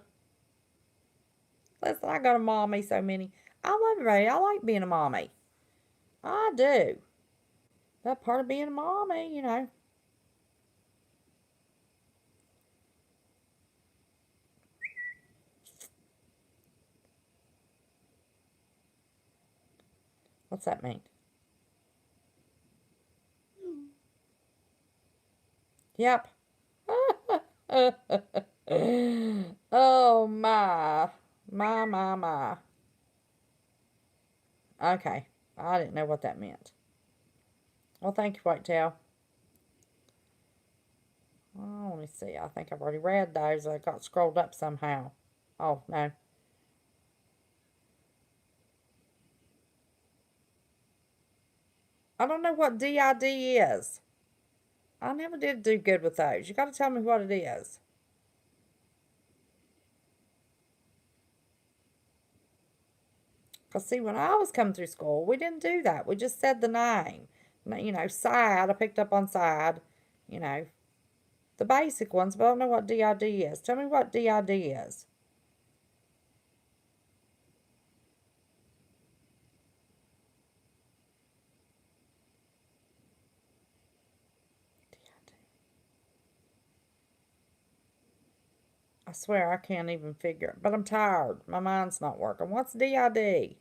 Listen, I got a mommy so many. I love everybody. I like being a mommy. I do. That part of being a mommy, you know. What's that mean? Yep. Oh my. My. Okay. I didn't know what that meant. Well, thank you, Whitetail. Oh, let me see. I think I've already read those. I got scrolled up somehow. Oh, no. I don't know what DID is. I never did do good with those. You got to tell me what it is. Because, see, when I was coming through school, we didn't do that. We just said the name. You know, side, I picked up on side. You know, the basic ones, but I don't know what DID is. Tell me what DID is. I swear I can't even figure it. But I'm tired. My mind's not working. What's DID?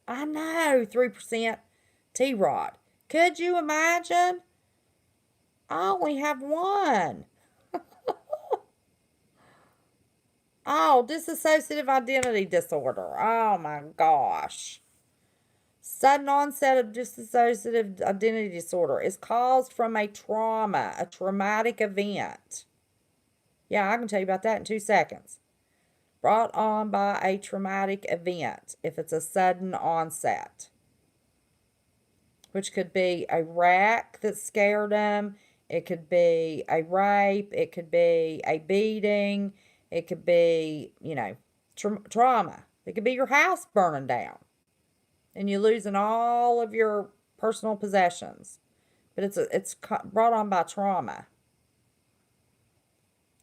I know, 3% T-Rod. Could you imagine? I only have one. Oh, dissociative identity disorder. Oh my gosh. Sudden onset of dissociative identity disorder is caused from a trauma, a traumatic event. Yeah, I can tell you about that in 2 seconds. Brought on by a traumatic event if it's a sudden onset, which could be a wreck that scared them. It could be a rape. It could be a beating. It could be, trauma. It could be your house burning down and you losing all of your personal possessions. But it's brought on by trauma.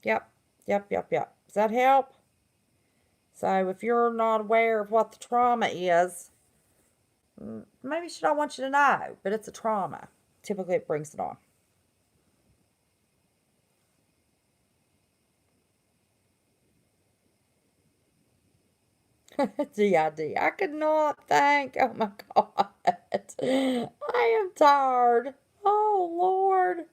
Yep, yep. Does that help? So if you're not aware of what the trauma is, maybe she don't want you to know, but it's a trauma. Typically, it brings it on. DID. I could not think. Oh my God. I am tired. Oh Lord.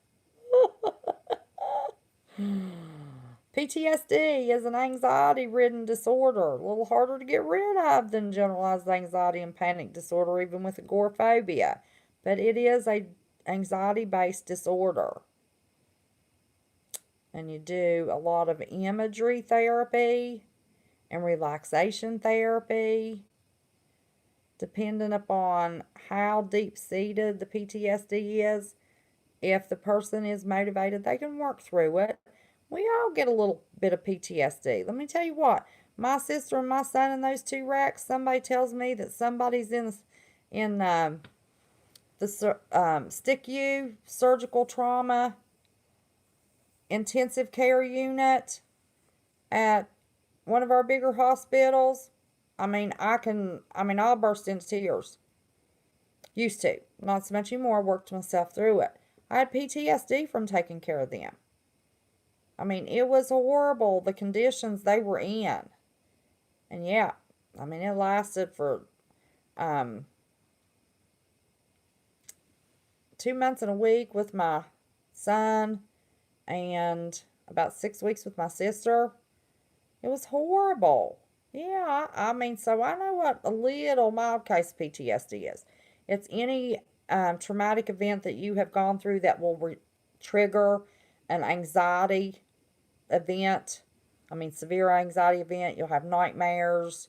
PTSD is an anxiety ridden disorder, a little harder to get rid of than generalized anxiety and panic disorder, even with agoraphobia. But it is a anxiety based disorder. And you do a lot of imagery therapy and relaxation therapy, depending upon how deep seated the PTSD is. If the person is motivated, they can work through it. We all get a little bit of PTSD. Let me tell you what, my sister and my son in those 2 wrecks, somebody tells me that somebody's in the STICU surgical trauma intensive care unit at one of our bigger hospitals. I'll burst into tears. Used to. Not so much anymore. I worked myself through it. I had PTSD from taking care of them. It was horrible, the conditions they were in. And yeah, it lasted for 2 months and a week with my son and about 6 weeks with my sister. It was horrible. Yeah, so I know what a little mild case PTSD is. It's any traumatic event that you have gone through that will trigger an anxiety event. Severe anxiety event. You'll have nightmares.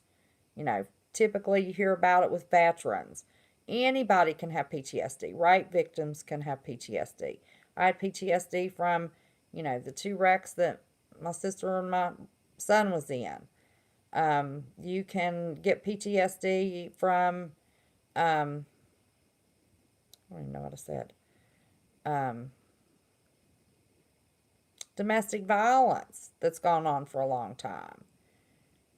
Typically you hear about it with veterans. Anybody can have PTSD. Rape victims can have PTSD. I had PTSD from, the 2 wrecks that my sister and my son was in. You can get PTSD from, I don't even know what I said. Domestic violence that's gone on for a long time.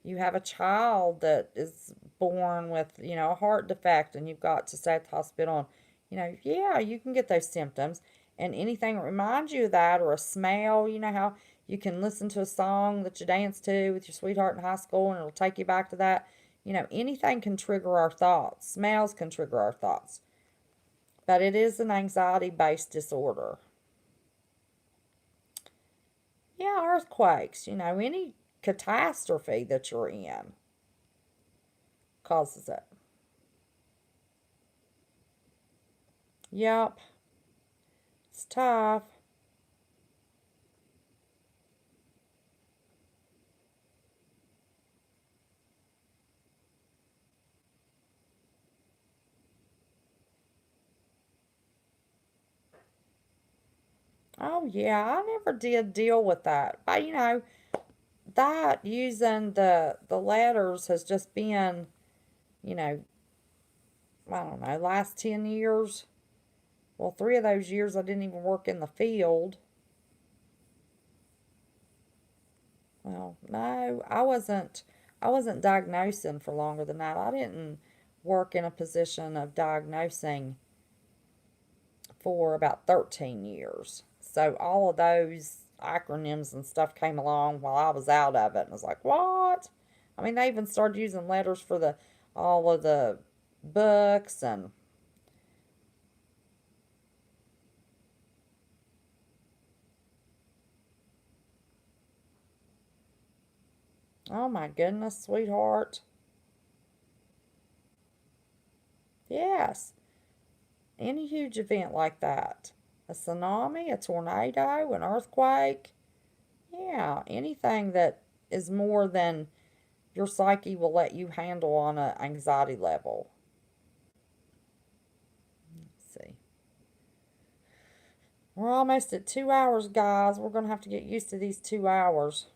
You have a child that is born with, a heart defect and you've got to stay at the hospital and, yeah, you can get those symptoms. And anything that reminds you of that or a smell, how you can listen to a song that you danced to with your sweetheart in high school and it'll take you back to that. Anything can trigger our thoughts. Smells can trigger our thoughts. But it is an anxiety-based disorder. Yeah, earthquakes, any catastrophe that you're in causes it. Yep. It's tough. Oh, yeah, I never did deal with that. But, that using the letters has just been, you know, I don't know, last 10 years. Well, 3 of those years I didn't even work in the field. Well, no, I wasn't diagnosing for longer than that. I didn't work in a position of diagnosing for about 13 years. So all of those acronyms and stuff came along while I was out of it. And I was like, what? They even started using letters for all of the books and Oh my goodness, sweetheart. Yes, any huge event like that. A tsunami, a tornado, an earthquake. Yeah, anything that is more than your psyche will let you handle on an anxiety level. Let's see. We're almost at 2 hours, guys. We're going to have to get used to these 2 hours.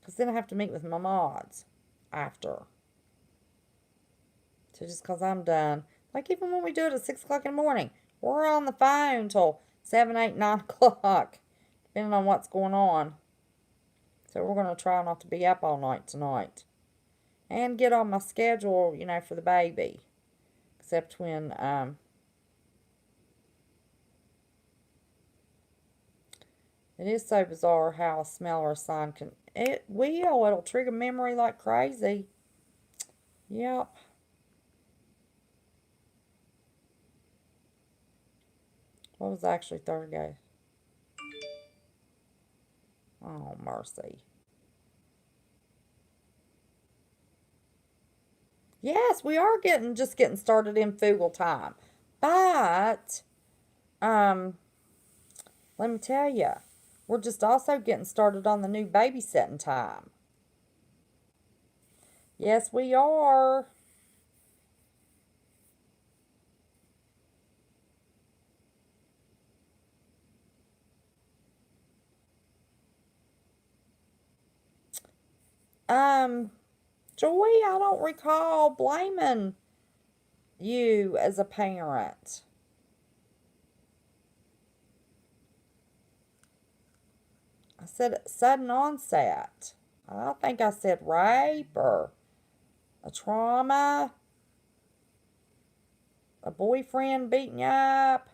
Because then I have to meet with my mods after. So just because I'm done. Like even when we do it at 6 o'clock in the morning, we're on the phone till 7, 8, 9 o'clock. Depending on what's going on. So we're going to try not to be up all night tonight. And get on my schedule, for the baby. Except when, it is so bizarre how a smell or a sign can, it'll trigger memory like crazy. Yep. What was actually third day? Oh, mercy. Yes, we are just getting started in Fugle time. But, um, let me tell you, we're just also getting started on the new babysitting time. Yes, we are. Um, Joy, I don't recall blaming you as a parent. I said sudden onset. I think I said rape or a trauma, a boyfriend beating you up.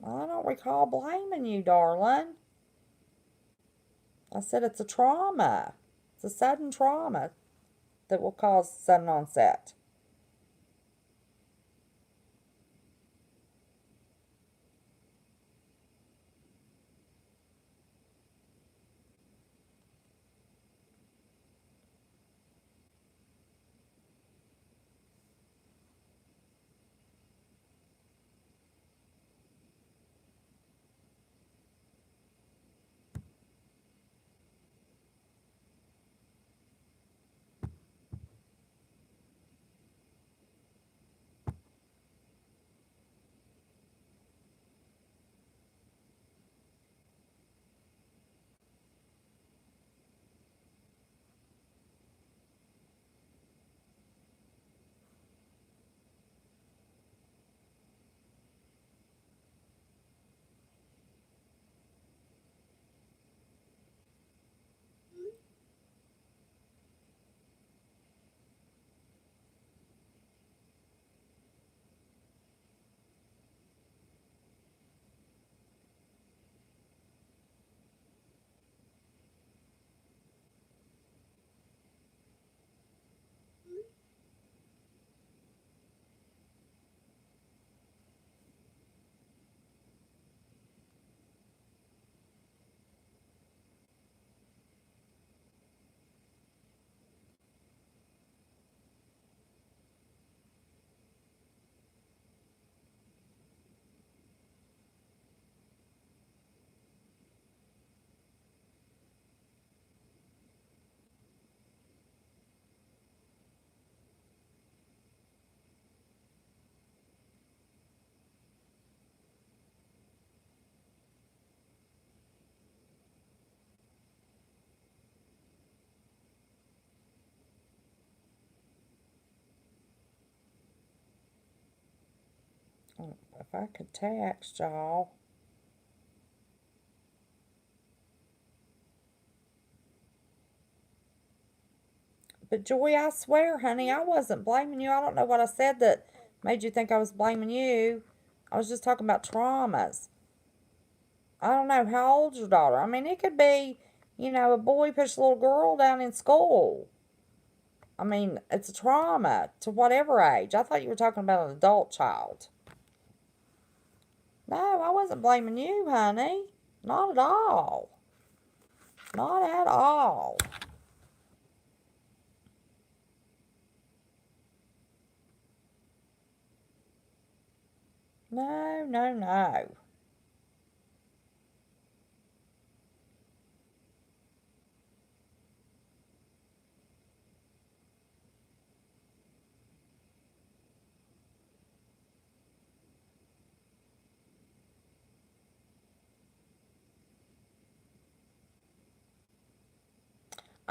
I don't recall blaming you, darling. I said it's a trauma. It's a sudden trauma that will cause sudden onset. If I could text y'all. But Joy, I swear, honey, I wasn't blaming you. I don't know what I said that made you think I was blaming you. I was just talking about traumas. I don't know, how old's your daughter? I mean, it could be, a boy pushed a little girl down in school. I mean, it's a trauma to whatever age. I thought you were talking about an adult child. No, I wasn't blaming you, honey. Not at all. Not at all. No, no, no.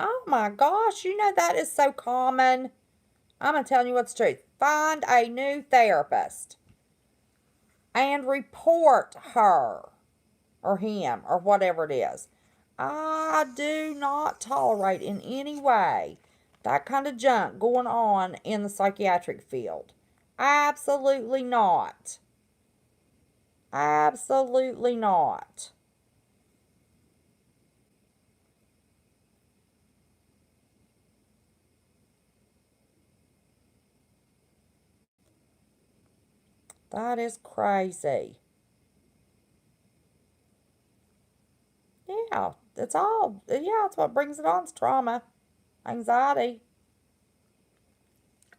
Oh my gosh, you know that is so common. I'm going to tell you what's the truth. Find a new therapist and report her or him or whatever it is. I do not tolerate in any way that kind of junk going on in the psychiatric field. Absolutely not. Absolutely not. That is crazy. Yeah, it's what brings it on. It's trauma, anxiety.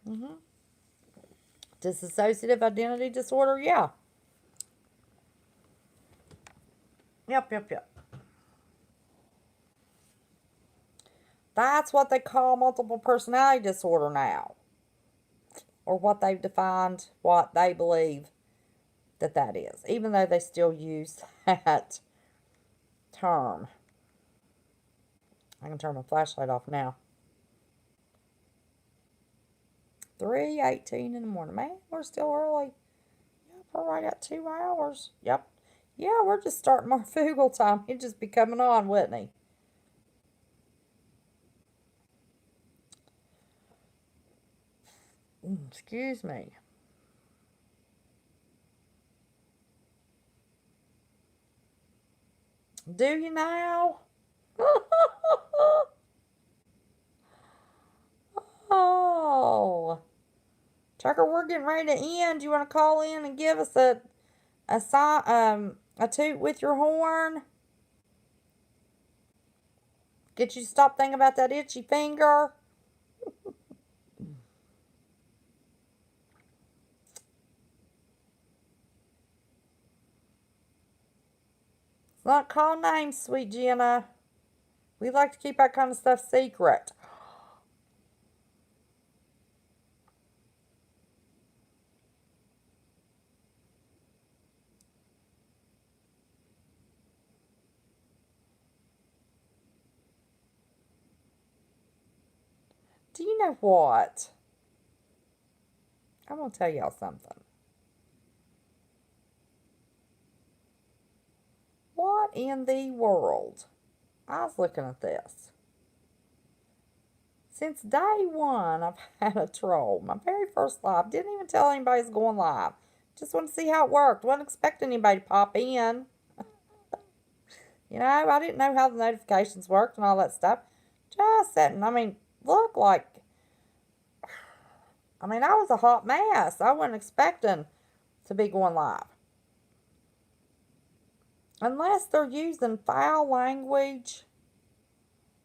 hmm Dissociative identity disorder, yeah. Yep, yep, yep. That's what they call multiple personality disorder now, or what they've defined, what they believe that is, even though they still use that term. I can turn my flashlight off now. 3:18 in the morning. Man, we're still early. Yep, we're right at 2 hours. Yep. Yeah, we're just starting our Fugle time. He'd just be coming on, wouldn't he? Excuse me. Do you now? Oh. Tucker, we're getting ready to end. Do you want to call in and give us a toot with your horn? Get you to stop thinking about that itchy finger? It's not call names, sweet Jenna. We like to keep that kind of stuff secret. Do you know what? I'm going to tell y'all something. What in the world? I was looking at this. Since day one, I've had a troll. My very first live. Didn't even tell anybody it's going live. Just want to see how it worked. Wasn't expecting anybody to pop in. You know, I didn't know how the notifications worked and all that stuff. Just sitting. I mean, look like. I mean, I was a hot mess. I wasn't expecting to be going live. Unless they're using foul language,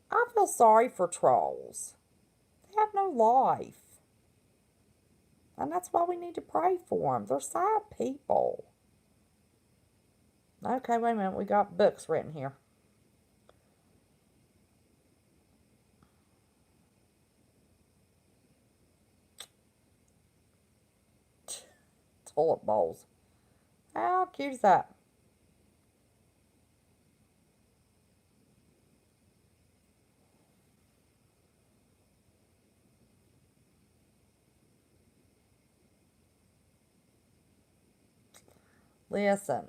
I feel sorry for trolls. They have no life. And that's why we need to pray for them. They're sad people. Okay, wait a minute. We got books written here. Toilet bowls. How cute is that? Listen,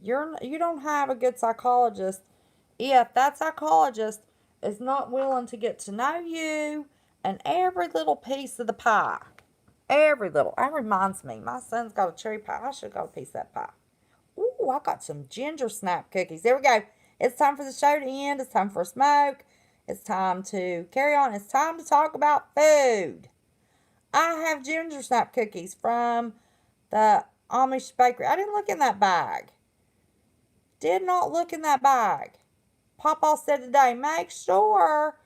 you don't have a good psychologist if that psychologist is not willing to get to know you and every little piece of the pie. Every little. That reminds me, my son's got a cherry pie. I should have got a piece of that pie. Ooh, I got some ginger snap cookies. There we go. It's time for the show to end. It's time for a smoke. It's time to carry on. It's time to talk about food. I have ginger snap cookies from the Amish bakery. I didn't look in that bag. Did not look in that bag. Papa said today, make sure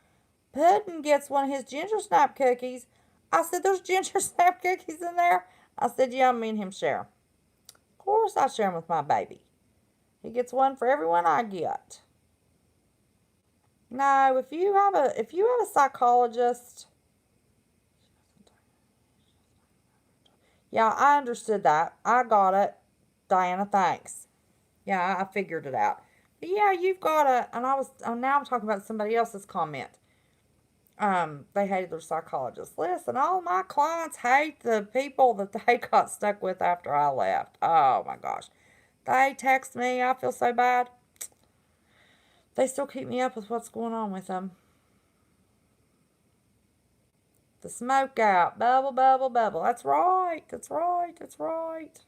Puddin gets one of his ginger snap cookies. I said, there's ginger snap cookies in there? I said, yeah, me and him share. Of course I share them with my baby. He gets one for everyone I get. No, if you have a psychologist, yeah, I understood that. I got it. Diana, thanks. Yeah, I figured it out. But yeah, you've got a, and now I'm talking about somebody else's comment. They hated their psychologist. Listen, all my clients hate the people that they got stuck with after I left. Oh my gosh. They text me, I feel so bad. They still keep me up with what's going on with them. The smoke out. Bubble, bubble, bubble. That's right. That's right. That's right.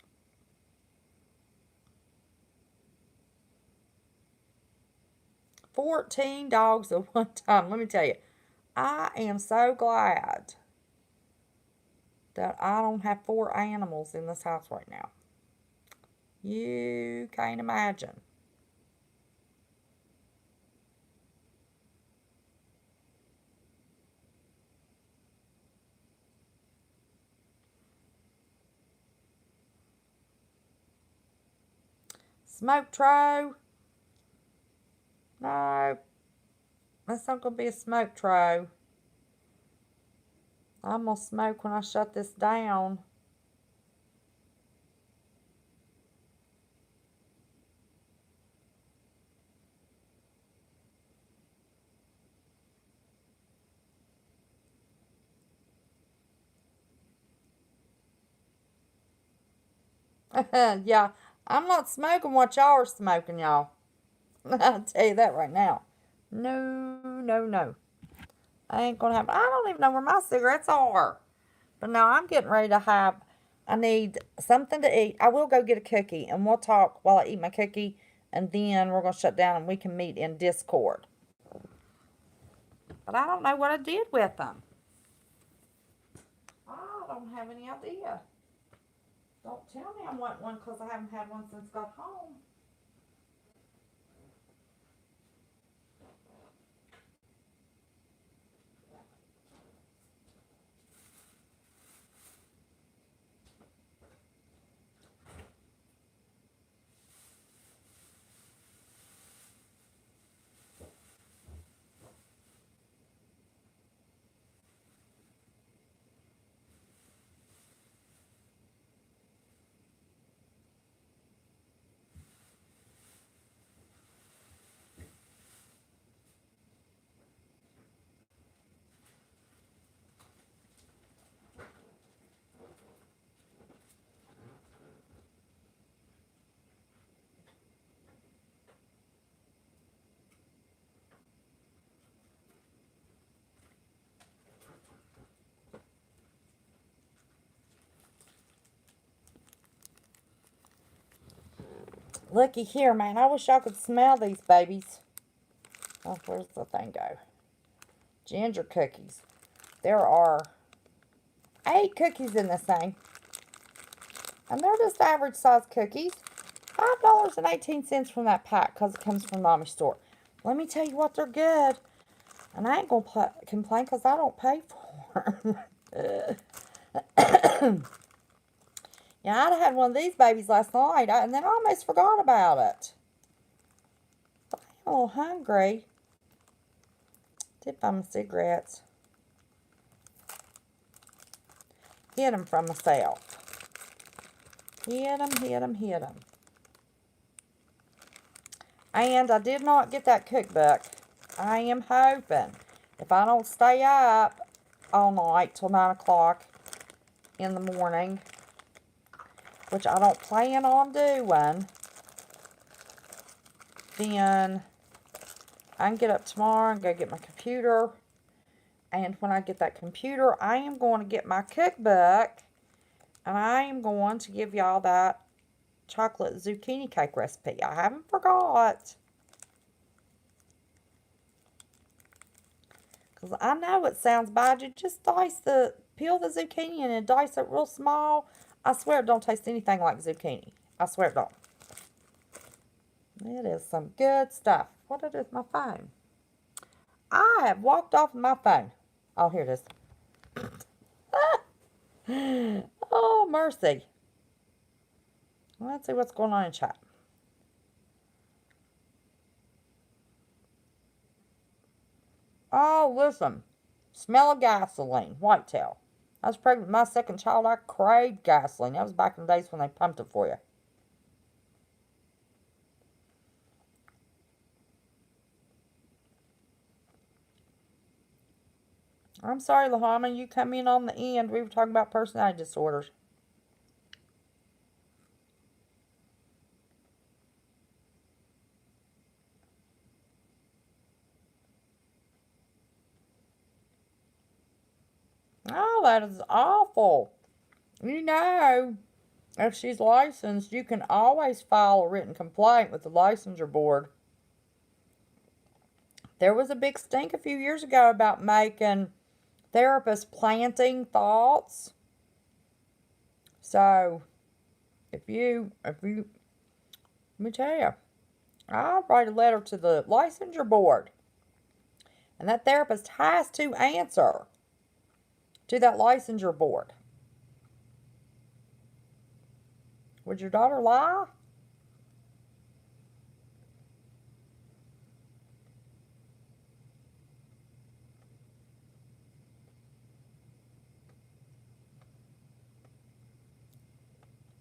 $14 at one time. Let me tell you, I am so glad that I don't have 4 animals in this house right now. You can't imagine. Smoke tray. No, that's not going to be a smoke tray. I'm going to smoke when I shut this down. Yeah, I'm not smoking what y'all are smoking, y'all. I'll tell you that right now. No, no, no. I ain't gonna happen. I don't even know where my cigarettes are. But now I'm getting ready to have, I need something to eat. I will go get a cookie and we'll talk while I eat my cookie. And then we're going to shut down and we can meet in Discord. But I don't know what I did with them. I don't have any idea. Don't tell me I want one because I haven't had one since I got home. Looky here, man. I wish I could smell these babies. Oh, where's the thing go? Ginger cookies. There are 8 cookies in this thing. And they're just average size cookies. $5.18 from that pack because it comes from the Amish store. Let me tell you what, they're good. And I ain't going to complain because I don't pay for them. Yeah, I'd have had one of these babies last night, and then I almost forgot about it. I'm a little hungry. Did buy my cigarettes. Hid them from myself. Hid them, hid them, hid them. And I did not get that cookbook. I am hoping if I don't stay up all night till 9 o'clock in the morning, which I don't plan on doing, then I can get up tomorrow and go get my computer. And when I get that computer, I am going to get my cookbook. And I am going to give y'all that chocolate zucchini cake recipe. I haven't forgot. Because I know it sounds bad. You just peel the zucchini and dice it real small. I swear it don't taste anything like zucchini. I swear it don't. It is some good stuff. What did I do with my phone? I have walked off my phone. Oh, here it is. Oh, mercy. Let's see what's going on in chat. Oh, listen. Smell of gasoline. Whitetail. I was pregnant with my second child. I craved gasoline. That was back in the days when they pumped it for you. I'm sorry, Lahama. You come in on the end. We were talking about personality disorders. Oh, that is awful. You know, if she's licensed, you can always file a written complaint with the licensure board. There was a big stink a few years ago about making therapists planting thoughts. So, let me tell you, I'll write a letter to the licensure board. And that therapist has to answer to that licensure board. Would your daughter lie?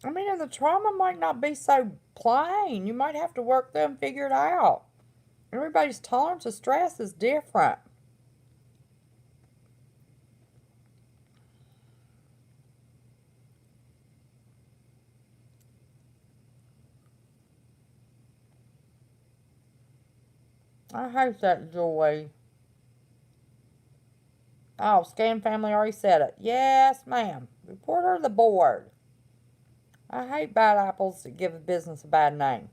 I mean, and the trauma might not be so plain. You might have to work them and figure it out. Everybody's tolerance of stress is different. I hate that, Joy. Oh, Scan Family already said it. Yes, ma'am. Report her to the board. I hate bad apples that give a business a bad name.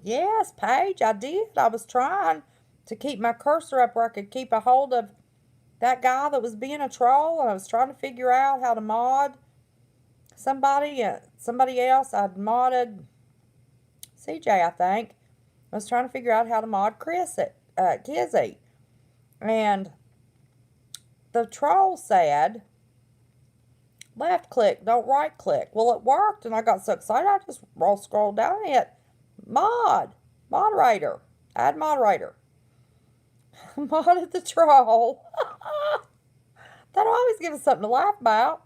Yes, Paige, I did. I was trying to keep my cursor up where I could keep a hold of that guy that was being a troll, and I was trying to figure out how to mod somebody else. I'd modded CJ, I think. I was trying to figure out how to mod Kizzy. And the troll said, left click, don't right click. Well, it worked, and I got so excited, I just scrolled down and hit moderator, add moderator. Modded the troll. That'll always give us something to laugh about.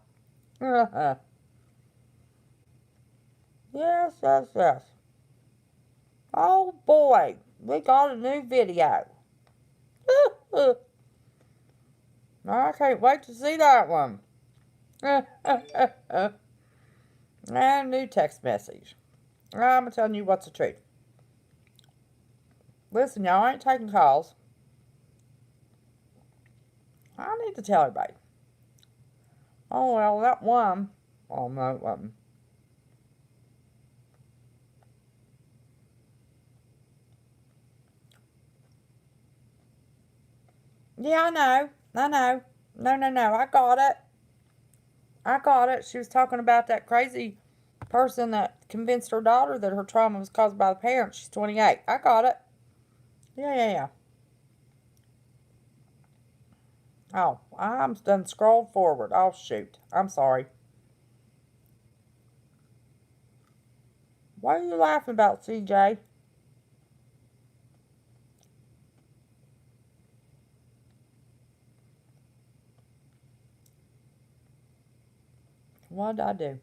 Yes. Oh boy, we got a new video. I can't wait to see that one. And a new text message. I'm telling you what's the truth. Listen, y'all, I ain't taking calls. I need to tell everybody. Oh, well, that one. Oh, no, it wasn't. Yeah, I know. No. I got it. She was talking about that crazy person that convinced her daughter that her trauma was caused by the parents. She's 28. I got it. Yeah. Oh, I'm done scrolled forward. Oh, shoot. I'm sorry. What are you laughing about, CJ? What did I do?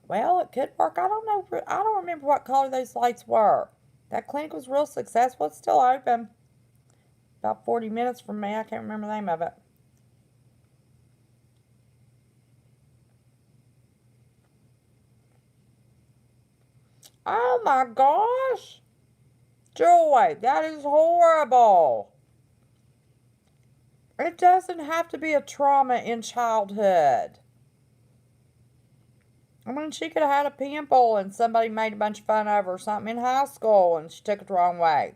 Well, it could work. I don't know. I don't remember what color those lights were. That clinic was real successful. It's still open. About 40 minutes from me. I can't remember the name of it. Oh my gosh. Joy, that is horrible. It doesn't have to be a trauma in childhood. I mean, she could have had a pimple and somebody made a bunch of fun of her or something in high school and she took it the wrong way.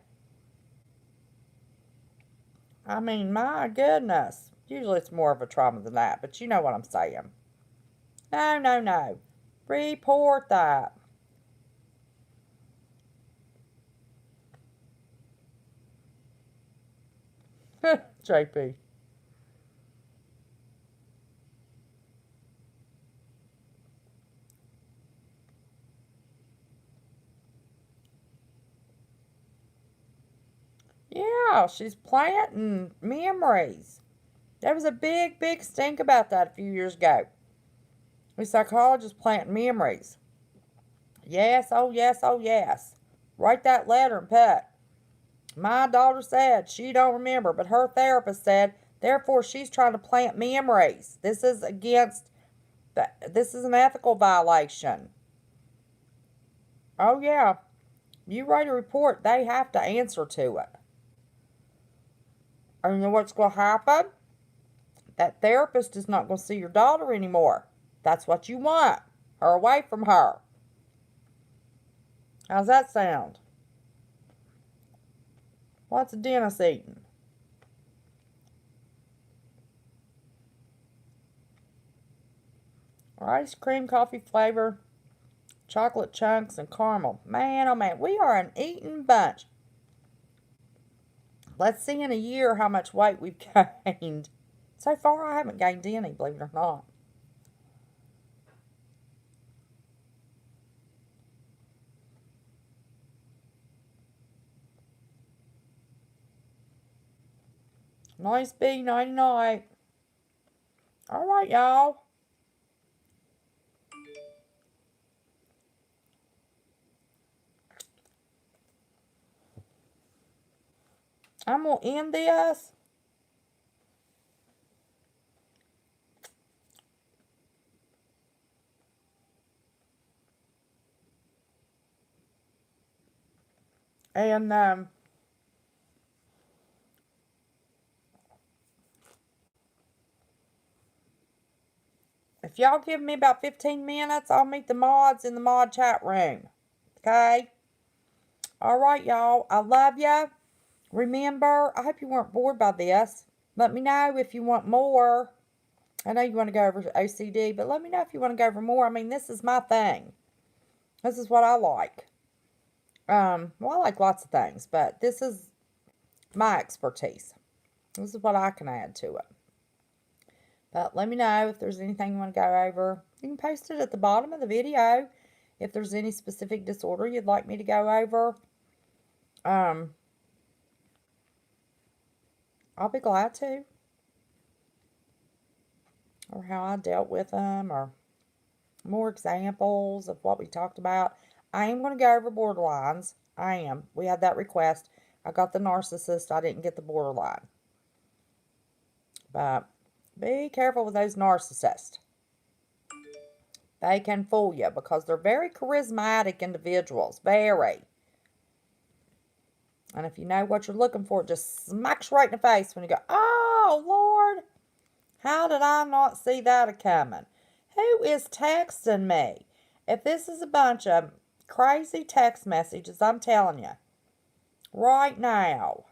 I mean, my goodness. Usually it's more of a trauma than that, but you know what I'm saying. No, no, no. Report that. JP. Yeah, she's planting memories. There was a big, big stink about that a few years ago. The psychologist planting memories. Yes, oh yes, oh yes. Write that letter and put, my daughter said she don't remember, but her therapist said, therefore she's trying to plant memories. This is this is an ethical violation. Oh yeah, you write a report, they have to answer to it. And you know what's going to happen? That therapist is not going to see your daughter anymore. That's what you want. Her away from her. How's that sound? What's a dentist eating? Ice cream, coffee flavor, chocolate chunks, and caramel. Man, oh man, we are an eating bunch. Let's see in a year how much weight we've gained. So far, I haven't gained any, believe it or not. Nice B, nighty night. All right, y'all. I'm going to end this. And, if y'all give me about 15 minutes, I'll meet the mods in the mod chat room. Okay? All right, y'all. I love you. Remember, I hope you weren't bored by this. Let me know if you want more. I know you want to go over OCD, but let me know if you want to go over more. I mean, this is my thing. This is what I like. Well, I like lots of things, but this is my expertise. This is what I can add to it. But let me know if there's anything you want to go over. You can post it at the bottom of the video if there's any specific disorder you'd like me to go over. I'll be glad to. Or how I dealt with them, or more examples of what we talked about. I am going to go over borderlines. I am. We had that request. I got the narcissist. I didn't get the borderline. But be careful with those narcissists. They can fool you because they're very charismatic individuals. Very. And if you know what you're looking for, it just smacks you right in the face when you go, oh, Lord, how did I not see that coming? Who is texting me? If this is a bunch of crazy text messages, I'm telling you, right now,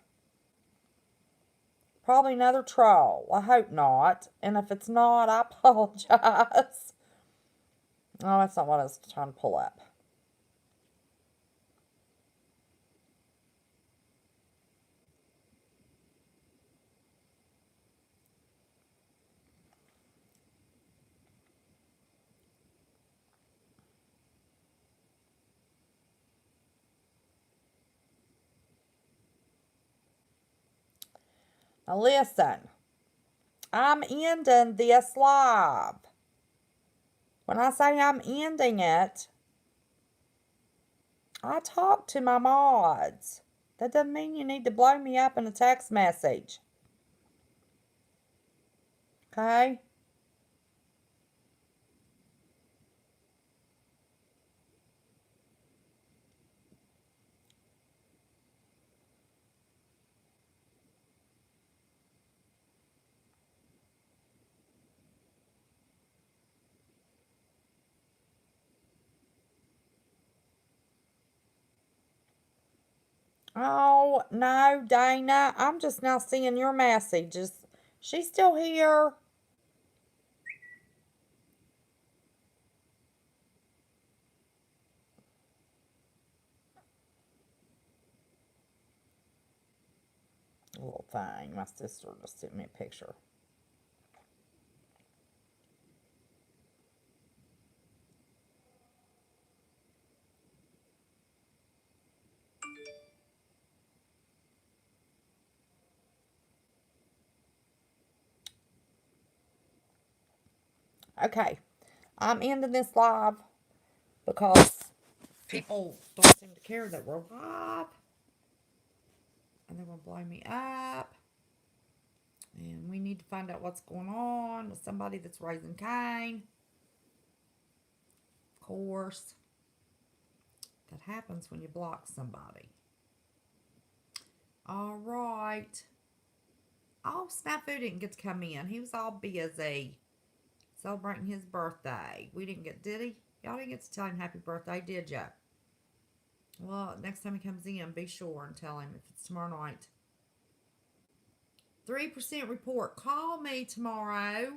probably another troll. I hope not. And if it's not, I apologize. Oh, that's not what I was trying to pull up. Now listen, I'm ending this live. When I say I'm ending it, I talk to my mods. That doesn't mean you need to blow me up in a text message. Okay? Oh, no, Dana. I'm just now seeing your messages. She's still here. Little thing. My sister just sent me a picture. Okay. I'm ending this live because people don't seem to care that we're live. And they're going to blow me up. And we need to find out what's going on with somebody that's raising Cain. Of course, that happens when you block somebody. All right. Oh, Snafu didn't get to come in. He was all busy celebrating his birthday. We didn't get, did he? Y'all didn't get to tell him happy birthday, did ya? Well, next time he comes in, be sure and tell him if it's tomorrow night. 3% report. Call me tomorrow.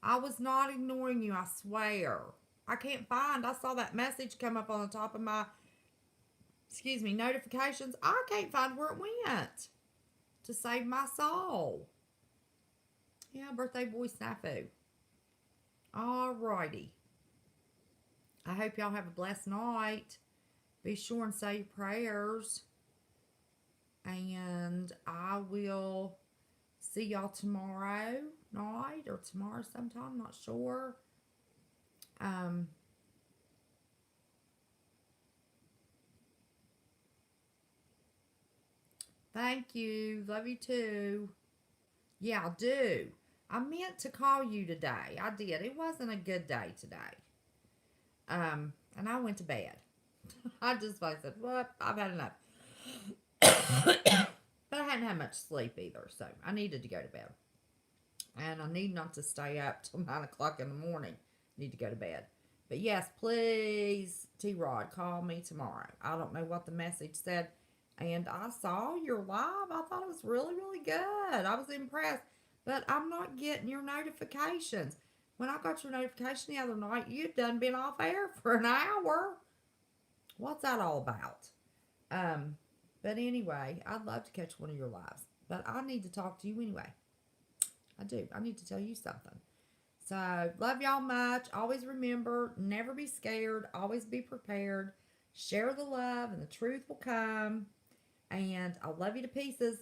I was not ignoring you, I swear. I can't find. I saw that message come up on the top of my, notifications. I can't find where it went to save my soul. Yeah, birthday boy Snafu. Alrighty. I hope y'all have a blessed night. Be sure and say your prayers. And I will see y'all tomorrow night or tomorrow sometime. Not sure. Um, Thank you. Love you too. Yeah, I do. I meant to call you today. I did. It wasn't a good day today. And I went to bed. I just said, "What? I've had enough." But I hadn't had much sleep either, so I needed to go to bed. And I need not to stay up till 9 o'clock in the morning. Need to go to bed. But yes, please, T Rod, call me tomorrow. I don't know what the message said. And I saw your live. I thought it was really, really good. I was impressed. But I'm not getting your notifications. When I got your notification the other night, you'd done been off air for an hour. What's that all about? Um, but anyway, I'd love to catch one of your lives. But I need to talk to you anyway. I do. I need to tell you something. So, love y'all much. Always remember, never be scared. Always be prepared. Share the love, and the truth will come. And I love you to pieces.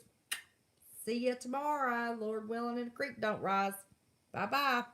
See you tomorrow. Lord willing, and the creek don't rise. Bye bye.